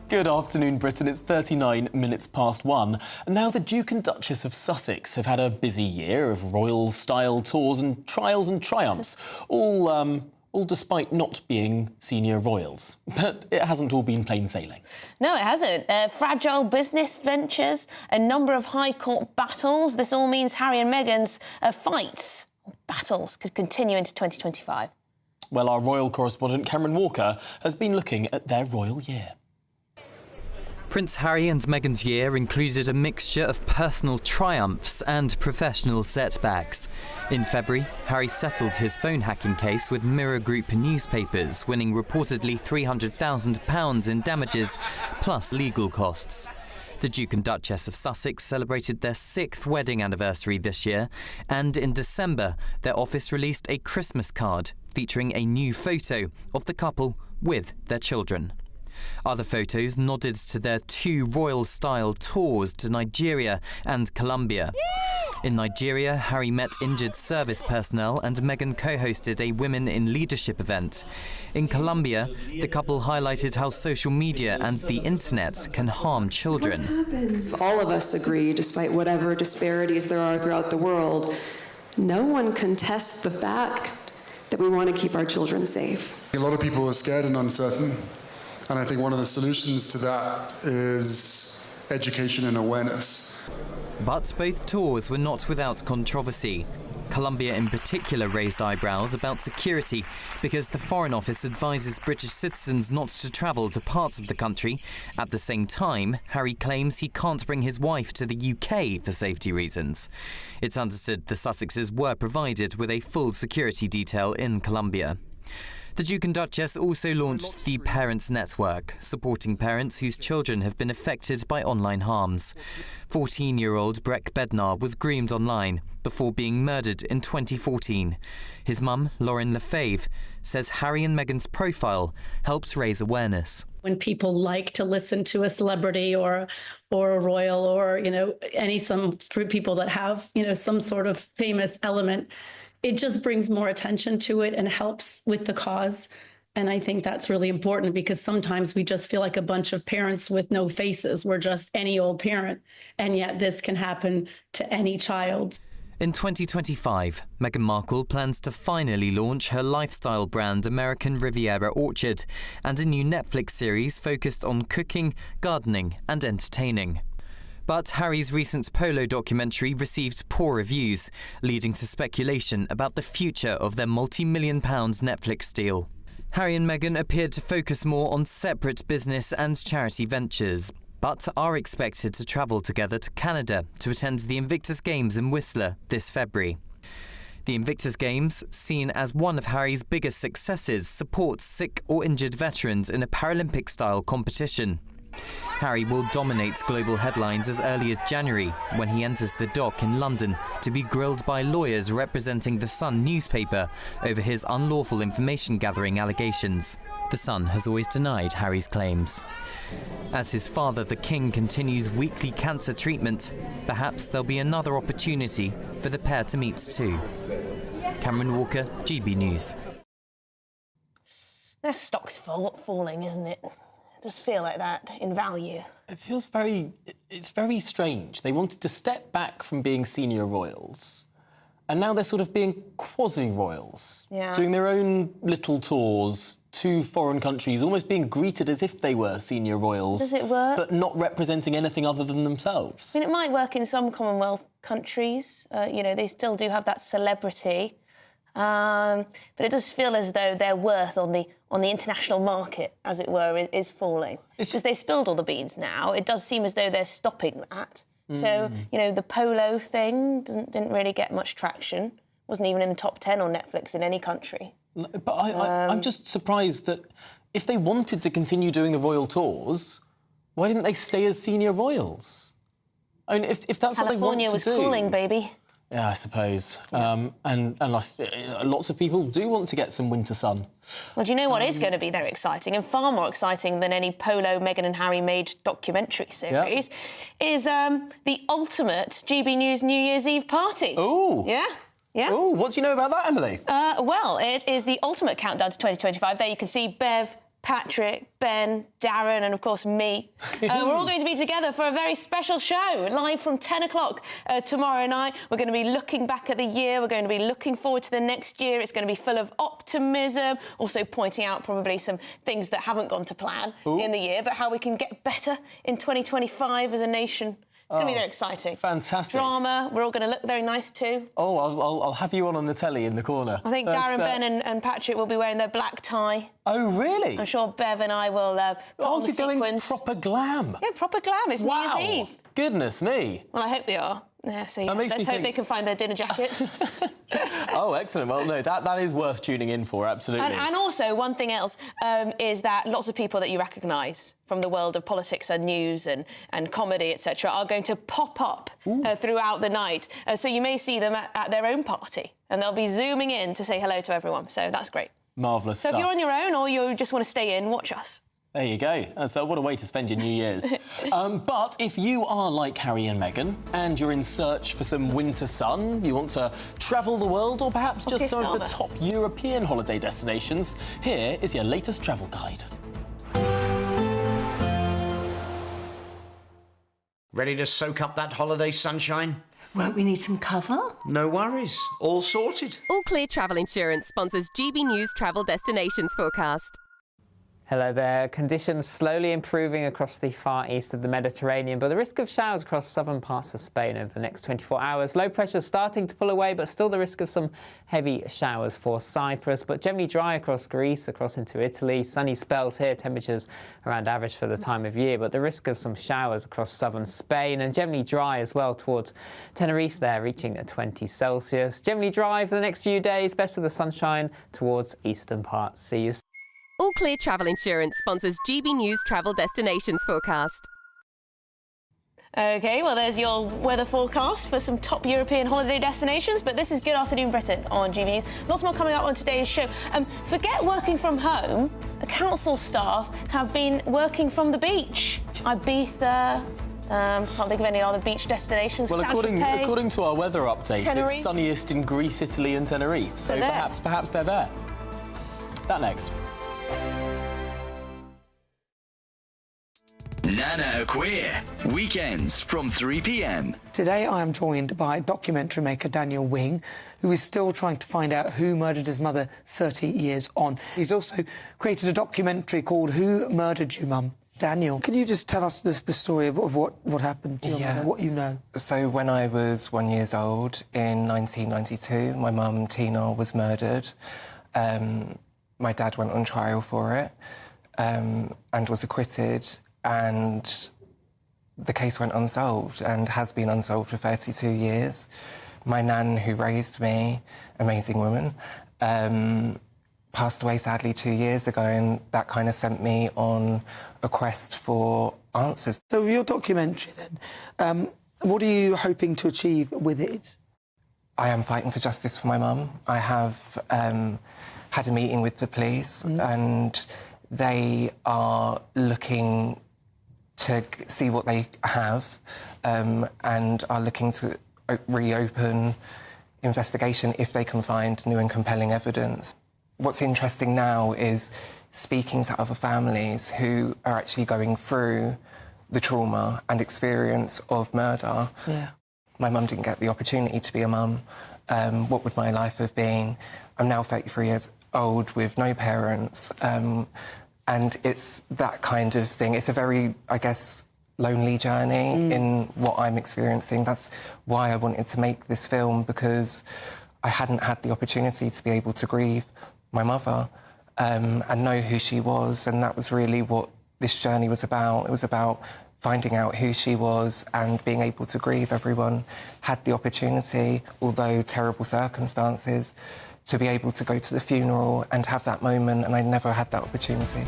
Good afternoon, Britain. It's 39 minutes past 1. And now the Duke and Duchess of Sussex have had a busy year of royal-style tours and trials and triumphs, all despite not being senior royals. But it hasn't all been plain sailing. No, it hasn't. Fragile business ventures, a number of High Court battles. This all means Harry and Meghan's battles could continue into 2025. Well, our royal correspondent Cameron Walker has been looking at their royal year. Prince Harry and Meghan's year included a mixture of personal triumphs and professional setbacks. In February, Harry settled his phone hacking case with Mirror Group newspapers, winning reportedly £300,000 in damages, plus legal costs. The Duke and Duchess of Sussex celebrated their 6th wedding anniversary this year, and in December, their office released a Christmas card featuring a new photo of the couple with their children. Other photos nodded to their 2 royal-style tours to Nigeria and Colombia. In Nigeria, Harry met injured service personnel and Meghan co-hosted a Women in Leadership event. In Colombia, the couple highlighted how social media and the internet can harm children. All of us agree, despite whatever disparities there are throughout the world, no one contests the fact that we want to keep our children safe. A lot of people are scared and uncertain, and I think one of the solutions to that is education and awareness. But both tours were not without controversy. Colombia in particular raised eyebrows about security because the Foreign Office advises British citizens not to travel to parts of the country. At the same time, Harry claims he can't bring his wife to the UK for safety reasons. It's understood the Sussexes were provided with a full security detail in Colombia. The Duke and Duchess also launched the Parents Network, supporting parents whose children have been affected by online harms. 14-year-old Breck Bednar was groomed online before being murdered in 2014. His mum, Lauren Lefebvre, says Harry and Meghan's profile helps raise awareness. When people like to listen to a celebrity or a royal or, some people that have, some sort of famous element, it just brings more attention to it and helps with the cause. And I think that's really important because sometimes we just feel like a bunch of parents with no faces. We're just any old parent. And yet this can happen to any child. In 2025, Meghan Markle plans to finally launch her lifestyle brand American Riviera Orchard and a new Netflix series focused on cooking, gardening and entertaining. But Harry's recent polo documentary received poor reviews, leading to speculation about the future of their multi-million-pound Netflix deal. Harry and Meghan appeared to focus more on separate business and charity ventures, but are expected to travel together to Canada to attend the Invictus Games in Whistler this February. The Invictus Games, seen as one of Harry's biggest successes, supports sick or injured veterans in a Paralympic-style competition. Harry will dominate global headlines as early as January when he enters the dock in London to be grilled by lawyers representing The Sun newspaper over his unlawful information-gathering allegations. The Sun has always denied Harry's claims. As his father, the King, continues weekly cancer treatment, perhaps there'll be another opportunity for the pair to meet too. Cameron Walker, GB News. Their stock's falling, isn't it? It does feel like that in value. It feels it's very strange. They wanted to step back from being senior royals, and now they're sort of being quasi-royals, doing their own little tours to foreign countries, almost being greeted as if they were senior royals. Does it work? But not representing anything other than themselves. I mean, it might work in some Commonwealth countries. They still do have that celebrity. But it does feel as though their worth on the international market, as it were, is falling. Because they've spilled all the beans now. It does seem as though they're stopping that. So, the polo thing didn't really get much traction. Wasn't even in the top 10 on Netflix in any country. But I'm just surprised that if they wanted to continue doing the royal tours, why didn't they stay as senior royals? I mean, if that's what they want to do... California was cooling, baby. Yeah, I suppose. And lots of people do want to get some winter sun. Well, do you know what is going to be very exciting, and far more exciting than any polo Meghan and Harry made documentary series, is the ultimate GB News New Year's Eve party. Ooh. Yeah? Yeah. Ooh, what do you know about that, Emily? Well, it is the ultimate countdown to 2025. There you can see Bev, Patrick, Ben, Darren and, of course, me. We're all going to be together for a very special show, live from 10 o'clock tomorrow night. We're going to be looking back at the year. We're going to be looking forward to the next year. It's going to be full of optimism, also pointing out probably some things that haven't gone to plan in the year, but how we can get better in 2025 as a nation. It's going to be very exciting. Fantastic. Drama. We're all going to look very nice too. Oh, I'll have you on the telly in the corner. I think Darren, Ben and Patrick will be wearing their black tie. Oh, really? I'm sure Bev and I will put on the sequins. Going proper glam. Yeah, proper glam. It's New Year's Eve. Goodness me. Well, I hope we are. Yeah, so let's hope they can find their dinner jackets. Oh, excellent. Well, no, that is worth tuning in for, absolutely. And also, one thing else is that lots of people that you recognise from the world of politics and news and comedy, etc., are going to pop up throughout the night. So you may see them at their own party, and they'll be zooming in to say hello to everyone. So that's great. Marvellous stuff. So if you're on your own or you just want to stay in, watch us. There you go. So what a way to spend your New Year's. But if you are like Harry and Meghan and you're in search for some winter sun, you want to travel the world or perhaps just some of the top European holiday destinations, here is your latest travel guide. Ready to soak up that holiday sunshine? Won't we need some cover? No worries. All sorted. All Clear Travel Insurance sponsors GB News Travel Destinations Forecast. Hello there. Conditions slowly improving across the far east of the Mediterranean, but the risk of showers across southern parts of Spain over the next 24 hours. Low pressure starting to pull away, but still the risk of some heavy showers for Cyprus, but generally dry across Greece, across into Italy. Sunny spells here, temperatures around average for the time of year, but the risk of some showers across southern Spain, and generally dry as well towards Tenerife there, reaching at 20 Celsius. Generally dry for the next few days, best of the sunshine towards eastern parts. See you. All Clear Travel Insurance sponsors GB News Travel Destinations Forecast. OK, well, there's your weather forecast for some top European holiday destinations, but this is Good Afternoon Britain on GB News. Lots more coming up on today's show. Forget working from home. The council staff have been working from the beach. Ibiza, can't think of any other beach destinations. Well, according to our weather update, Tenerife. It's sunniest in Greece, Italy and Tenerife, so perhaps they're there. That next. Nana Queer, weekends from 3 p.m. Today I am joined by documentary maker Daniel Wing, who is still trying to find out who murdered his mother 30 years on. He's also created a documentary called Who Murdered You, Mum? Daniel, can you just tell us the story of what happened to your mother, what you know? So when I was 1 year old in 1992, my mum Tina was murdered. My dad went on trial for it and was acquitted, and the case went unsolved and has been unsolved for 32 years. My nan, who raised me, amazing woman, passed away sadly 2 years ago, and that kind of sent me on a quest for answers. So your documentary then, what are you hoping to achieve with it? I am fighting for justice for my mum. I have had a meeting with the police and they are looking to see what they have and are looking to reopen investigation if they can find new and compelling evidence. What's interesting now is speaking to other families who are actually going through the trauma and experience of murder. Yeah. My mum didn't get the opportunity to be a mum. What would my life have been? I'm now 33 years old with no parents. And it's that kind of thing. It's a very, I guess, lonely journey in what I'm experiencing. That's why I wanted to make this film, because I hadn't had the opportunity to be able to grieve my mother and know who she was. And that was really what this journey was about. It was about finding out who she was and being able to grieve. Everyone had the opportunity, although terrible circumstances, to be able to go to the funeral and have that moment, and I never had that opportunity.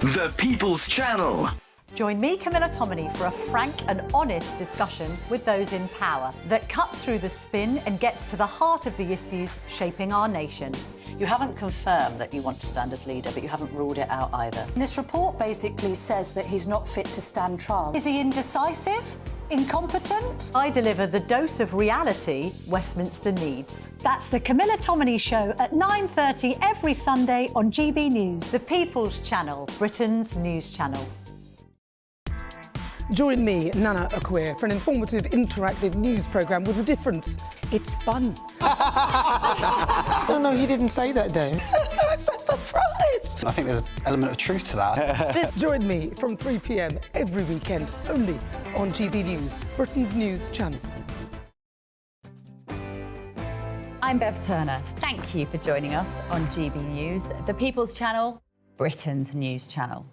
The People's Channel. Join me, Camilla Tominey, for a frank and honest discussion with those in power that cuts through the spin and gets to the heart of the issues shaping our nation. You haven't confirmed that you want to stand as leader, but you haven't ruled it out either. This report basically says that he's not fit to stand trial. Is he indecisive? Incompetent? I deliver the dose of reality Westminster needs. That's the Camilla Tominey Show at 9:30 every Sunday on GB News. The People's Channel, Britain's news channel. Join me, Nana Queer, for an informative, interactive news programme with a difference. It's fun. No, he didn't say that, Dave. I'm so surprised. I think there's an element of truth to that. Join me from 3 p.m. every weekend, only on GB News, Britain's news channel. I'm Bev Turner. Thank you for joining us on GB News, the People's Channel, Britain's news channel.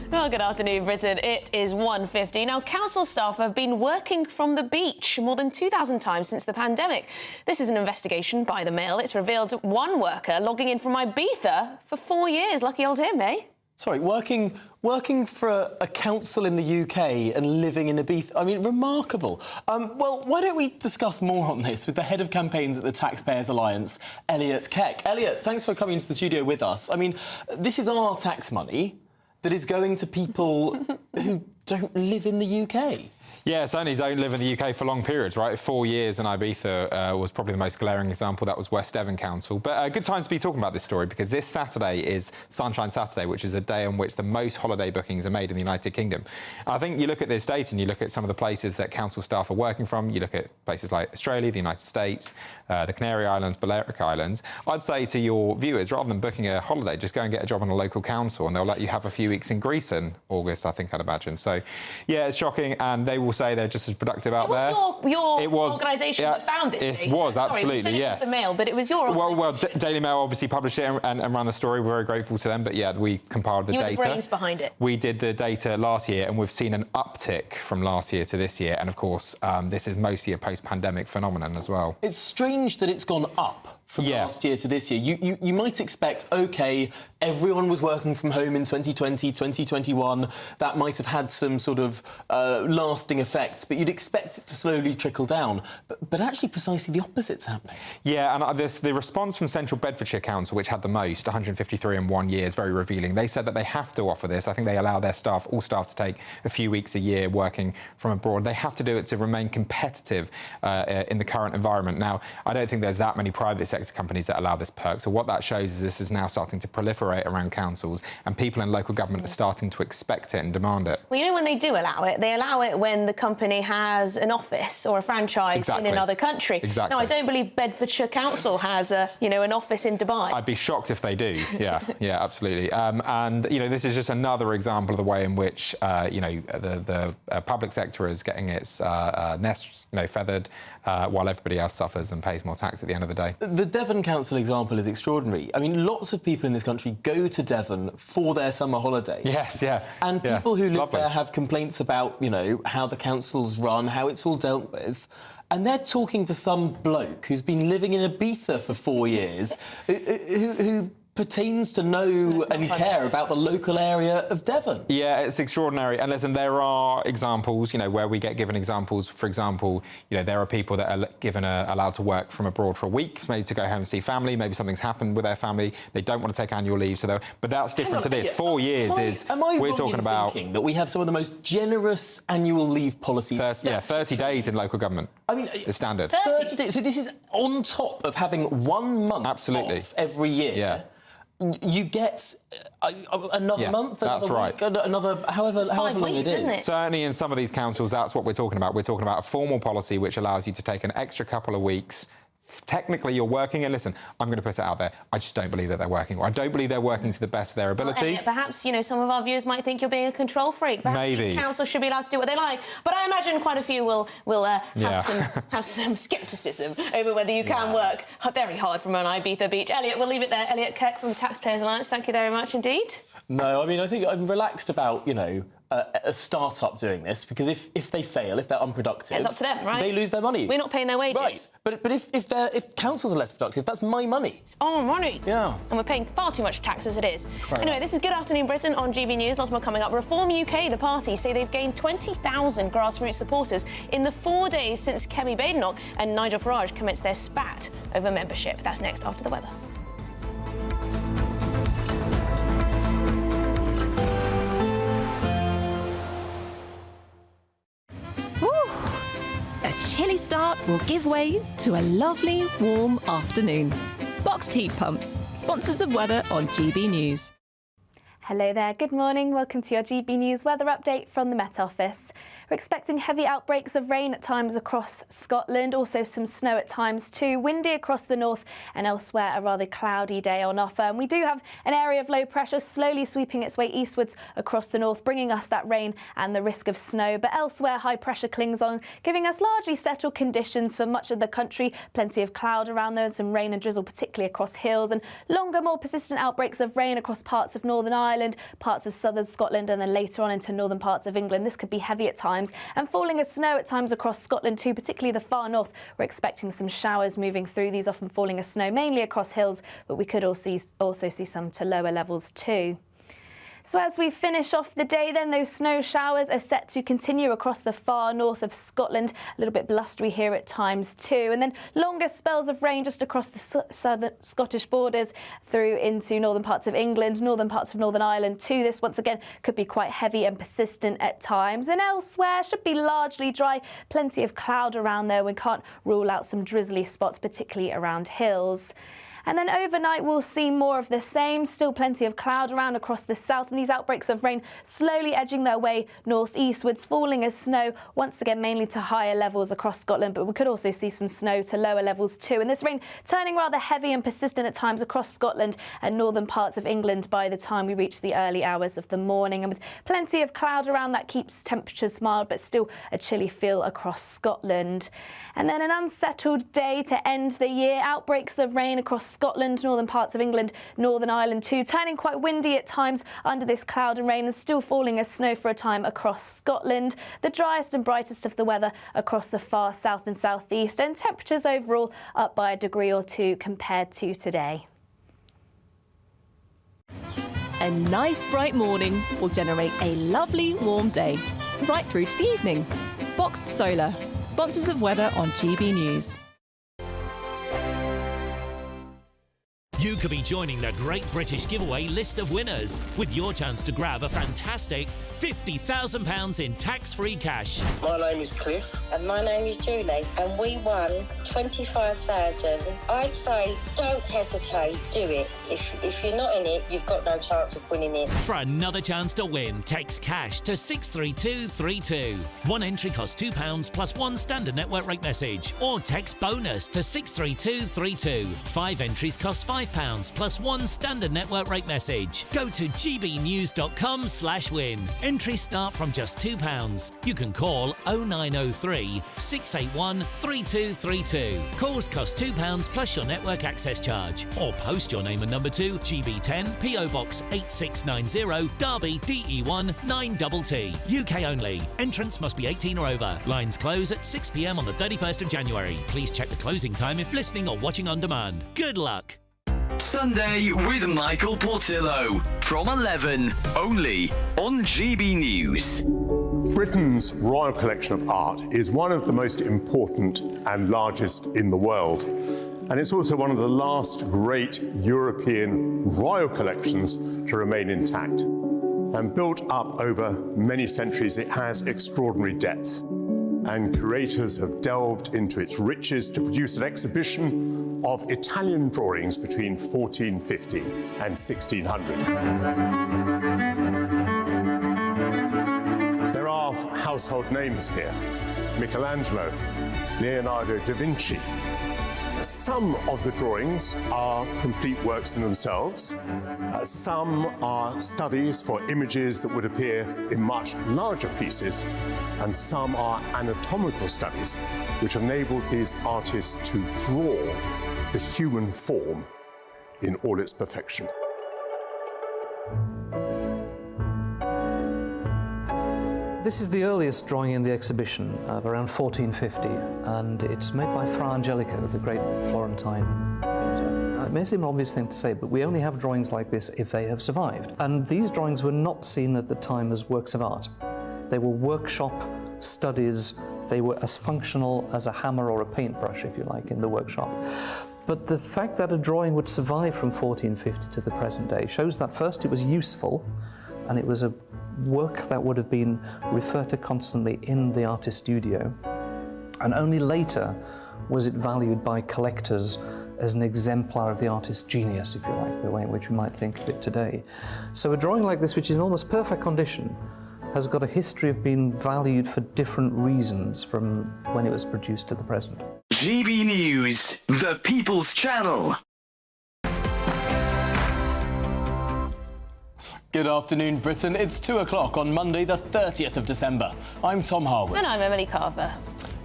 Well, good afternoon, Britain. It is 1:50. Now, council staff have been working from the beach more than 2,000 times since the pandemic. This is an investigation by the Mail. It's revealed one worker logging in from Ibiza for 4 years. Lucky old him, eh? Sorry, working for a council in the UK and living in Ibiza. I mean, remarkable. Well, why don't we discuss more on this with the head of campaigns at the Taxpayers Alliance, Elliot Keck. Elliot, thanks for coming into the studio with us. I mean, this is our tax money that is going to people who don't live in the UK. Yeah, certainly don't live in the UK for long periods, right? 4 years in Ibiza was probably the most glaring example. That was West Devon Council. But a good time to be talking about this story because this Saturday is Sunshine Saturday, which is a day on which the most holiday bookings are made in the United Kingdom. And I think you look at this data and you look at some of the places that council staff are working from. You look at places like Australia, the United States, the Canary Islands, Balearic Islands. I'd say to your viewers, rather than booking a holiday, just go and get a job on a local council and they'll let you have a few weeks in Greece in August, I think I'd imagine. So, yeah, it's shocking. And they will say they're just as productive out there. It was your organisation that found this data. It was, absolutely, Sorry, yes. It was the Mail, but it was your organisation. Well, Daily Mail obviously published it and ran the story. We're very grateful to them. But, yeah, we compiled the data. You were the brains behind it. We did the data last year, and we've seen an uptick from last year to this year. And, of course, this is mostly a post-pandemic phenomenon as well. It's strange that it's gone up from last year to this year. You might expect, OK, everyone was working from home in 2020, 2021. That might have had some sort of lasting effects, but you'd expect it to slowly trickle down. But actually precisely the opposite's happening. Yeah, and the response from Central Bedfordshire Council, which had the most, 153 in 1 year, is very revealing. They said that they have to offer this. I think they allow their staff, all staff, to take a few weeks a year working from abroad. They have to do it to remain competitive in the current environment. Now, I don't think there's that many private sector companies that allow this perk. So what that shows is this is now starting to proliferate around councils and people in local government are starting to expect it and demand it. Well, you know, when they do allow it, they allow it when the company has an office or a franchise in another country. Exactly. Now, I don't believe Bedfordshire Council has an office in Dubai. I'd be shocked if they do. Yeah, yeah, absolutely. And, this is just another example of the way in which, the public sector is getting its nests, feathered while everybody else suffers and pays more tax at the end of the day. The Devon Council example is extraordinary. I mean, lots of people in this country go to Devon for their summer holiday. Yes, yeah. And people who live there have complaints about, how the council's run, how it's all dealt with. And they're talking to some bloke who's been living in Ibiza for 4 years, who pertains to know and care about the local area of Devon. Yeah, it's extraordinary. And listen, there are examples, where we get given examples. For example, there are people that are allowed to work from abroad for a week, maybe to go home and see family. Maybe something's happened with their family. They don't want to take annual leave. But that's different to this. 4 years we're talking about thinking that we have some of the most generous annual leave policies. 30 days in local government. I mean, the standard. 30 days. So this is on top of having 1 month off every year. Yeah. You get another month, that's right. Week, another however long it is. Certainly in some of these councils, that's what we're talking about. We're talking about a formal policy which allows you to take an extra couple of weeks. Technically, you're working, and listen, I'm going to put it out there. I just don't believe that they're working. I don't believe they're working to the best of their ability. Well, perhaps, some of our viewers might think you're being a control freak. Perhaps these councils should be allowed to do what they like. But I imagine quite a few will have some scepticism over whether you can work very hard from an Ibiza beach. Elliot, we'll leave it there. Elliot Keck from the Taxpayers Alliance, thank you very much indeed. No, I mean, I think I'm relaxed about, a start-up doing this, because if they fail, if they're unproductive... It's up to them, right? They lose their money. We're not paying their wages. Right, but if councils are less productive, that's my money. It's our money. Yeah. And we're paying far too much tax as it is. Right. Anyway, this is Good Afternoon Britain on GB News. Lots more coming up. Reform UK, the party, say they've gained 20,000 grassroots supporters in the 4 days since Kemi Badenoch and Nigel Farage commenced their spat over membership. That's next after the weather. A chilly start will give way to a lovely, warm afternoon. Boxed heat pumps, sponsors of weather on GB News. Hello there, good morning. Welcome to your GB News weather update from the Met Office. We're expecting heavy outbreaks of rain at times across Scotland, also some snow at times too. Windy across the north and elsewhere, a rather cloudy day on offer. And we do have an area of low pressure slowly sweeping its way eastwards across the north, bringing us that rain and the risk of snow. But elsewhere, high pressure clings on, giving us largely settled conditions for much of the country. Plenty of cloud around there and some rain and drizzle, particularly across hills, and longer, more persistent outbreaks of rain across parts of Northern Ireland, parts of southern Scotland, and then later on into northern parts of England. This could be heavy at times, and falling as snow at times across Scotland too, particularly the far north. We're expecting some showers moving through, these often falling as snow, mainly across hills, but we could also see some to lower levels too. So as we finish off the day then, those snow showers are set to continue across the far north of Scotland. A little bit blustery here at times too. And then longer spells of rain just across the southern Scottish borders through into northern parts of England, northern parts of Northern Ireland too. This once again could be quite heavy and persistent at times. And elsewhere should be largely dry. Plenty of cloud around there. We can't rule out some drizzly spots, particularly around hills. And then overnight we'll see more of the same. Still plenty of cloud around across the south, and these outbreaks of rain slowly edging their way northeastwards, falling as snow once again mainly to higher levels across Scotland, but we could also see some snow to lower levels too. And this rain turning rather heavy and persistent at times across Scotland and northern parts of England by the time we reach the early hours of the morning. And with plenty of cloud around, that keeps temperatures mild, but still a chilly feel across Scotland. And then an unsettled day to end the year. Outbreaks of rain across Scotland, northern parts of England, Northern Ireland too, turning quite windy at times under this cloud and rain, and still falling as snow for a time across Scotland. The driest and brightest of the weather across the far south and southeast, and temperatures overall up by a degree or two compared to today. A nice bright morning will generate a lovely warm day, right through to the evening. Boxed Solar, sponsors of weather on GB News. You could be joining the Great British Giveaway list of winners with your chance to grab a fantastic £50,000 in tax-free cash. My name is Cliff. And my name is Julie. And we won $25,000. I'd say don't hesitate, do it. If you're not in it, you've got no chance of winning it. For another chance to win, text cash to 63232. One entry costs £2 plus one standard network rate message. Or text bonus to 63232. 5 entries cost £5 plus one standard network rate message. Go to gbnews.com/win. Entries start from just £2. You can call 0903 681 3232. Calls cost £2 plus your network access charge. Or post your name and number to GB10 PO Box 8690 Derby DE1 9TT. UK only. Entrance must be 18 or over. Lines close at 6 p.m. on the 31st of January. Please check the closing time if listening or watching on demand. Good luck. Sunday with Michael Portillo from 11, only on GB News. Britain's Royal Collection of Art is one of the most important and largest in the world. And it's also one of the last great European royal collections to remain intact. And built up over many centuries, it has extraordinary depth. And curators have delved into its riches to produce an exhibition of Italian drawings between 1450 and 1600. There are household names here: Michelangelo, Leonardo da Vinci. Some of the drawings are complete works in themselves. Some are studies for images that would appear in much larger pieces, and some are anatomical studies which enabled these artists to draw the human form in all its perfection. This is the earliest drawing in the exhibition of around 1450, and it's made by Fra Angelico, the great Florentine painter. It may seem an obvious thing to say, but we only have drawings like this if they have survived. And these drawings were not seen at the time as works of art. They were workshop studies. They were as functional as a hammer or a paintbrush, if you like, in the workshop. But the fact that a drawing would survive from 1450 to the present day shows that first it was useful, and it was a work that would have been referred to constantly in the artist's studio, and only later was it valued by collectors as an exemplar of the artist's genius, if you like, the way in which we might think of it today. So a drawing like this, which is in almost perfect condition, has got a history of being valued for different reasons from when it was produced to the present. GB News, the People's Channel. Good afternoon, Britain. It's 2 o'clock on Monday, the 30th of December. I'm Tom Harwood. And I'm Emily Carver.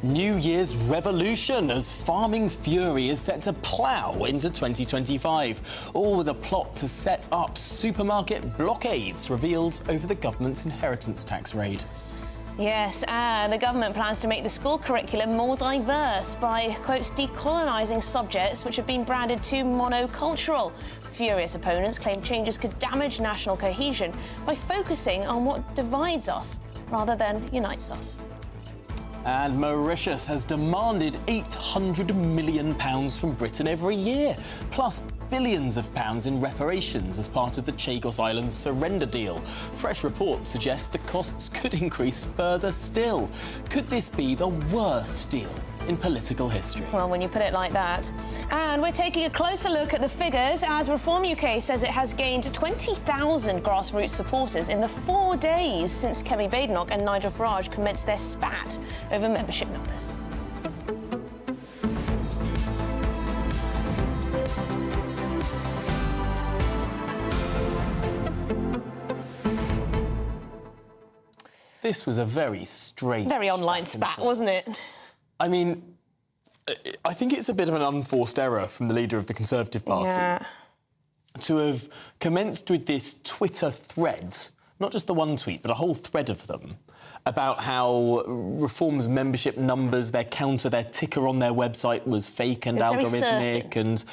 New Year's revolution as farming fury is set to plough into 2025, all with a plot to set up supermarket blockades revealed over the government's inheritance tax raid. Yes, and the government plans to make the school curriculum more diverse by, quote, decolonising subjects which have been branded too monocultural. Furious opponents claim changes could damage national cohesion by focusing on what divides us rather than unites us. And Mauritius has demanded £800 million from Britain every year, plus billions of pounds in reparations as part of the Chagos Islands surrender deal. Fresh reports suggest the costs could increase further still. Could this be the worst deal in political history? Well, when you put it like that. And we're taking a closer look at the figures as Reform UK says it has gained 20,000 grassroots supporters in the 4 days since Kemi Badenoch and Nigel Farage commenced their spat over membership numbers. This was a very strange... Very online spat, wasn't it? I mean, I think it's a bit of an unforced error from the leader of the Conservative Party to have commenced with this Twitter thread, not just the one tweet, but a whole thread of them, about how Reform's membership numbers, their counter, their ticker on their website was fake and algorithmic. And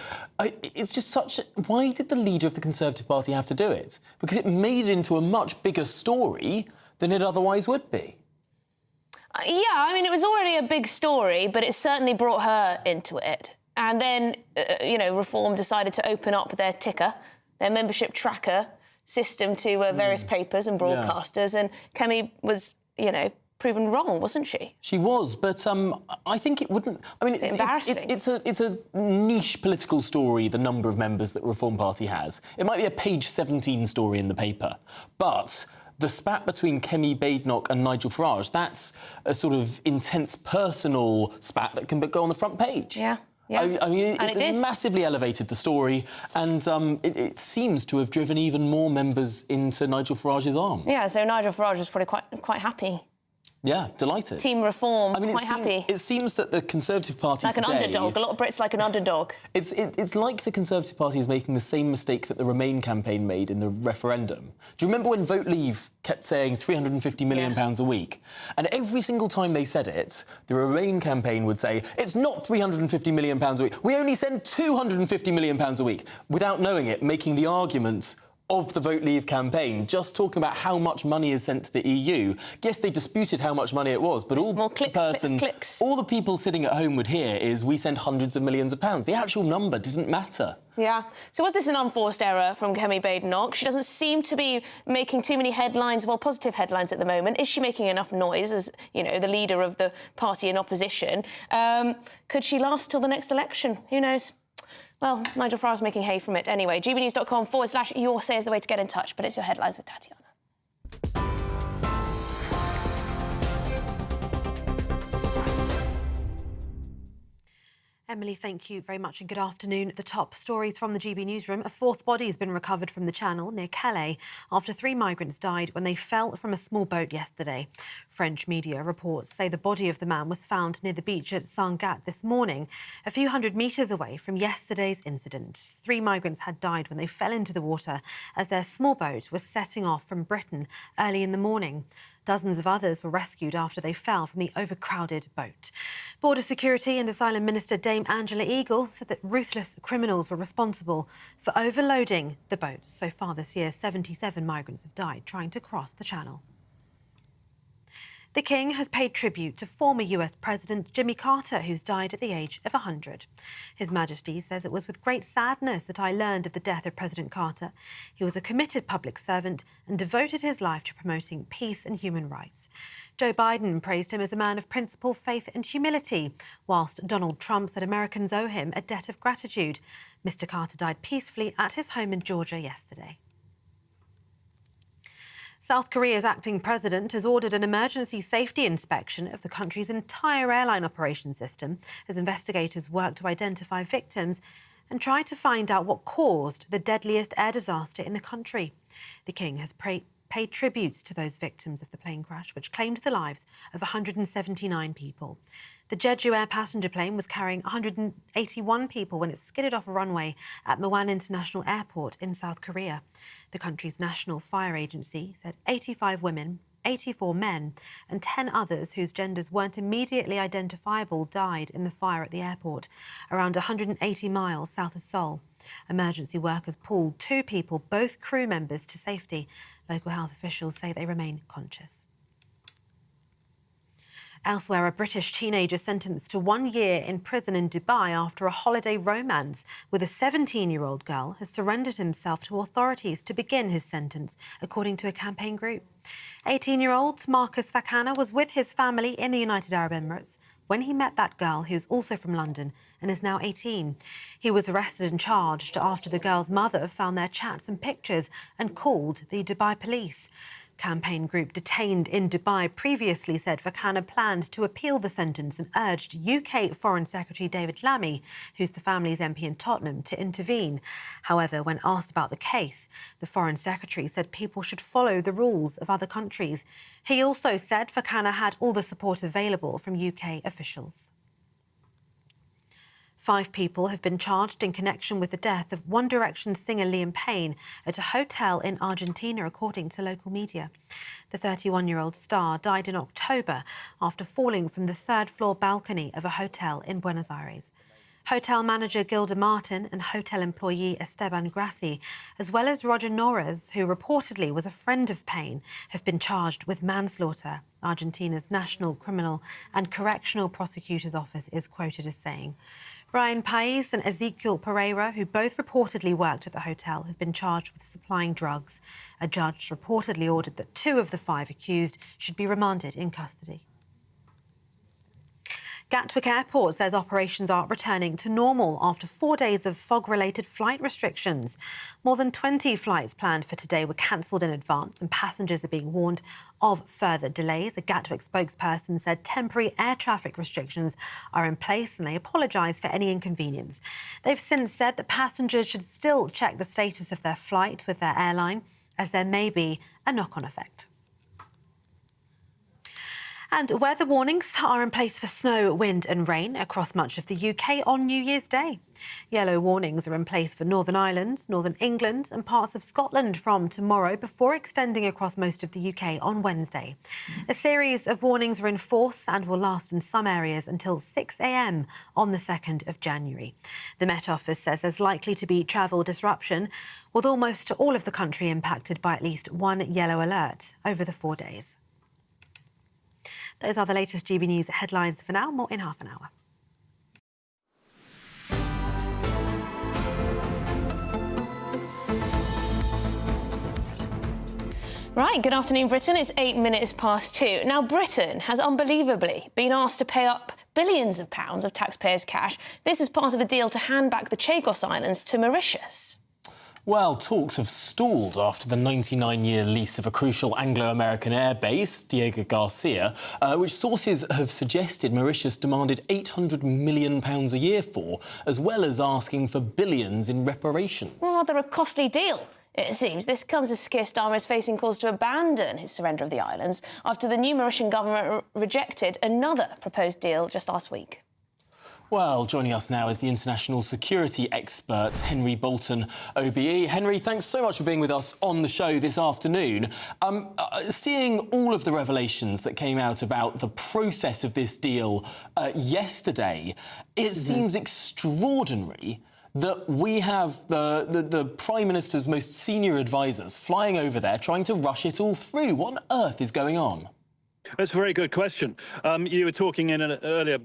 it's just such... Why did the leader of the Conservative Party have to do it? Because it made it into a much bigger story than it otherwise would be. Yeah, I mean, it was already a big story, but it certainly brought her into it. And then, Reform decided to open up their ticker, their membership tracker system to various papers and broadcasters, and Kemi was, proven wrong, wasn't she? She was, but I think it wouldn't... I mean, it's a niche political story, the number of members that Reform Party has. It might be a page 17 story in the paper, but... The spat between Kemi Badenoch and Nigel Farage, that's a sort of intense personal spat that can go on the front page. Yeah. I mean, it's massively elevated the story, and it seems to have driven even more members into Nigel Farage's arms. Yeah, so Nigel Farage was probably quite happy. Yeah, delighted. Team Reform, quite happy. It seems that the Conservative Party like today... Like an underdog. A lot of Brits like an underdog. It's like the Conservative Party is making the same mistake that the Remain campaign made in the referendum. Do you remember when Vote Leave kept saying £350 million a week? And every single time they said it, the Remain campaign would say, it's not £350 million a week. We only send £250 million a week, without knowing it, making the argument of the Vote Leave campaign, just talking about how much money is sent to the EU. Yes, they disputed how much money it was, but all the people sitting at home would hear is we send hundreds of millions of pounds. The actual number didn't matter. Yeah. So was this an unforced error from Kemi Badenoch? She doesn't seem to be making too many headlines, well, positive headlines at the moment. Is she making enough noise as, the leader of the party in opposition? Could she last till the next election? Who knows? Well, Nigel Farage's making hay from it anyway. gbnews.com/your say is the way to get in touch, but it's your headlines with Tatiana. Emily, thank you very much and good afternoon. The top stories from the GB newsroom. A fourth body has been recovered from the Channel near Calais after 3 migrants died when they fell from a small boat yesterday. French media reports say the body of the man was found near the beach at Sangatte this morning, a few hundred metres away from yesterday's incident. 3 migrants had died when they fell into the water as their small boat was setting off from Britain early in the morning. Dozens of others were rescued after they fell from the overcrowded boat. Border Security and Asylum Minister Dame Angela Eagle said that ruthless criminals were responsible for overloading the boat. So far this year, 77 migrants have died trying to cross the Channel. The King has paid tribute to former US President Jimmy Carter, who's died at the age of 100. His Majesty says it was with great sadness that I learned of the death of President Carter. He was a committed public servant and devoted his life to promoting peace and human rights. Joe Biden praised him as a man of principle, faith and humility, whilst Donald Trump said Americans owe him a debt of gratitude. Mr. Carter died peacefully at his home in Georgia yesterday. South Korea's acting president has ordered an emergency safety inspection of the country's entire airline operation system as investigators work to identify victims and try to find out what caused the deadliest air disaster in the country. The King has paid tributes to those victims of the plane crash, which claimed the lives of 179 people. The Jeju Air passenger plane was carrying 181 people when it skidded off a runway at Muan International Airport in South Korea. The country's national fire agency said 85 women 84 men and 10 others whose genders weren't immediately identifiable died in the fire at the airport, around 180 miles south of Seoul. Emergency workers pulled 2 people, both crew members, to safety. Local health officials say they remain conscious. Elsewhere, a British teenager sentenced to 1 year in prison in Dubai after a holiday romance with a 17-year-old girl has surrendered himself to authorities to begin his sentence, according to a campaign group. 18-year-old Marcus Fakana was with his family in the United Arab Emirates when he met that girl, who's also from London and is now 18. He was arrested and charged after the girl's mother found their chats and pictures and called the Dubai police. Campaign group detained in Dubai previously said Fakana planned to appeal the sentence and urged UK Foreign Secretary David Lammy, who's the family's MP in Tottenham, to intervene. However, when asked about the case, the Foreign Secretary said people should follow the rules of other countries. He also said Fakana had all the support available from UK officials. 5 people have been charged in connection with the death of One Direction singer Liam Payne at a hotel in Argentina, according to local media. The 31-year-old star died in October after falling from the 3rd-floor balcony of a hotel in Buenos Aires. Hotel manager Gilda Martin and hotel employee Esteban Grassi, as well as Roger Norris, who reportedly was a friend of Payne, have been charged with manslaughter. Argentina's National Criminal and Correctional Prosecutor's Office is quoted as saying. Brian Pais and Ezekiel Pereira, who both reportedly worked at the hotel, have been charged with supplying drugs. A judge reportedly ordered that 2 of the 5 accused should be remanded in custody. Gatwick Airport says operations are returning to normal after 4 days of fog-related flight restrictions. More than 20 flights planned for today were cancelled in advance and passengers are being warned of further delays. A Gatwick spokesperson said temporary air traffic restrictions are in place and they apologise for any inconvenience. They've since said that passengers should still check the status of their flight with their airline, as there may be a knock-on effect. And weather warnings are in place for snow, wind and rain across much of the UK on New Year's Day. Yellow warnings are in place for Northern Ireland, Northern England and parts of Scotland from tomorrow before extending across most of the UK on Wednesday. A series of warnings are in force and will last in some areas until 6 a.m. on the 2nd of January. The Met Office says there's likely to be travel disruption, with almost all of the country impacted by at least one yellow alert over the 4 days. Those are the latest GB News headlines for now. More in half an hour. Right, good afternoon, Britain. It's 8 minutes past 2. Now, Britain has unbelievably been asked to pay up billions of pounds of taxpayers' cash. This is part of a deal to hand back the Chagos Islands to Mauritius. Well, talks have stalled after the 99-year lease of a crucial Anglo-American air base, Diego Garcia, which sources have suggested Mauritius demanded £800 million a year for, as well as asking for billions in reparations. Rather a costly deal, it seems. This comes as Keir Starmer is facing calls to abandon his surrender of the islands after the new Mauritian government rejected another proposed deal just last week. Well, joining us now is the international security expert, Henry Bolton, OBE. Henry, thanks so much for being with us on the show this afternoon. Seeing all of the revelations that came out about the process of this deal yesterday, it seems extraordinary that we have the Prime Minister's most senior advisors flying over there trying to rush it all through. What on earth is going on? That's a very good question. You were talking in an earlier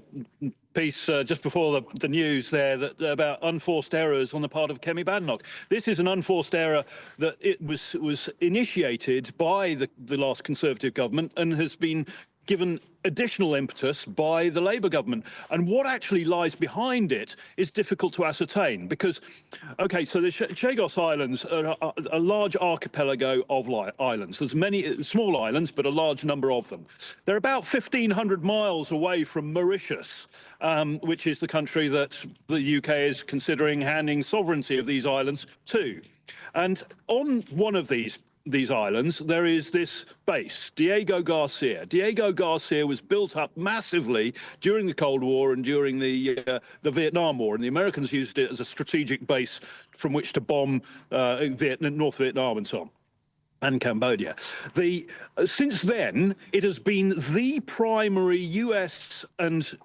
piece just before the news there about unforced errors on the part of Kemi Badenoch. This is an unforced error that it was initiated by the last Conservative government and has been given additional impetus by the Labour government. And what actually lies behind it is difficult to ascertain because, OK, so the Chagos Islands are a large archipelago of islands. There's many small islands, but a large number of them. They're about 1,500 miles away from Mauritius, which is the country that the UK is considering handing sovereignty of these islands to. And on one of these islands, there is this base, Diego Garcia. Diego Garcia was built up massively during the Cold War and during the Vietnam War, and the Americans used it as a strategic base from which to bomb North Vietnam and so on. and Cambodia. Since then, it has been the primary US and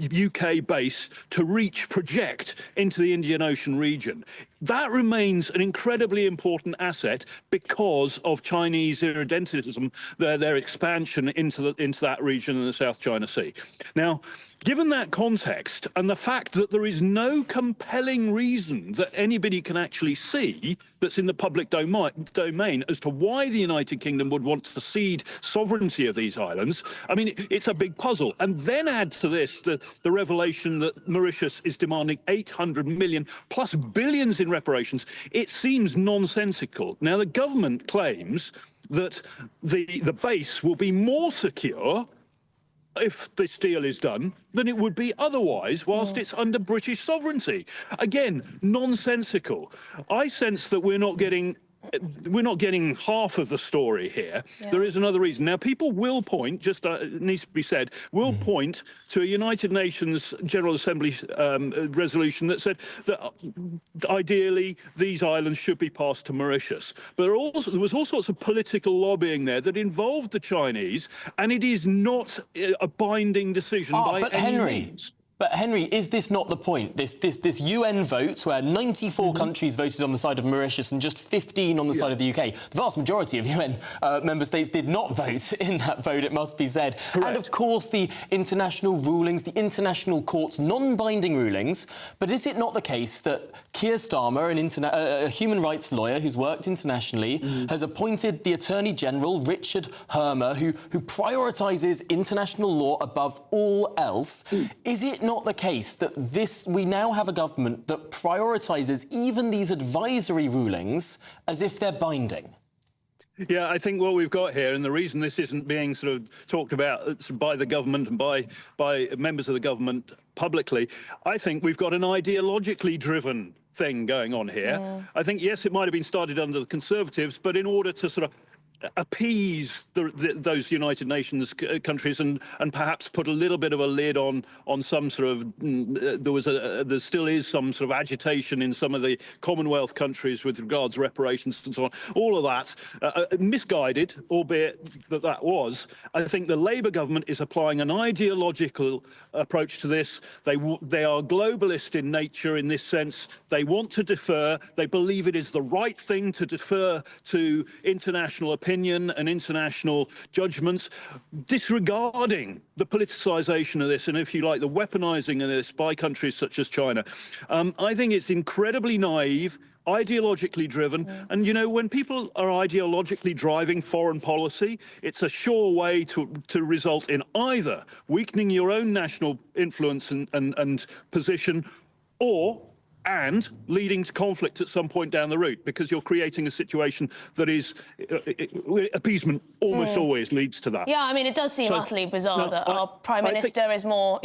UK base to project into the Indian Ocean region. That remains an incredibly important asset because of Chinese irredentism, their expansion into that region in the South China Sea. Now, given that context and the fact that there is no compelling reason that anybody can actually see that's in the public domain as to why the United Kingdom would want to cede sovereignty of these islands, I mean, it's a big puzzle. And then add to this the revelation that Mauritius is demanding 800 million plus billions in reparations. It seems nonsensical. Now, the government claims that the base will be more secure if this deal is done than it would be otherwise whilst it's under British sovereignty. Again, nonsensical. I sense that we're not getting half of the story here. Yeah. There is another reason. Now, people will point, just it needs to be said, will point to a United Nations General Assembly resolution that said that ideally these islands should be passed to Mauritius. But there was all sorts of political lobbying there that involved the Chinese, and it is not a binding decision by any means. But Henry, is this not the point? This UN vote where 94 countries voted on the side of Mauritius and just 15 on the side of the UK. The vast majority of UN member states did not vote in that vote, it must be said. Correct. And of course the international rulings, the international court's non-binding rulings. But is it not the case that Keir Starmer, a human rights lawyer who's worked internationally, has appointed the Attorney General, Richard Hermer, who prioritises international law above all else? Is it not the case that we now have a government that prioritises even these advisory rulings as if they're binding? Yeah, I think what we've got here, and the reason this isn't being sort of talked about by the government and by members of the government publicly, I think we've got an ideologically driven thing going on here. Yeah. I think, yes, it might have been started under the Conservatives, but in order to sort of appease those United Nations countries and perhaps put a little bit of a lid on some sort of there still is some sort of agitation in some of the Commonwealth countries with regards to reparations and so on. All of that misguided, albeit that was. I think the Labour government is applying an ideological approach to this. They are globalist in nature in this sense. They want to defer. They believe it is the right thing to defer to international opinion and international judgments, disregarding the politicisation of this and, if you like, the weaponising of this by countries such as China. I think it's incredibly naive, ideologically driven. And, you know, when people are ideologically driving foreign policy, it's a sure way to result in either weakening your own national influence and position and leading to conflict at some point down the route, because you're creating a situation that is appeasement almost always leads to that. Yeah, I mean, it does seem utterly bizarre that our Prime Minister is more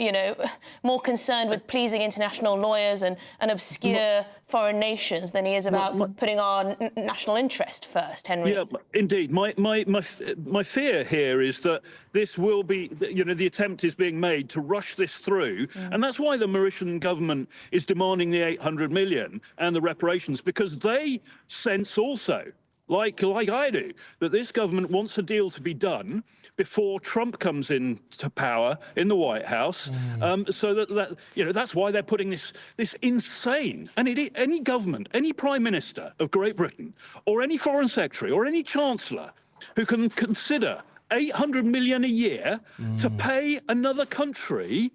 concerned with pleasing international lawyers and obscure foreign nations than he is about putting our national interest first, Henry. Yeah, indeed. My fear here is that this will be, the attempt is being made to rush this through, and that's why the Mauritian government is demanding the 800 million and the reparations, because they sense also, like I do, that this government wants a deal to be done before Trump comes into power in the White House. So that's why they're putting this insane. And any government, any Prime Minister of Great Britain, or any Foreign Secretary, or any Chancellor who can consider 800 million a year to pay another country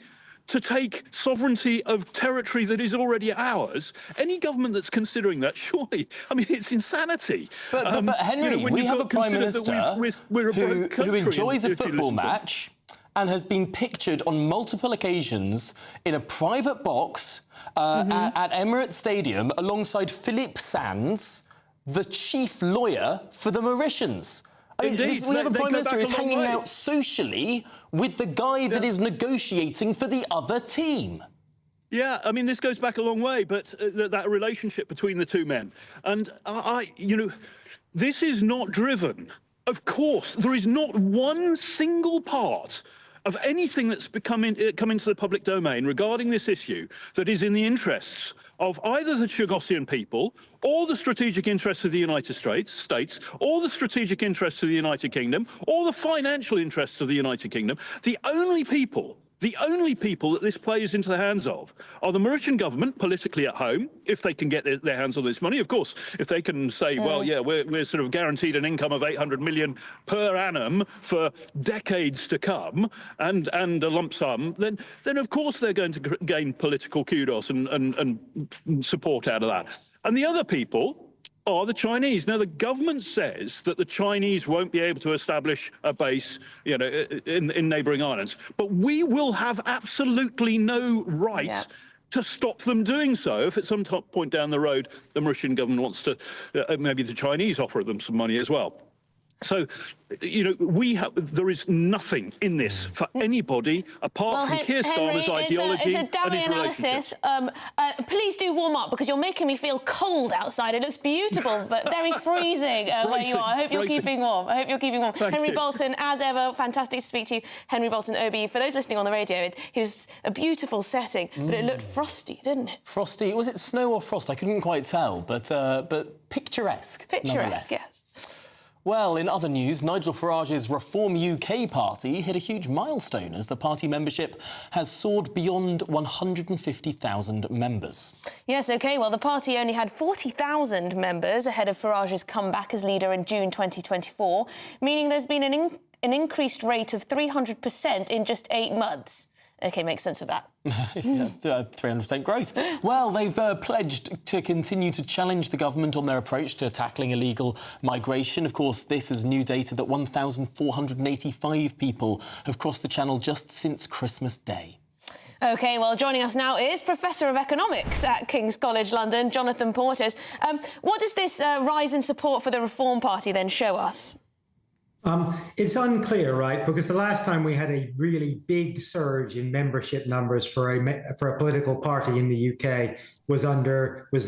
to take sovereignty of territory that is already ours. Any government that's considering that, surely, I mean, it's insanity. But Henry, we have a Prime Minister who enjoys a football match and has been pictured on multiple occasions in a private box at Emirates Stadium alongside Philippe Sands, the chief lawyer for the Mauritians. I mean, we have a Prime Minister who's hanging out socially with the guy that is negotiating for the other team. Yeah, I mean, this goes back a long way, but that relationship between the two men. And this is not driven. Of course, there is not one single part of anything that's come into the public domain regarding this issue that is in the interests of either the Chagosian people or the strategic interests of the United States, or the strategic interests of the United Kingdom, or the financial interests of the United Kingdom. The only people that this plays into the hands of are the Mauritian government politically at home, if they can get their hands on this money. Of course, if they can say, well, yeah, we're sort of guaranteed an income of 800 million per annum for decades to come, and a lump sum, then of course they're going to gain political kudos and support out of that. And the other people are the Chinese. Now, the government says that the Chinese won't be able to establish a base, you know, in neighbouring islands, but we will have absolutely no right to stop them doing so. If at some point down the road the Mauritian government wants to, maybe the Chinese offer them some money as well. So, you know, there is nothing in this for anybody apart from Keir Starmer's ideology. It's a Daubney analysis. Please do warm up, because you're making me feel cold outside. It looks beautiful, but very freezing where you are. I hope you're keeping warm. Henry Bolton, as ever, fantastic to speak to you. Henry Bolton, OBE. For those listening on the radio, it was a beautiful setting, but it looked frosty, didn't it? Frosty. Was it snow or frost? I couldn't quite tell, but picturesque. Picturesque, yes. Well, in other news, Nigel Farage's Reform UK party hit a huge milestone as the party membership has soared beyond 150,000 members. Yes, OK, well, the party only had 40,000 members ahead of Farage's comeback as leader in June 2024, meaning there's been an increased rate of 300% in just 8 months. OK, makes sense of that. 300% growth. Well, they've pledged to continue to challenge the government on their approach to tackling illegal migration. Of course, this is new data that 1,485 people have crossed the Channel just since Christmas Day. OK, well, joining us now is Professor of Economics at King's College London, Jonathan Porters. What does this rise in support for the Reform Party then show us? It's unclear, right? Because the last time we had a really big surge in membership numbers for a political party in the UK was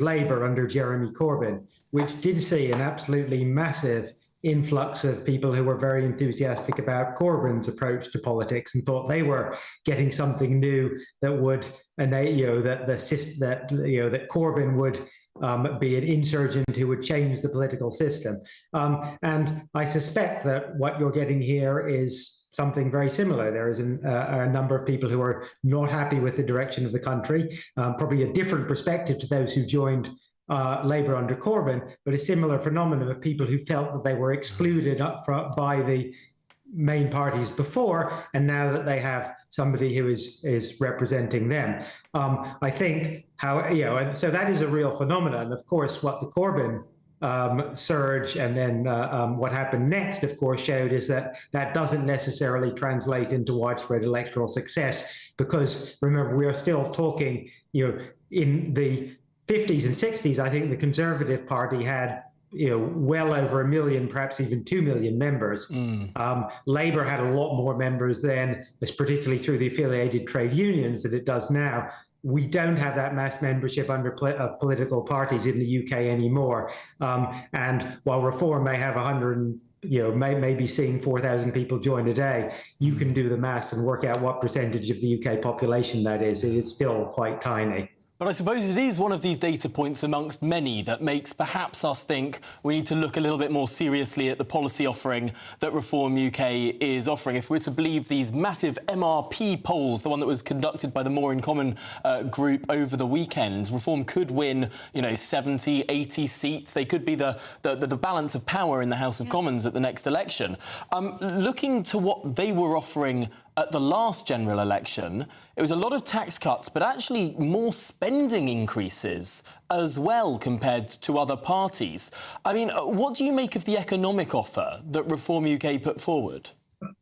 Labour under Jeremy Corbyn, which did see an absolutely massive influx of people who were very enthusiastic about Corbyn's approach to politics and thought they were getting something new that would, that Corbyn would be an insurgent who would change the political system. And I suspect that what you're getting here is something very similar. There is a number of people who are not happy with the direction of the country, probably a different perspective to those who joined Labour under Corbyn, but a similar phenomenon of people who felt that they were excluded by the main parties before, and now that they have somebody who is representing them. I think and so that is a real phenomenon. Of course, what the Corbyn surge and then what happened next, of course, showed is that doesn't necessarily translate into widespread electoral success, because remember, we are still talking, in the 50s and 60s, I think the Conservative Party had well over 1 million, perhaps even 2 million members. Labour had a lot more members then, particularly through the affiliated trade unions, than it does now. We don't have that mass membership of political parties in the UK anymore. And while Reform may have 100, may be seeing 4,000 people join a day, you can do the maths and work out what percentage of the UK population that is. It is still quite tiny. But I suppose it is one of these data points amongst many that makes perhaps us think we need to look a little bit more seriously at the policy offering that Reform UK is offering. If we're to believe these massive MRP polls, the one that was conducted by the More in Common group over the weekend, Reform could win, 70, 80 seats. They could be the balance of power in the House of Commons at the next election. Looking to what they were offering at the last general election, it was a lot of tax cuts, but actually more spending increases as well compared to other parties. I mean, what do you make of the economic offer that Reform UK put forward?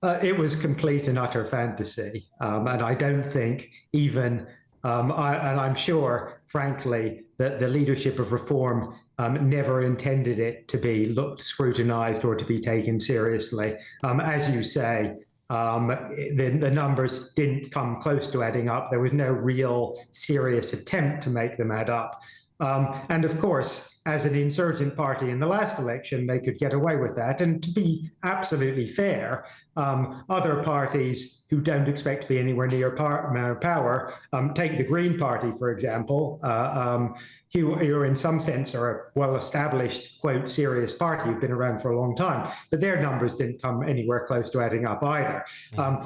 It was complete and utter fantasy. And I don't think even, and I'm sure, frankly, that the leadership of Reform never intended it to be scrutinised or to be taken seriously. As you say, the numbers didn't come close to adding up. There was no real serious attempt to make them add up. And of course, as an insurgent party in the last election, they could get away with that. And to be absolutely fair, other parties who don't expect to be anywhere near power, take the Green Party, for example, who in some sense are a well-established, quote, serious party who've been around for a long time, but their numbers didn't come anywhere close to adding up either.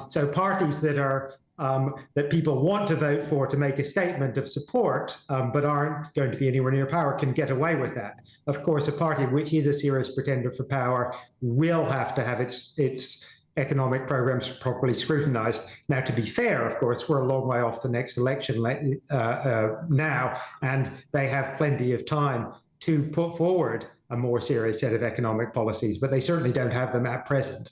So parties that are that people want to vote for to make a statement of support, but aren't going to be anywhere near power, can get away with that. Of course, a party which is a serious pretender for power will have to have its economic programs properly scrutinized. Now, to be fair, of course, we're a long way off the next election now, and they have plenty of time to put forward a more serious set of economic policies, but they certainly don't have them at present.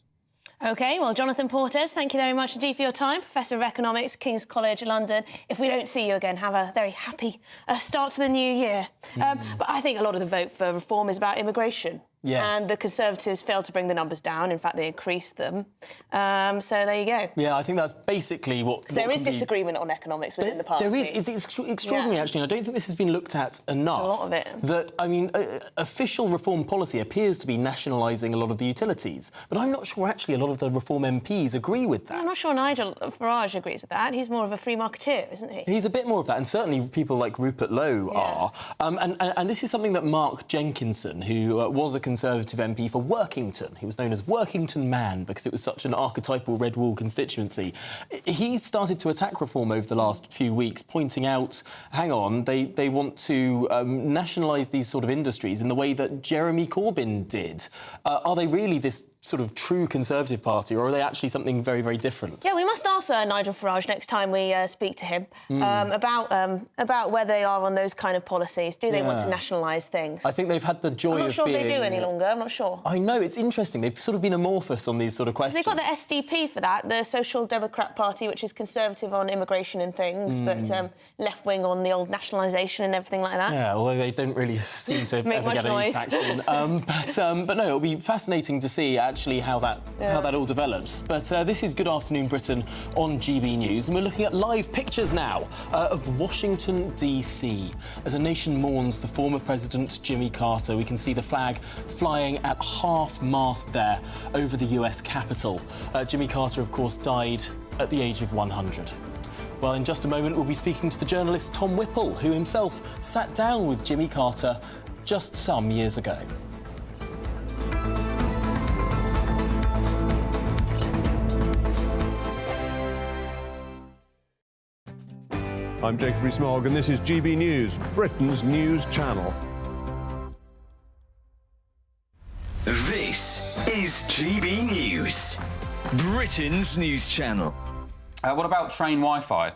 OK, well, Jonathan Portes, thank you very much indeed for your time. Professor of Economics, King's College London. If we don't see you again, have a very happy start to the new year. But I think a lot of the vote for reform is about immigration. Yes. And the Conservatives failed to bring the numbers down. In fact, they increased them. So there you go. Yeah, I think that's basically what There is disagreement on economics within the party. There is. It's extraordinary, actually, and I don't think this has been looked at enough. A lot of it. That, I mean, official reform policy appears to be nationalising a lot of the utilities, but I'm not sure, actually, a lot of the Reform MPs agree with that. I'm not sure Nigel Farage agrees with that. He's more of a free marketeer, isn't he? He's a bit more of that, and certainly people like Rupert Lowe are. And this is something that Mark Jenkinson, who was a Conservative MP for Workington, he was known as Workington Man because it was such an archetypal red wall constituency, he started to attack reform over the last few weeks, pointing out, hang on, they want to nationalise these sort of industries in the way that Jeremy Corbyn did. Are they really this sort of true Conservative party, or are they actually something very, very different? Yeah, we must ask Nigel Farage next time we speak to him about where they are on those kind of policies. Do they want to nationalise things? I think they've had the joy of being... I'm not sure if they do any longer, I'm not sure. I know, it's interesting. They've sort of been amorphous on these sort of questions. They've got the SDP for that, the Social Democrat Party, which is conservative on immigration and things, but left-wing on the old nationalisation and everything like that. Yeah, although they don't really seem to Make ever much get any traction. But no, it'll be fascinating to see actually how that all develops. But this is Good Afternoon Britain on GB News, and we're looking at live pictures now of Washington, D.C. As a nation mourns the former President Jimmy Carter, we can see the flag flying at half-mast there over the US Capitol. Jimmy Carter, of course, died at the age of 100. Well, in just a moment, we'll be speaking to the journalist Tom Whipple, who himself sat down with Jimmy Carter just some years ago. I'm Jacob Rees-Mogg, and this is GB News, Britain's news channel. This is GB News, Britain's news channel. What about train Wi-Fi?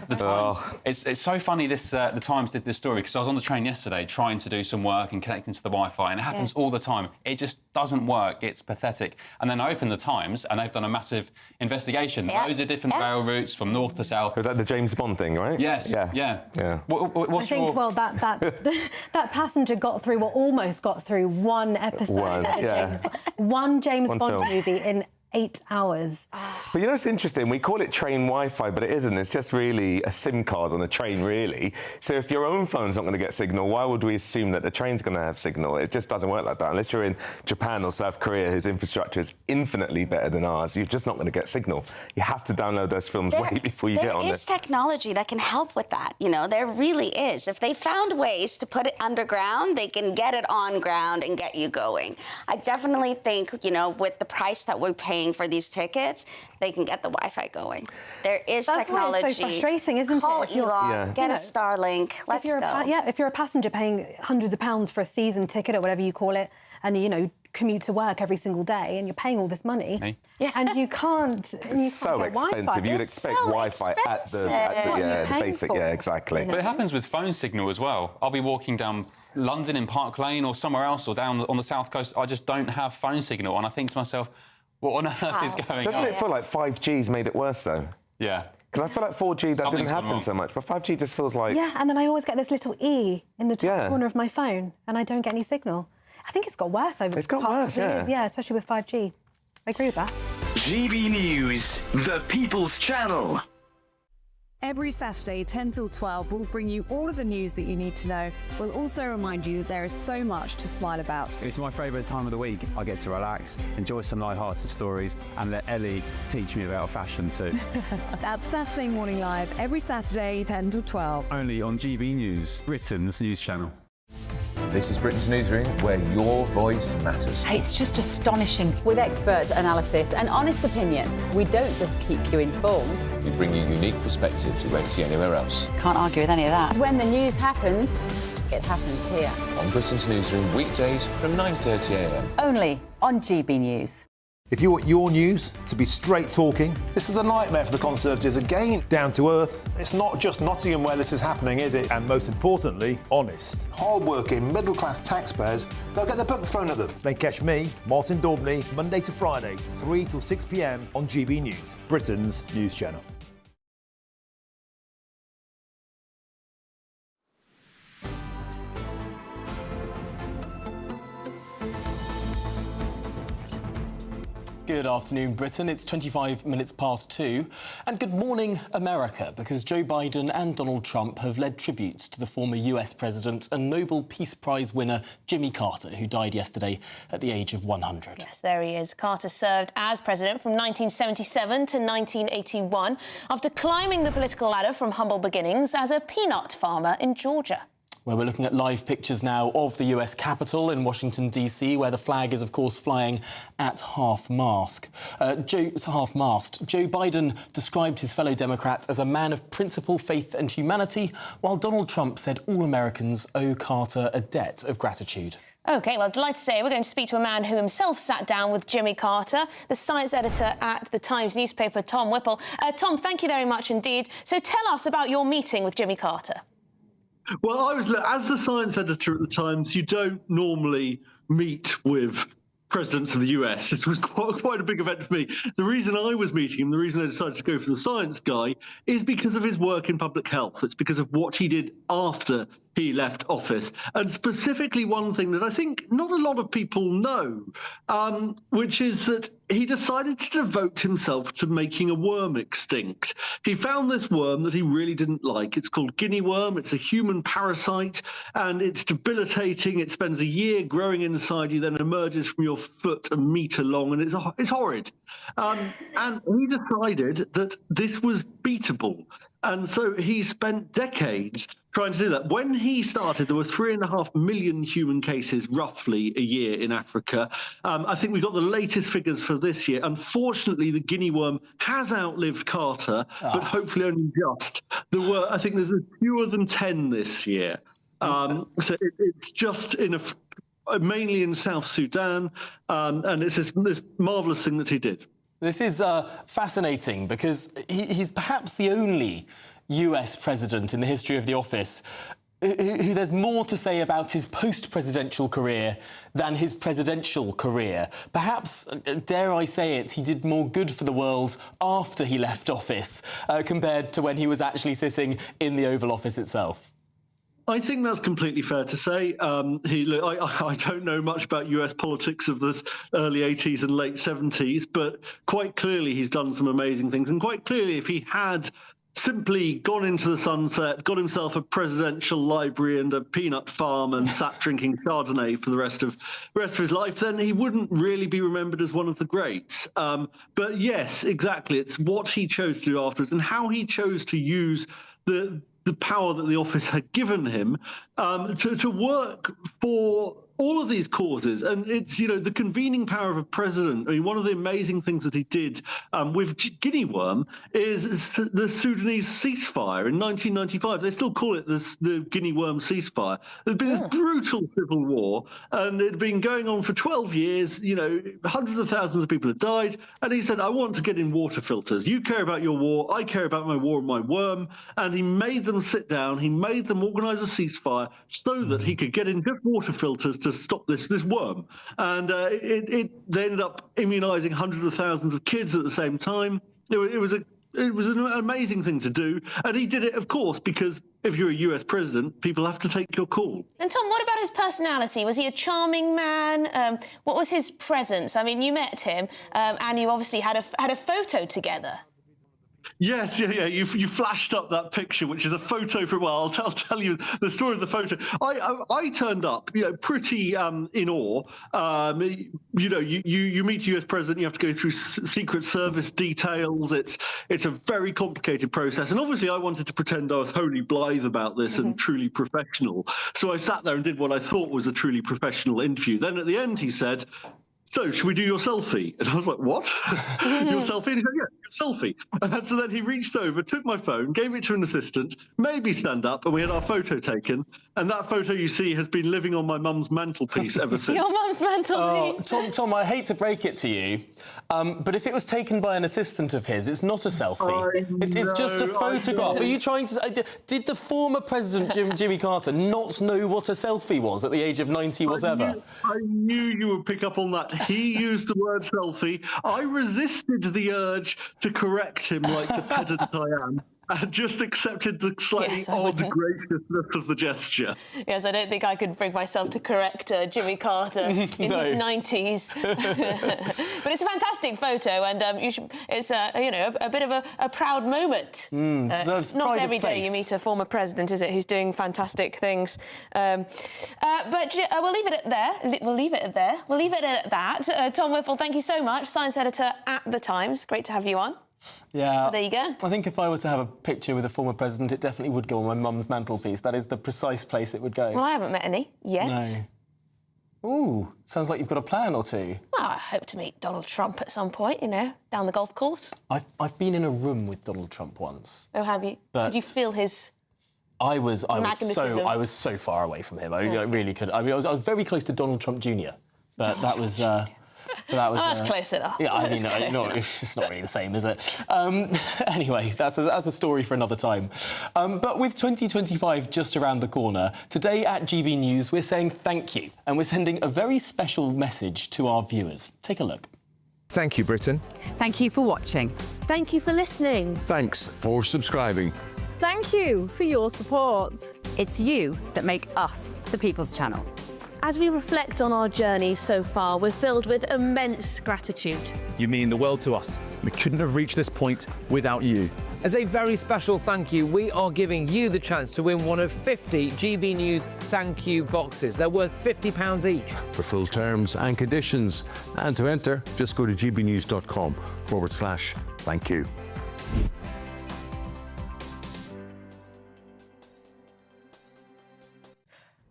The Times. It's so funny the Times did this story because I was on the train yesterday trying to do some work and connecting to the Wi-Fi, and it happens all the time. It just doesn't work. It's pathetic. And then I opened the Times and they've done a massive investigation. Loads of different rail routes from north to south. Was that the James Bond thing, right? Yes. Yeah. What's I think, well, that passenger got through, or almost got through, one episode. One James Bond movie in 8 hours. But you know, it's interesting. We call it train Wi-Fi, but it isn't. It's just really a SIM card on a train, really. So if your own phone's not going to get signal, why would we assume that the train's going to have signal? It just doesn't work like that. Unless you're in Japan or South Korea, whose infrastructure is infinitely better than ours, you're just not going to get signal. You have to download those films way before you get on There is technology that can help with that. You know, there really is. If they found ways to put it underground, they can get it on ground and get you going. I definitely think, you know, with the price that we're paying for these tickets, they can get the Wi-Fi going. There is technology. That's why it's so frustrating, isn't Call it? Elon, get a Starlink, let's go. If you're a passenger paying hundreds of pounds for a season ticket or whatever you call it, and, you know, commute to work every single day, and you're paying all this money, and you can't. It's so expensive. Wi-Fi. You'd expect Wi-Fi at the basic. Yeah, exactly. But it happens with phone signal as well. I'll be walking down London in Park Lane or somewhere else, or down on the south coast. I just don't have phone signal, and I think to myself, what on earth is going on? Doesn't it feel like 5G's made it worse, though? Yeah. Because I feel like 4G, that didn't happen so much, but 5G just feels like... Yeah, and then I always get this little E in the top corner of my phone, and I don't get any signal. I think it's got worse over the past couple of years. Yeah, especially with 5G. I agree with that. GB News, the People's Channel. every Saturday 10 till 12, we'll bring you all of the news that you need to know. We'll also remind you that there is so much to smile about. It's my favourite time of the week. I get to relax, enjoy some light-hearted stories and let Ellie teach me about fashion too. That's Saturday Morning Live, every Saturday 10 till 12. Only on GB News, Britain's news channel. This is Britain's Newsroom, where your voice matters. It's just astonishing. With expert analysis and honest opinion, we don't just keep you informed. We bring you unique perspectives you won't see anywhere else. Can't argue with any of that. When the news happens, it happens here. On Britain's Newsroom, weekdays from 9:30 a.m. Only on GB News. If you want your news to be straight talking... This is a nightmare for the Conservatives again. Down to earth. It's not just Nottingham where this is happening, is it? And most importantly, honest. Hard-working, middle-class taxpayers, they'll get their book thrown at them. Then catch me, Martin Daubney, Monday to Friday, 3 till 6 p.m. on GB News, Britain's news channel. Good afternoon, Britain. It's 25 minutes past 2. And good morning, America, because Joe Biden and Donald Trump have led tributes to the former US president and Nobel Peace Prize winner Jimmy Carter, who died yesterday at the age of 100. Yes, there he is. Carter served as president from 1977 to 1981 after climbing the political ladder from humble beginnings as a peanut farmer in Georgia. Where we're looking at live pictures now of the US Capitol in Washington, D.C., where the flag is, of course, flying at half-mast. Joe Biden described his fellow Democrats as a man of principle, faith and humanity, while Donald Trump said all Americans owe Carter a debt of gratitude. OK, well, delighted to say we're going to speak to a man who himself sat down with Jimmy Carter, the science editor at the Times newspaper, Tom Whipple. Tom, thank you very much indeed. So tell us about your meeting with Jimmy Carter. Well, as the science editor at the Times, you don't normally meet with presidents of the US. It was quite a big event for me. The reason I was meeting him, the reason I decided to go for the science guy, is because of his work in public health. It's because of what he did after he left office. And specifically one thing that I think not a lot of people know, which is that he decided to devote himself to making a worm extinct. He found this worm that he really didn't like. It's called guinea worm. It's a human parasite, and it's debilitating. It spends a year growing inside you, then emerges from your foot a metre long, and it's horrid. And he decided that this was beatable. And so he spent decades trying to do that. When he started, there were 3.5 million human cases, roughly, a year in Africa. I think we got the latest figures for this year. Unfortunately, the guinea worm has outlived Carter, but hopefully only just. I think there's fewer than 10 this year. So it's just mainly in South Sudan, and it's this marvellous thing that he did. This is fascinating because he's perhaps the only US president in the history of the office who there's more to say about his post-presidential career than his presidential career. Perhaps, dare I say it, he did more good for the world after he left office compared to when he was actually sitting in the Oval Office itself. I think that's completely fair to say. I don't know much about US politics of the early 80s and late 70s, but quite clearly he's done some amazing things. And quite clearly, if he had simply gone into the sunset, got himself a presidential library and a peanut farm and sat drinking Chardonnay for the rest of his life, then he wouldn't really be remembered as one of the greats. But yes, exactly. It's what he chose to do afterwards and how he chose to use the power that the office had given him to work for all of these causes. And it's, the convening power of a president. I mean, one of the amazing things that he did with guinea worm is the Sudanese ceasefire in 1995. They still call it the guinea worm ceasefire. There's been this brutal civil war, and it had been going on for 12 years. Hundreds of thousands of people had died. And he said, I want to get in water filters. You care about your war. I care about my war and my worm. And he made them sit down. He made them organize a ceasefire so that he could get in just water filters to stop this worm. And they ended up immunizing hundreds of thousands of kids at the same time. It was an amazing thing to do. And he did it, of course, because if you're a US president, people have to take your call. And Tom, what about his personality? Was he a charming man? What was his presence? I mean, you met him and you obviously had a photo together. Yes, yeah. You flashed up that picture, which is a photo from. Well, I'll tell you the story of the photo. I turned up, pretty in awe. You meet a US president, you have to go through Secret Service details. It's a very complicated process, and obviously I wanted to pretend I was wholly blithe about this and truly professional. So I sat there and did what I thought was a truly professional interview. Then at the end, he said, "So, should we do your selfie?" And I was like, "What? Your selfie?" And he said, "Yeah, your selfie." And so then he reached over, took my phone, gave it to an assistant, made me stand up, and we had our photo taken. And that photo you see has been living on my mum's mantelpiece ever since. Your mum's mantelpiece. Tom, I hate to break it to you, but if it was taken by an assistant of his, it's not a selfie. It's just a photograph. Are you trying to... Did the former president, Jimmy Carter, not know what a selfie was at the age of 90 whatever? I knew you would pick up on that. He used the word selfie. I resisted the urge to correct him like the pedant I am. I just accepted the slightly odd graciousness of the gesture. Yes, I don't think I could bring myself to correct Jimmy Carter in his 90s. But it's a fantastic photo, and it's a bit of a proud moment. Not every day you meet a former president, is it, who's doing fantastic things. But we'll leave it at there. We'll leave it at that. Tom Whipple, thank you so much, science editor at The Times. Great to have you on. Yeah. So there you go. I think if I were to have a picture with a former president, it definitely would go on my mum's mantelpiece. That is the precise place it would go. Well, I haven't met any yet. No. Ooh, sounds like you've got a plan or two. Well, I hope to meet Donald Trump at some point, down the golf course. I've been in a room with Donald Trump once. Oh, have you? Did you feel his... I was so far away from him. I really could. I mean, I was very close to Donald Trump Jr., but that was... that's close enough. Yeah, it's not really the same, is it? Anyway, that's a story for another time. But with 2025 just around the corner, today at GB News, we're saying thank you, and we're sending a very special message to our viewers. Take a look. Thank you, Britain. Thank you for watching. Thank you for listening. Thanks for subscribing. Thank you for your support. It's you that make us the People's Channel. As we reflect on our journey so far, we're filled with immense gratitude. You mean the world to us. We couldn't have reached this point without you. As a very special thank you, we are giving you the chance to win one of 50 GB News thank you boxes. They're worth £50 each. For full terms and conditions, and to enter, just go to gbnews.com/thank you.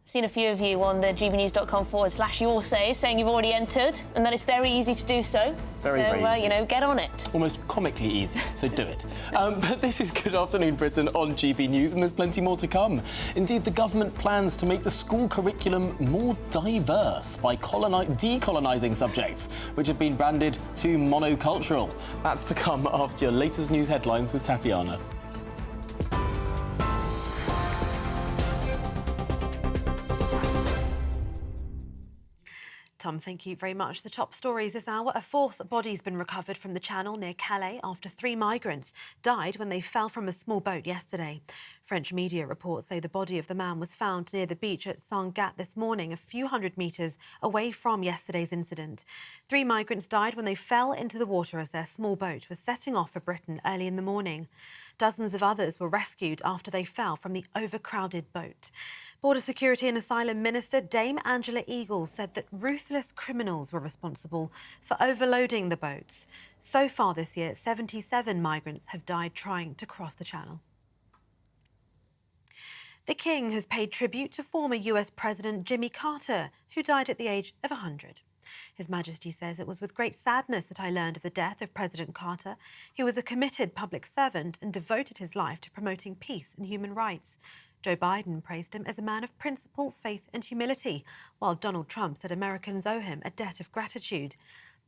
Seen a few of you on the gbnews.com/yoursay saying you've already entered and that it's very easy to do so. Very easy. Get on it. Almost comically easy, so do it. But this is Good Afternoon Britain on GB News, and there's plenty more to come. Indeed, the government plans to make the school curriculum more diverse by decolonising subjects, which have been branded too monocultural. That's to come after your latest news headlines with Tatiana. Tom, thank you very much. The top stories this hour. A fourth body's been recovered from the Channel near Calais after 3 migrants died when they fell from a small boat yesterday. French media reports say the body of the man was found near the beach at Saint-Gat this morning, a few hundred metres away from yesterday's incident. 3 migrants died when they fell into the water as their small boat was setting off for Britain early in the morning. Dozens of others were rescued after they fell from the overcrowded boat. Border Security and Asylum Minister Dame Angela Eagles said that ruthless criminals were responsible for overloading the boats. So far this year, 77 migrants have died trying to cross the Channel. The King has paid tribute to former US President Jimmy Carter, who died at the age of 100. His Majesty says, "It was with great sadness that I learned of the death of President Carter. He was a committed public servant and devoted his life to promoting peace and human rights." Joe Biden praised him as a man of principle, faith and humility, while Donald Trump said Americans owe him a debt of gratitude.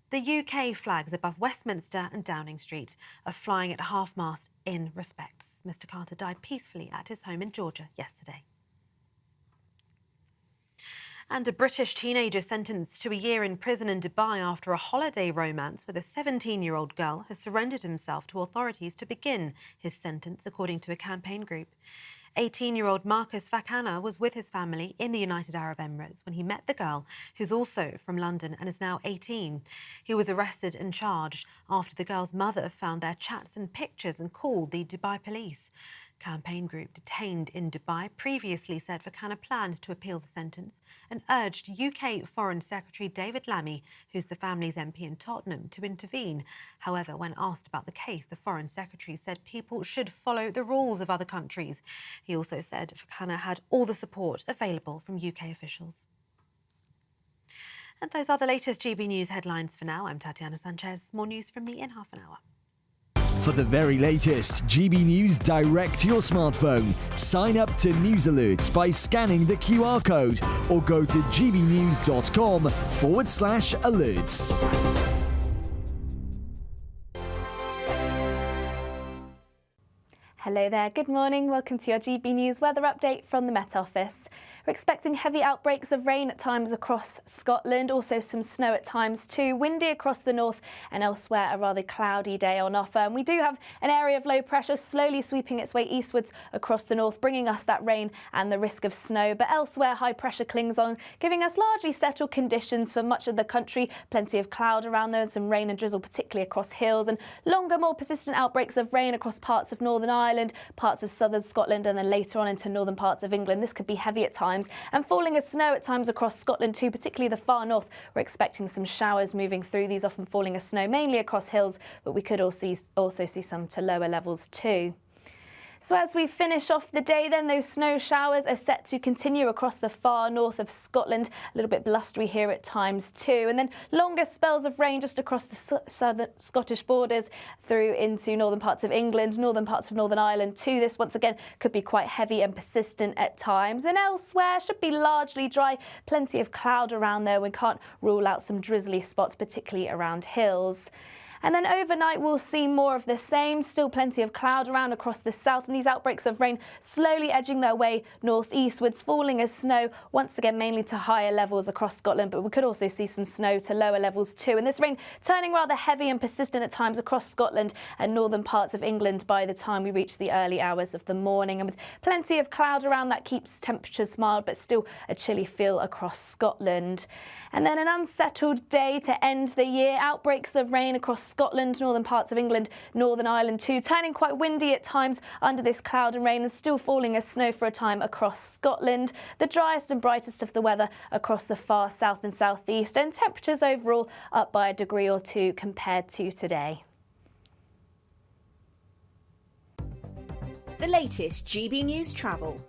The UK flags above Westminster and Downing Street are flying at half-mast in respect. Mr. Carter died peacefully at his home in Georgia yesterday. And a British teenager sentenced to a year in prison in Dubai after a holiday romance with a 17-year-old girl has surrendered himself to authorities to begin his sentence, according to a campaign group. 18-year-old Marcus Fakana was with his family in the United Arab Emirates when he met the girl, who's also from London and is now 18. He was arrested and charged after the girl's mother found their chats and pictures and called the Dubai police. Campaign group detained in Dubai previously said Fakana planned to appeal the sentence and urged UK Foreign Secretary David Lammy, who's the family's MP in Tottenham, to intervene. However, when asked about the case, the Foreign Secretary said people should follow the rules of other countries. He also said Fakana had all the support available from UK officials. And those are the latest GB News headlines for now. I'm Tatiana Sanchez. More news from me in half an hour. For the very latest GB News direct to your smartphone, sign up to News Alerts by scanning the QR code or go to gbnews.com/alerts. Hello there, good morning. Welcome to your GB News weather update from the Met Office. We're expecting heavy outbreaks of rain at times across Scotland, also some snow at times too. Windy across the north and elsewhere, a rather cloudy day on offer. And we do have an area of low pressure slowly sweeping its way eastwards across the north, bringing us that rain and the risk of snow. But elsewhere, high pressure clings on, giving us largely settled conditions for much of the country. Plenty of cloud around there and some rain and drizzle, particularly across hills, and longer, more persistent outbreaks of rain across parts of Northern Ireland, parts of southern Scotland, and then later on into northern parts of England. This could be heavy at times and falling as snow at times across Scotland too, particularly the far north. We're expecting some showers moving through, these often falling as snow, mainly across hills, but we could also see some to lower levels too. So as we finish off the day then, those snow showers are set to continue across the far north of Scotland. A little bit blustery here at times too. And then longer spells of rain just across the southern Scottish borders through into northern parts of England, northern parts of Northern Ireland too. This once again could be quite heavy and persistent at times. And elsewhere should be largely dry. Plenty of cloud around there. We can't rule out some drizzly spots, particularly around hills. And then overnight we'll see more of the same, still plenty of cloud around across the south, and these outbreaks of rain slowly edging their way northeastwards, falling as snow once again mainly to higher levels across Scotland, but we could also see some snow to lower levels too. And this rain turning rather heavy and persistent at times across Scotland and northern parts of England by the time we reach the early hours of the morning. And with plenty of cloud around, that keeps temperatures mild, but still a chilly feel across Scotland. And then an unsettled day to end the year. Outbreaks of rain across Scotland, northern parts of England, Northern Ireland too, turning quite windy at times under this cloud and rain, and still falling as snow for a time across Scotland. The driest and brightest of the weather across the far south and southeast, and temperatures overall up by a degree or two compared to today. The latest GB News travel.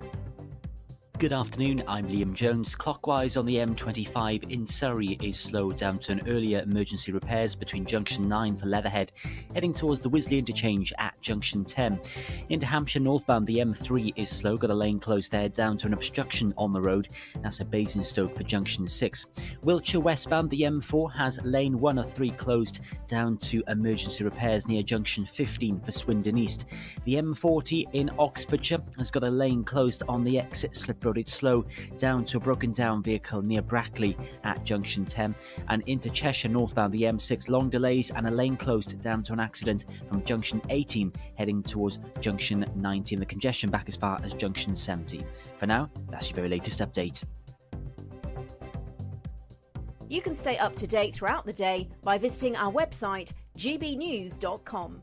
Good afternoon, I'm Liam Jones. Clockwise on the M25 in Surrey is slowed down to an earlier emergency repairs between Junction 9 for Leatherhead, heading towards the Wisley interchange at Junction 10. Into Hampshire northbound, the M3 is slow, got a lane closed there down to an obstruction on the road. That's at Basingstoke for Junction 6. Wiltshire westbound, the M4 has lane 1 of 3 closed down to emergency repairs near Junction 15 for Swindon East. The M40 in Oxfordshire has got a lane closed on the exit slip road. It's slow down to a broken down vehicle near Brackley at Junction 10, and into Cheshire northbound, the M6 long delays and a lane closed down to an accident from Junction 18 heading towards Junction 19. The congestion back as far as Junction 70. For now, that's your very latest update. You can stay up to date throughout the day by visiting our website gbnews.com.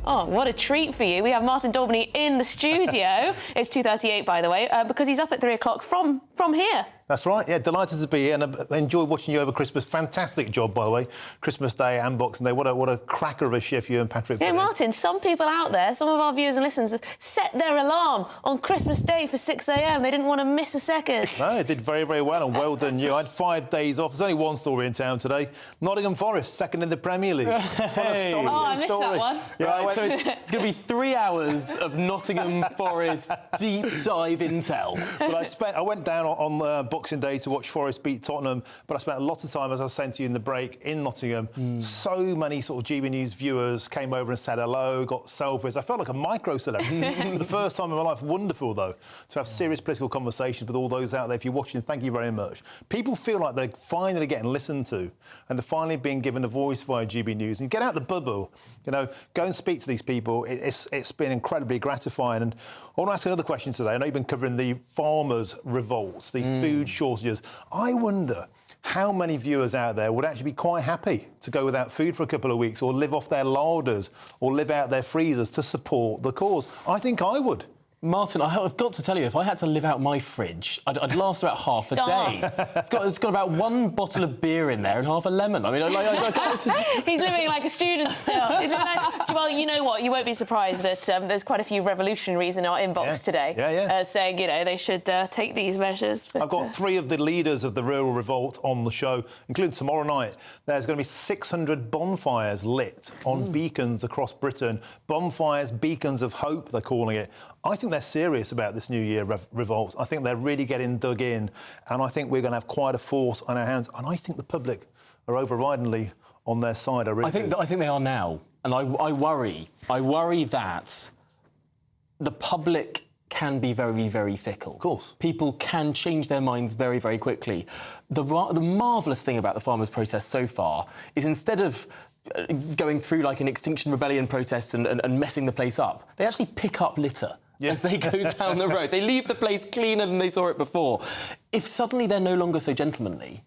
Oh, what a treat for you. We have Martin Daubney in the studio. It's 2:38, by the way, because he's up at 3 o'clock from here. That's right, yeah, delighted to be here, and I enjoyed watching you over Christmas. Fantastic job, by the way. Christmas Day and Boxing Day. What a cracker of a shift you and Patrick put in. Martin, some people out there, some of our viewers and listeners, set their alarm on Christmas Day for 6 a.m. They didn't want to miss a second. No, it did very, very well, and well done you. I had 5 days off. There's only one story in town today. Nottingham Forest, second in the Premier League. Hey. I missed that one. Right, so it's going to be 3 hours of Nottingham Forest deep dive intel. But I went down on Boxing Day to watch Forest beat Tottenham, but I spent a lot of time, as I was saying to you in the break, in Nottingham. So many sort of GB News viewers came over and said hello, got selfies. I felt like a micro-celebrity for the first time in my life. Wonderful, though, to have serious political conversations with all those out there. If you're watching, thank you very much. People feel like they're finally getting listened to and they're finally being given a voice via GB News. And get out the bubble, go and speak to these people. It's been incredibly gratifying. And I want to ask another question today. I know you've been covering the farmers' revolts, the food shortages. I wonder how many viewers out there would actually be quite happy to go without food for a couple of weeks or live off their larders or live out their freezers to support the cause. I think I would. Martin, I've got to tell you, if I had to live out my fridge, I'd last about half a day. It's got about one bottle of beer in there and half a lemon. I mean, He's living like a student still. Well, you know what? You won't be surprised that there's quite a few revolutionaries in our inbox today saying, they should take these measures. But, I've got 3 of the leaders of the rural revolt on the show, including tomorrow night. There's going to be 600 bonfires lit on beacons across Britain. Bonfires, beacons of hope, they're calling it. I think they're serious about this New Year revolt. I think they're really getting dug in, and I think we're going to have quite a force on our hands. And I think the public are overridingly on their side. I think they are now, and I worry that the public can be very, very fickle. Of course. People can change their minds very, very quickly. The marvellous thing about the farmers' protest so far is instead of going through like an Extinction Rebellion protest and messing the place up, they actually pick up litter as they go down the road. They leave the place cleaner than they saw it before. If suddenly they're no longer so gentlemanly,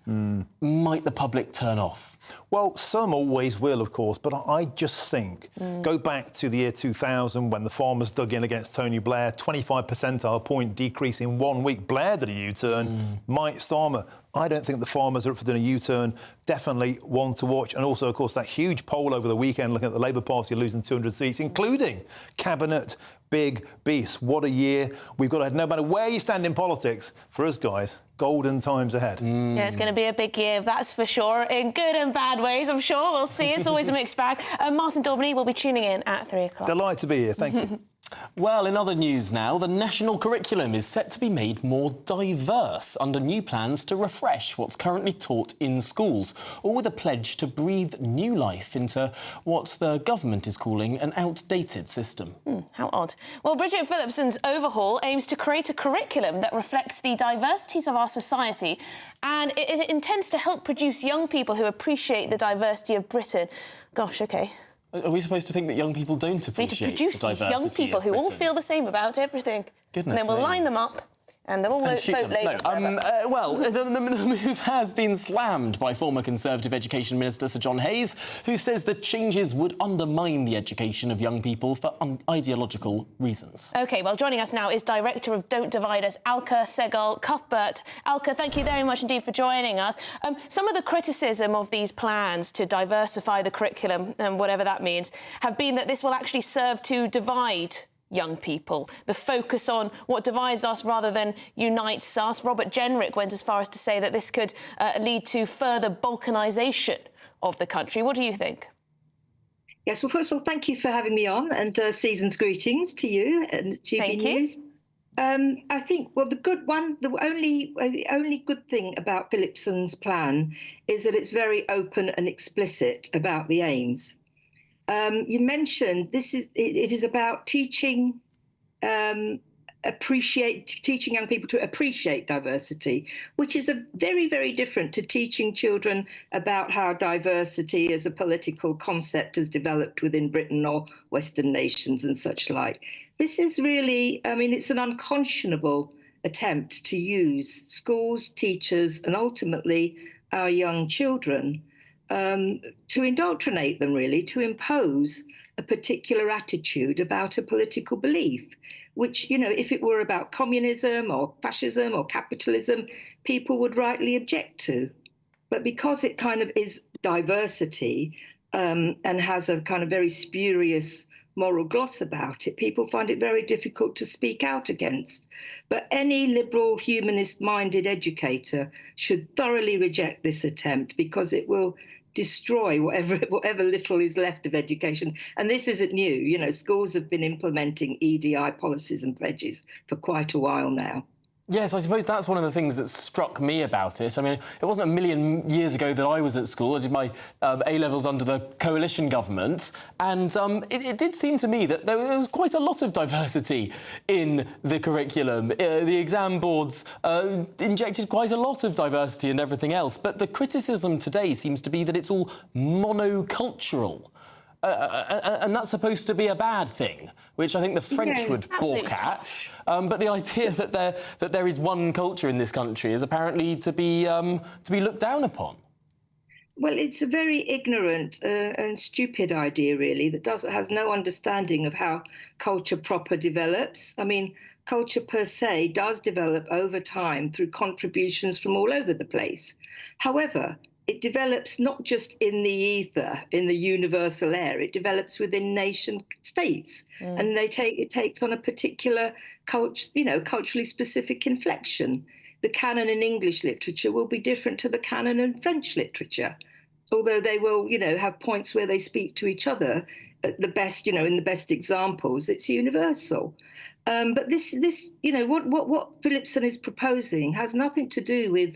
might the public turn off? Well, some always will, of course, but I just think, go back to the year 2000 when the farmers dug in against Tony Blair, 25 percentile point decrease in 1 week. Blair did a U-turn. Mike Starmer, I don't think the farmers are up for doing a U-turn. Definitely one to watch. And also, of course, that huge poll over the weekend looking at the Labour Party losing 200 seats, including Cabinet Big Beasts. What a year we've got ahead. No matter where you stand in politics, for us guys, golden times ahead. Yeah, it's going to be a big year, that's for sure, in good and bad ways, I'm sure. We'll see. It's always a mixed bag. Martin Daubney will be tuning in at 3 o'clock. Delighted to be here. Thank you. Well, in other news now, the national curriculum is set to be made more diverse under new plans to refresh what's currently taught in schools, all with a pledge to breathe new life into what the government is calling an outdated system. How odd. Well, Bridget Phillipson's overhaul aims to create a curriculum that reflects the diversities of our society, and it intends to help produce young people who appreciate the diversity of Britain. Gosh, OK. Are we supposed to think that young people don't appreciate the diversity of Britain? We need to produce these young people who all feel the same about everything. Goodness and then we'll line them up and they'll all vote Labour. The move has been slammed by former Conservative Education Minister Sir John Hayes, who says the changes would undermine the education of young people for ideological reasons. OK, well, joining us now is Director of Don't Divide Us, Alka Segal Cuthbert. Alka, thank you very much indeed for joining us. Some of the criticism of these plans to diversify the curriculum, and whatever that means, have been that this will actually serve to divide young people, the focus on what divides us rather than unites us. Robert Jenrick went as far as to say that this could lead to further balkanisation of the country. What do you think? Yes, well, first of all, thank you for having me on, and season's greetings to you and GB News. I think, well, the only good thing about Phillipson's plan is that it's very open and explicit about the aims. You mentioned it is about teaching young people to appreciate diversity, which is very, very different to teaching children about how diversity as a political concept has developed within Britain or Western nations and such like. This is really, it's an unconscionable attempt to use schools, teachers, and ultimately our young children to indoctrinate them, really, to impose a particular attitude about a political belief, which, if it were about communism or fascism or capitalism, people would rightly object to. But because it kind of is diversity and has a kind of very spurious moral gloss about it, people find it very difficult to speak out against. But any liberal, humanist-minded educator should thoroughly reject this attempt, because it will destroy whatever little is left of education. And this isn't new. Schools have been implementing EDI policies and pledges for quite a while now. Yes, I suppose that's one of the things that struck me about it. I mean, it wasn't a million years ago that I was at school. I did my A-levels under the coalition government, and it did seem to me that there was quite a lot of diversity in the curriculum. The exam boards injected quite a lot of diversity and everything else, but the criticism today seems to be that it's all monocultural. And that's supposed to be a bad thing, which I think the French would balk at. But the idea that there is one culture in this country is apparently to be looked down upon. Well, it's a very ignorant and stupid idea, really, that has no understanding of how culture proper develops. I mean, culture per se does develop over time through contributions from all over the place. However, it develops not just in the ether, in the universal air, it develops within nation states. And it takes on a particular culturally specific inflection. The canon in English literature will be different to the canon in French literature, although they will, have points where they speak to each other at the best, in the best examples, it's universal. But this, what Philipson is proposing has nothing to do with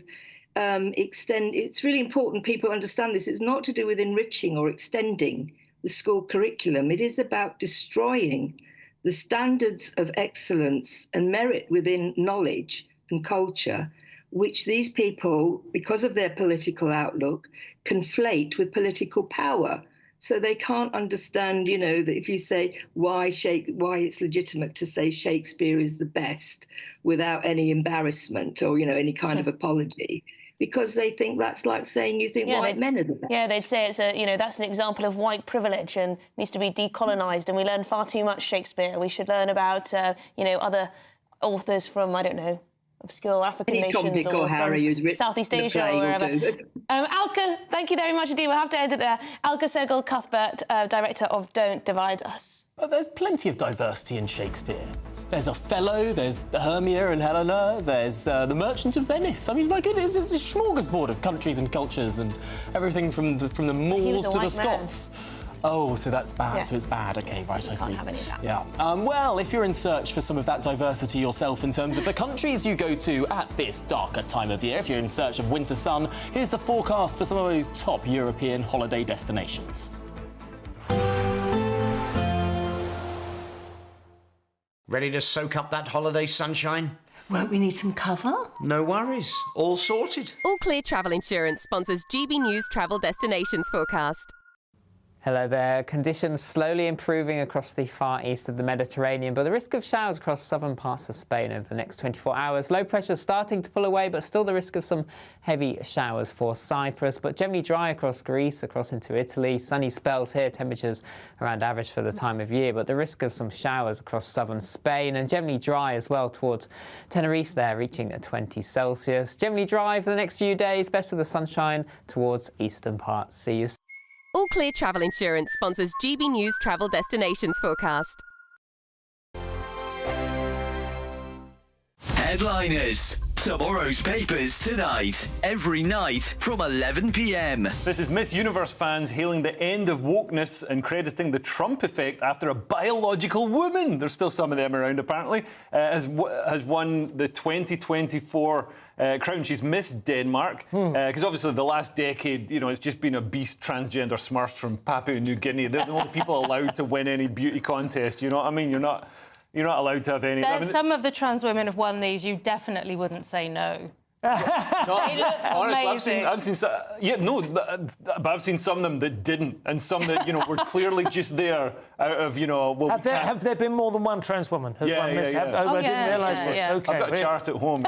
it's really important people understand this. It's not to do with enriching or extending the school curriculum. It is about destroying the standards of excellence and merit within knowledge and culture, which these people, because of their political outlook, conflate with political power. So they can't understand, that if you say why it's legitimate to say Shakespeare is the best without any embarrassment or, any kind of apology, because they think that's like saying you think white men are the best. Yeah, they'd say that's an example of white privilege and needs to be decolonised, and we learn far too much Shakespeare. We should learn about, other authors from, I don't know, obscure African nations or from Southeast Asia or wherever. Alka, thank you very much indeed. We'll have to end it there. Alka Sergel-Cuthbert, Director of Don't Divide Us. But there's plenty of diversity in Shakespeare. There's Othello, there's Hermia and Helena, there's The Merchant of Venice. I mean, my goodness, it's a smorgasbord of countries and cultures and everything from the Moors to the Scots. Oh, so that's bad. Yes. So it's bad. OK, right, I see. Have any of that. Yeah. Well, if you're in search for some of that diversity yourself in terms of the countries you go to at this darker time of year, if you're in search of winter sun, here's the forecast for some of those top European holiday destinations. Ready to soak up that holiday sunshine? Won't we need some cover? No worries. All sorted. All Clear Travel Insurance sponsors GB News Travel Destinations Forecast. Hello there. Conditions slowly improving across the far east of the Mediterranean, but the risk of showers across southern parts of Spain over the next 24 hours. Low pressure starting to pull away, but still the risk of some heavy showers for Cyprus, but generally dry across Greece, across into Italy. Sunny spells here, temperatures around average for the time of year, but the risk of some showers across southern Spain, and generally dry as well towards Tenerife there, reaching 20 Celsius. Generally dry for the next few days, best of the sunshine towards eastern parts. See you soon. All Clear Travel Insurance sponsors GB News Travel Destinations Forecast. Headliners. Tomorrow's papers tonight, every night from 11 p.m. This is Miss Universe fans hailing the end of wokeness and crediting the Trump effect after a biological woman, there's still some of them around apparently, has won the 2024 crown. She's Miss Denmark, because obviously the last decade, it's just been a beast transgender smurfs from Papua New Guinea. They're the only people allowed to win any beauty contest, you know what I mean? You're not allowed to have any. Some of the trans women have won these. You definitely wouldn't say no. No, they look amazing. I've seen but I've seen some of them that didn't, and some that were clearly just there out of Have there been more than one trans woman? I didn't realise this. Yeah. Okay, I've got a chart at home.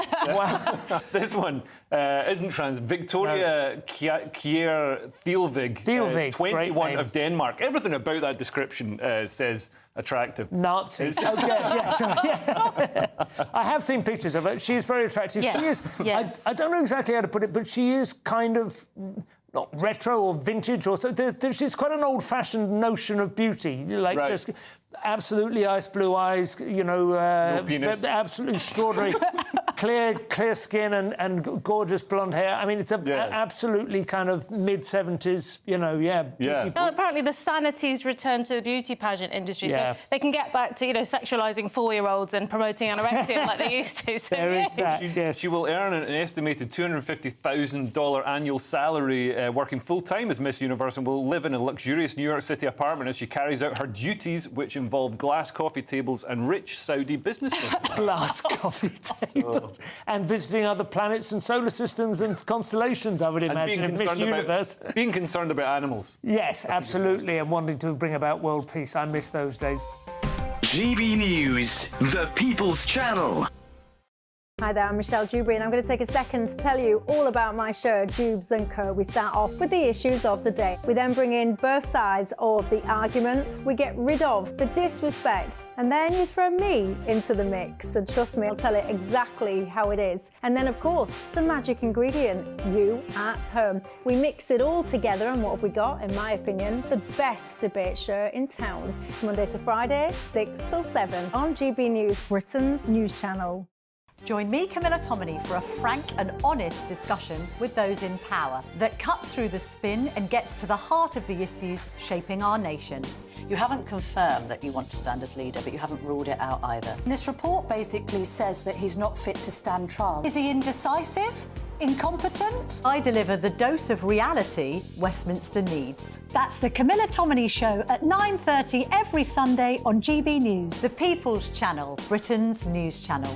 This one isn't trans. Victoria Kjær-Thielvig, 21 of Denmark. Everything about that description says attractive. Nazis. Okay, yeah. I have seen pictures of her. She is very attractive. Yes. She is. Yes. I don't know exactly how to put it, but she is kind of not retro or vintage or so. She's quite an old-fashioned notion of beauty, just absolutely ice blue eyes. No penis. Absolutely extraordinary clear skin and gorgeous blonde hair. I mean, it's absolutely kind of mid-70s, you know, Well, apparently the sanity's returned to the beauty pageant industry, so they can get back to, you know, sexualising 4-year-olds and promoting anorexia like they used to. So there is that. She will earn an estimated $250,000 annual salary working full-time as Miss Universe, and will live in a luxurious New York City apartment as she carries out her duties, which involve glass coffee tables and rich Saudi businessmen. Glass coffee tables. And visiting other planets and solar systems and constellations, I would imagine, in Miss Universe. Being concerned about animals. Yes, absolutely, and wanting to bring about world peace. I miss those days. GB News, the People's Channel. Hi there, I'm Michelle Dewberry, and I'm going to take a second to tell you all about my show, Dubes & Co. We start off with the issues of the day. We then bring in both sides of the arguments. We get rid of the disrespect. And then you throw me into the mix. And trust me, I'll tell it exactly how it is. And then, of course, the magic ingredient, you at home. We mix it all together, and what have we got? In my opinion, the best debate show in town. Monday to Friday, 6 till 7 on GB News, Britain's news channel. Join me, Camilla Tominey, for a frank and honest discussion with those in power that cuts through the spin and gets to the heart of the issues shaping our nation. You haven't confirmed that you want to stand as leader, but you haven't ruled it out either. This report basically says that he's not fit to stand trial. Is he indecisive? Incompetent? I deliver the dose of reality Westminster needs. That's the Camilla Tominey Show at 9:30 every Sunday on GB News, the People's Channel, Britain's news channel.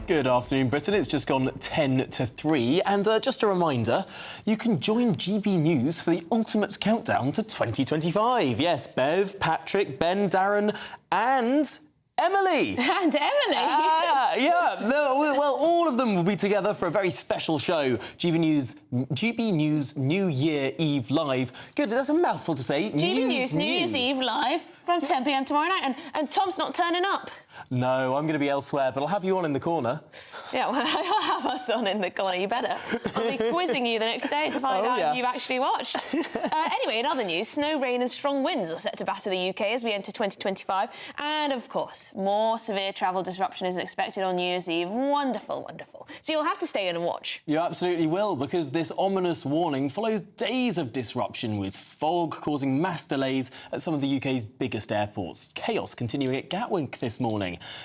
Good afternoon, Britain. It's just gone 10 to 3. And just a reminder, you can join GB News for the ultimate countdown to 2025. Yes, Bev, Patrick, Ben, Darren and Emily. And Emily. Well, all of them will be together for a very special show. GB News New Year Eve Live. Good, that's a mouthful to say. GB News New Year's Eve Live from 10 p.m. tomorrow night. And Tom's not turning up. No, I'm going to be elsewhere, but I'll have you on in the corner. Yeah, well, I'll have us on in the corner, you better. I'll be quizzing you the next day to find out if you've actually watched. Anyway, in other news, snow, rain and strong winds are set to batter the UK as we enter 2025. And, of course, more severe travel disruption is expected on New Year's Eve. Wonderful, wonderful. So you'll have to stay in and watch. You absolutely will, because this ominous warning follows days of disruption, with fog causing mass delays at some of the UK's biggest airports. Chaos continuing at Gatwick this morning.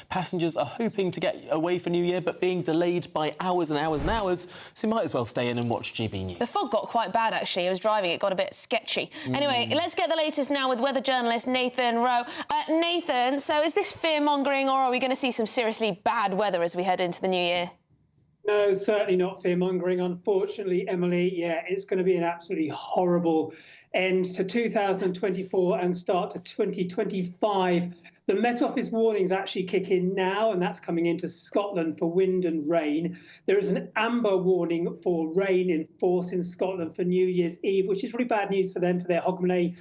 Passengers are hoping to get away for New Year, but being delayed by hours and hours and hours, so you might as well stay in and watch GB News. The fog got quite bad, actually. I was driving, it got a bit sketchy. Anyway, let's get the latest now with weather journalist Nathan Rowe. Nathan, so is this fear-mongering, or are we going to see some seriously bad weather as we head into the new year? No, certainly not fear-mongering. Unfortunately, Emily, it's going to be an absolutely horrible end to 2024 and start to 2025. The Met Office warnings actually kick in now, and that's coming into Scotland for wind and rain. There is an amber warning for rain in force in Scotland for New Year's Eve, which is really bad news for them for their Hogmanay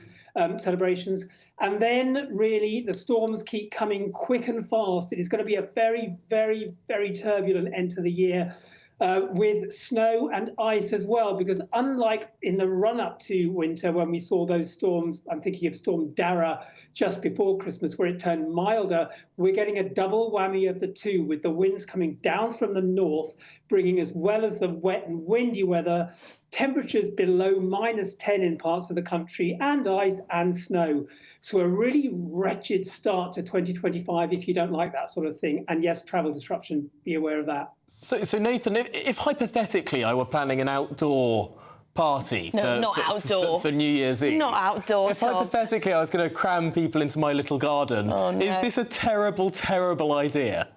celebrations. And then really the storms keep coming quick and fast. It is going to be a very, very, very turbulent end to the year. With snow and ice as well, because unlike in the run-up to winter when we saw those storms, I'm thinking of Storm Dara just before Christmas, where it turned milder, we're getting a double whammy of the two, with the winds coming down from the north, bringing as well as the wet and windy weather, temperatures below -10 in parts of the country, and ice and snow. So a really wretched start to 2025 if you don't like that sort of thing. And yes, travel disruption, be aware of that. So Nathan, if hypothetically I were planning an outdoor party for New Year's Eve. Not outdoor, If hypothetically I was going to cram people into my little garden, is this a terrible, terrible idea?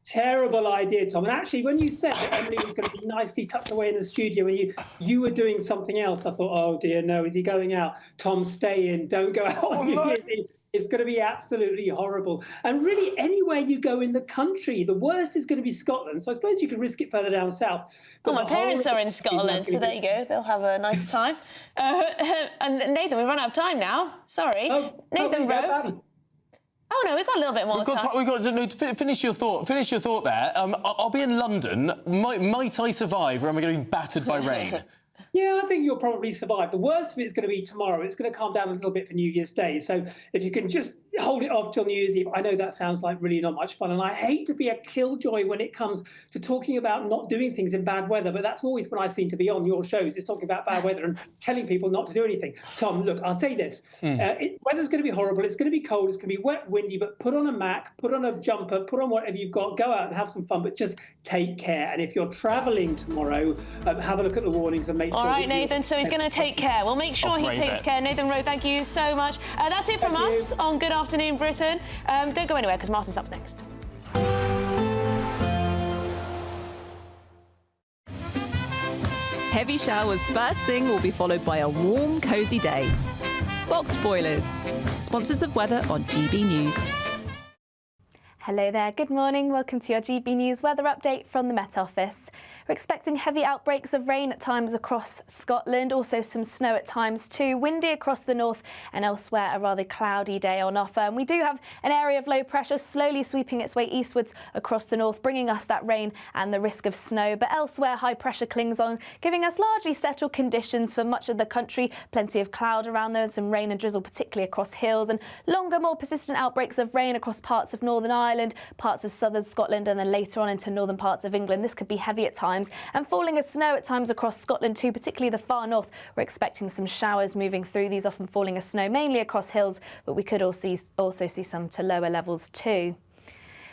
Terrible idea, Tom. And actually, when you said that Emily was going to be nicely tucked away in the studio and you were doing something else, I thought, oh dear, no, is he going out? Tom, stay in, don't go out on New Year's Eve. It's going to be absolutely horrible. And really, anywhere you go in the country, the worst is going to be Scotland. So I suppose you could risk it further down south. But my parents are in Scotland, so there you go. They'll have a nice time. And Nathan, we've run out of time now. Sorry. Nathan Rowe. Oh no, we've got a little bit more time. We've got to finish your thought. Finish your thought there. I'll be in London. Might I survive, or am I going to be battered by rain? Yeah, I think you'll probably survive. The worst of it is going to be tomorrow. It's going to calm down a little bit for New Year's Day. So if you can just hold it off till New Year's Eve, I know that sounds like really not much fun. And I hate to be a killjoy when it comes to talking about not doing things in bad weather, but that's always when I seem to be on your shows, is talking about bad weather and telling people not to do anything. Tom, look, I'll say this. Weather's going to be horrible. It's going to be cold. It's going to be wet, windy, but put on a Mac, put on a jumper, put on whatever you've got, go out and have some fun, but just take care. And if you're travelling tomorrow, have a look at the warnings and make sure. All right, Nathan, so he's going to take care. We'll make sure he takes care. Nathan Rowe, thank you so much. That's it from us on Good Afternoon Britain. Don't go anywhere because Martin's up next. Heavy showers first thing will be followed by a warm, cosy day. Boxed boilers, sponsors of weather on GB News. Hello there, good morning. Welcome to your GB News weather update from the Met Office. We're expecting heavy outbreaks of rain at times across Scotland, also some snow at times too. Windy across the north and elsewhere, a rather cloudy day on offer. And we do have an area of low pressure slowly sweeping its way eastwards across the north, bringing us that rain and the risk of snow. But elsewhere, high pressure clings on, giving us largely settled conditions for much of the country. Plenty of cloud around there and some rain and drizzle, particularly across hills, and longer, more persistent outbreaks of rain across parts of Northern Ireland, parts of southern Scotland, and then later on into northern parts of England. This could be heavy at times, and falling as snow at times across Scotland too, particularly the far north. We're expecting some showers moving through, these often falling as snow mainly across hills, but we could also see some to lower levels too.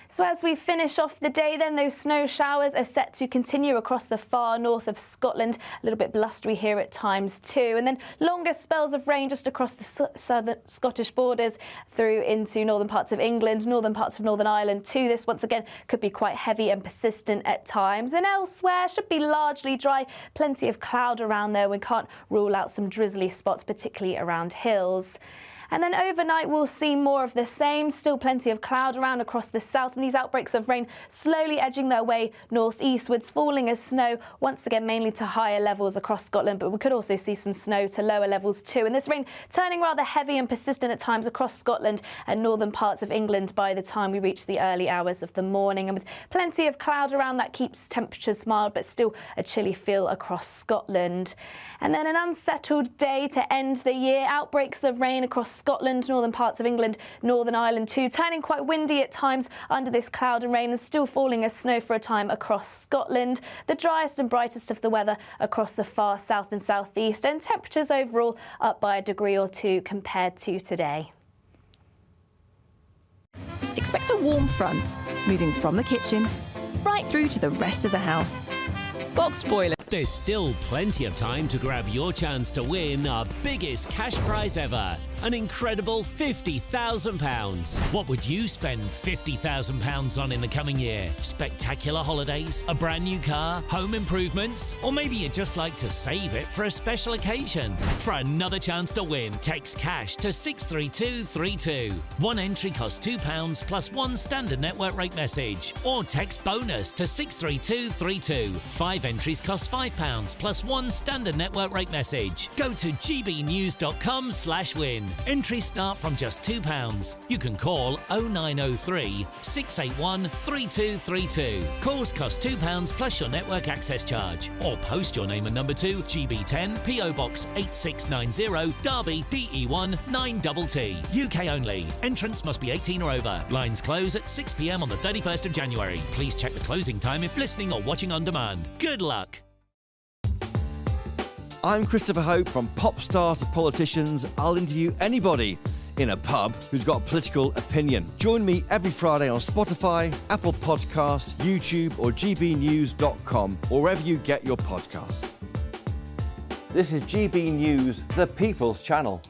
So as we finish off the day then, those snow showers are set to continue across the far north of Scotland. A little bit blustery here at times too. And then longer spells of rain just across the southern Scottish borders through into northern parts of England, northern parts of Northern Ireland too. This once again could be quite heavy and persistent at times. And elsewhere should be largely dry. Plenty of cloud around there. We can't rule out some drizzly spots, particularly around hills. And then overnight we'll see more of the same, still plenty of cloud around across the south, and these outbreaks of rain slowly edging their way northeastwards, falling as snow once again mainly to higher levels across Scotland, but we could also see some snow to lower levels too. And this rain turning rather heavy and persistent at times across Scotland and northern parts of England by the time we reach the early hours of the morning. And with plenty of cloud around, that keeps temperatures mild, but still a chilly feel across Scotland. And then an unsettled day to end the year, outbreaks of rain across Scotland, northern parts of England, Northern Ireland too, turning quite windy at times under this cloud and rain, and still falling as snow for a time across Scotland. The driest and brightest of the weather across the far south and southeast, and temperatures overall up by a degree or two compared to today. Expect a warm front, moving from the kitchen right through to the rest of the house. Boxed boiler. There's still plenty of time to grab your chance to win our biggest cash prize ever. An incredible £50,000. What would you spend £50,000 on in the coming year? Spectacular holidays, a brand new car, home improvements, or maybe you'd just like to save it for a special occasion. For another chance to win, text cash to 63232. One entry costs £2 plus one standard network rate message, or text bonus to 63232. 5 entries cost £5 plus one standard network rate message. Go to gbnews.com/win. Entries start from just £2. You can call 0903 681 3232. Calls cost £2 plus your network access charge. Or post your name and number to GB10 PO Box 8690 Derby DE1 9TT. UK only. Entrance must be 18 or over. Lines close at 6 p.m. on the 31st of January. Please check the closing time if listening or watching on demand. Good luck. I'm Christopher Hope. From pop stars to politicians, I'll interview anybody in a pub who's got a political opinion. Join me every Friday on Spotify, Apple Podcasts, YouTube or gbnews.com, or wherever you get your podcasts. This is GB News, the People's Channel.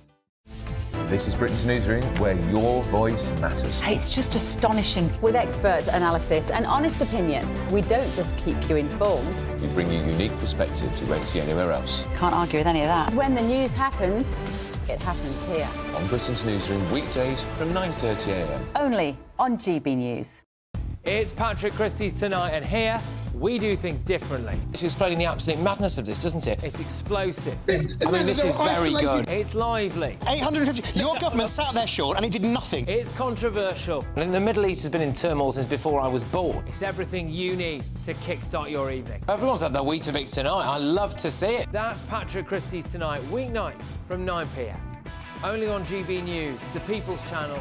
This is Britain's newsroom, where your voice matters. It's just astonishing. With expert analysis and honest opinion, we don't just keep you informed. We bring you unique perspectives you won't see anywhere else. Can't argue with any of that. When the news happens, it happens here. On Britain's newsroom, weekdays from 9:30 a.m. Only on GB News. It's Patrick Christie's Tonight, and here we do things differently. It's explaining the absolute madness of this, doesn't it? It's explosive. I mean, this is very good. It's lively. 850. Your government sat there, Sean, and it did nothing. It's controversial. And the Middle East has been in turmoil since before I was born. It's everything you need to kickstart your evening. Everyone's had their Weetabix tonight. I love to see it. That's Patrick Christie's Tonight, weeknights from 9 p.m. Only on GB News, the People's Channel,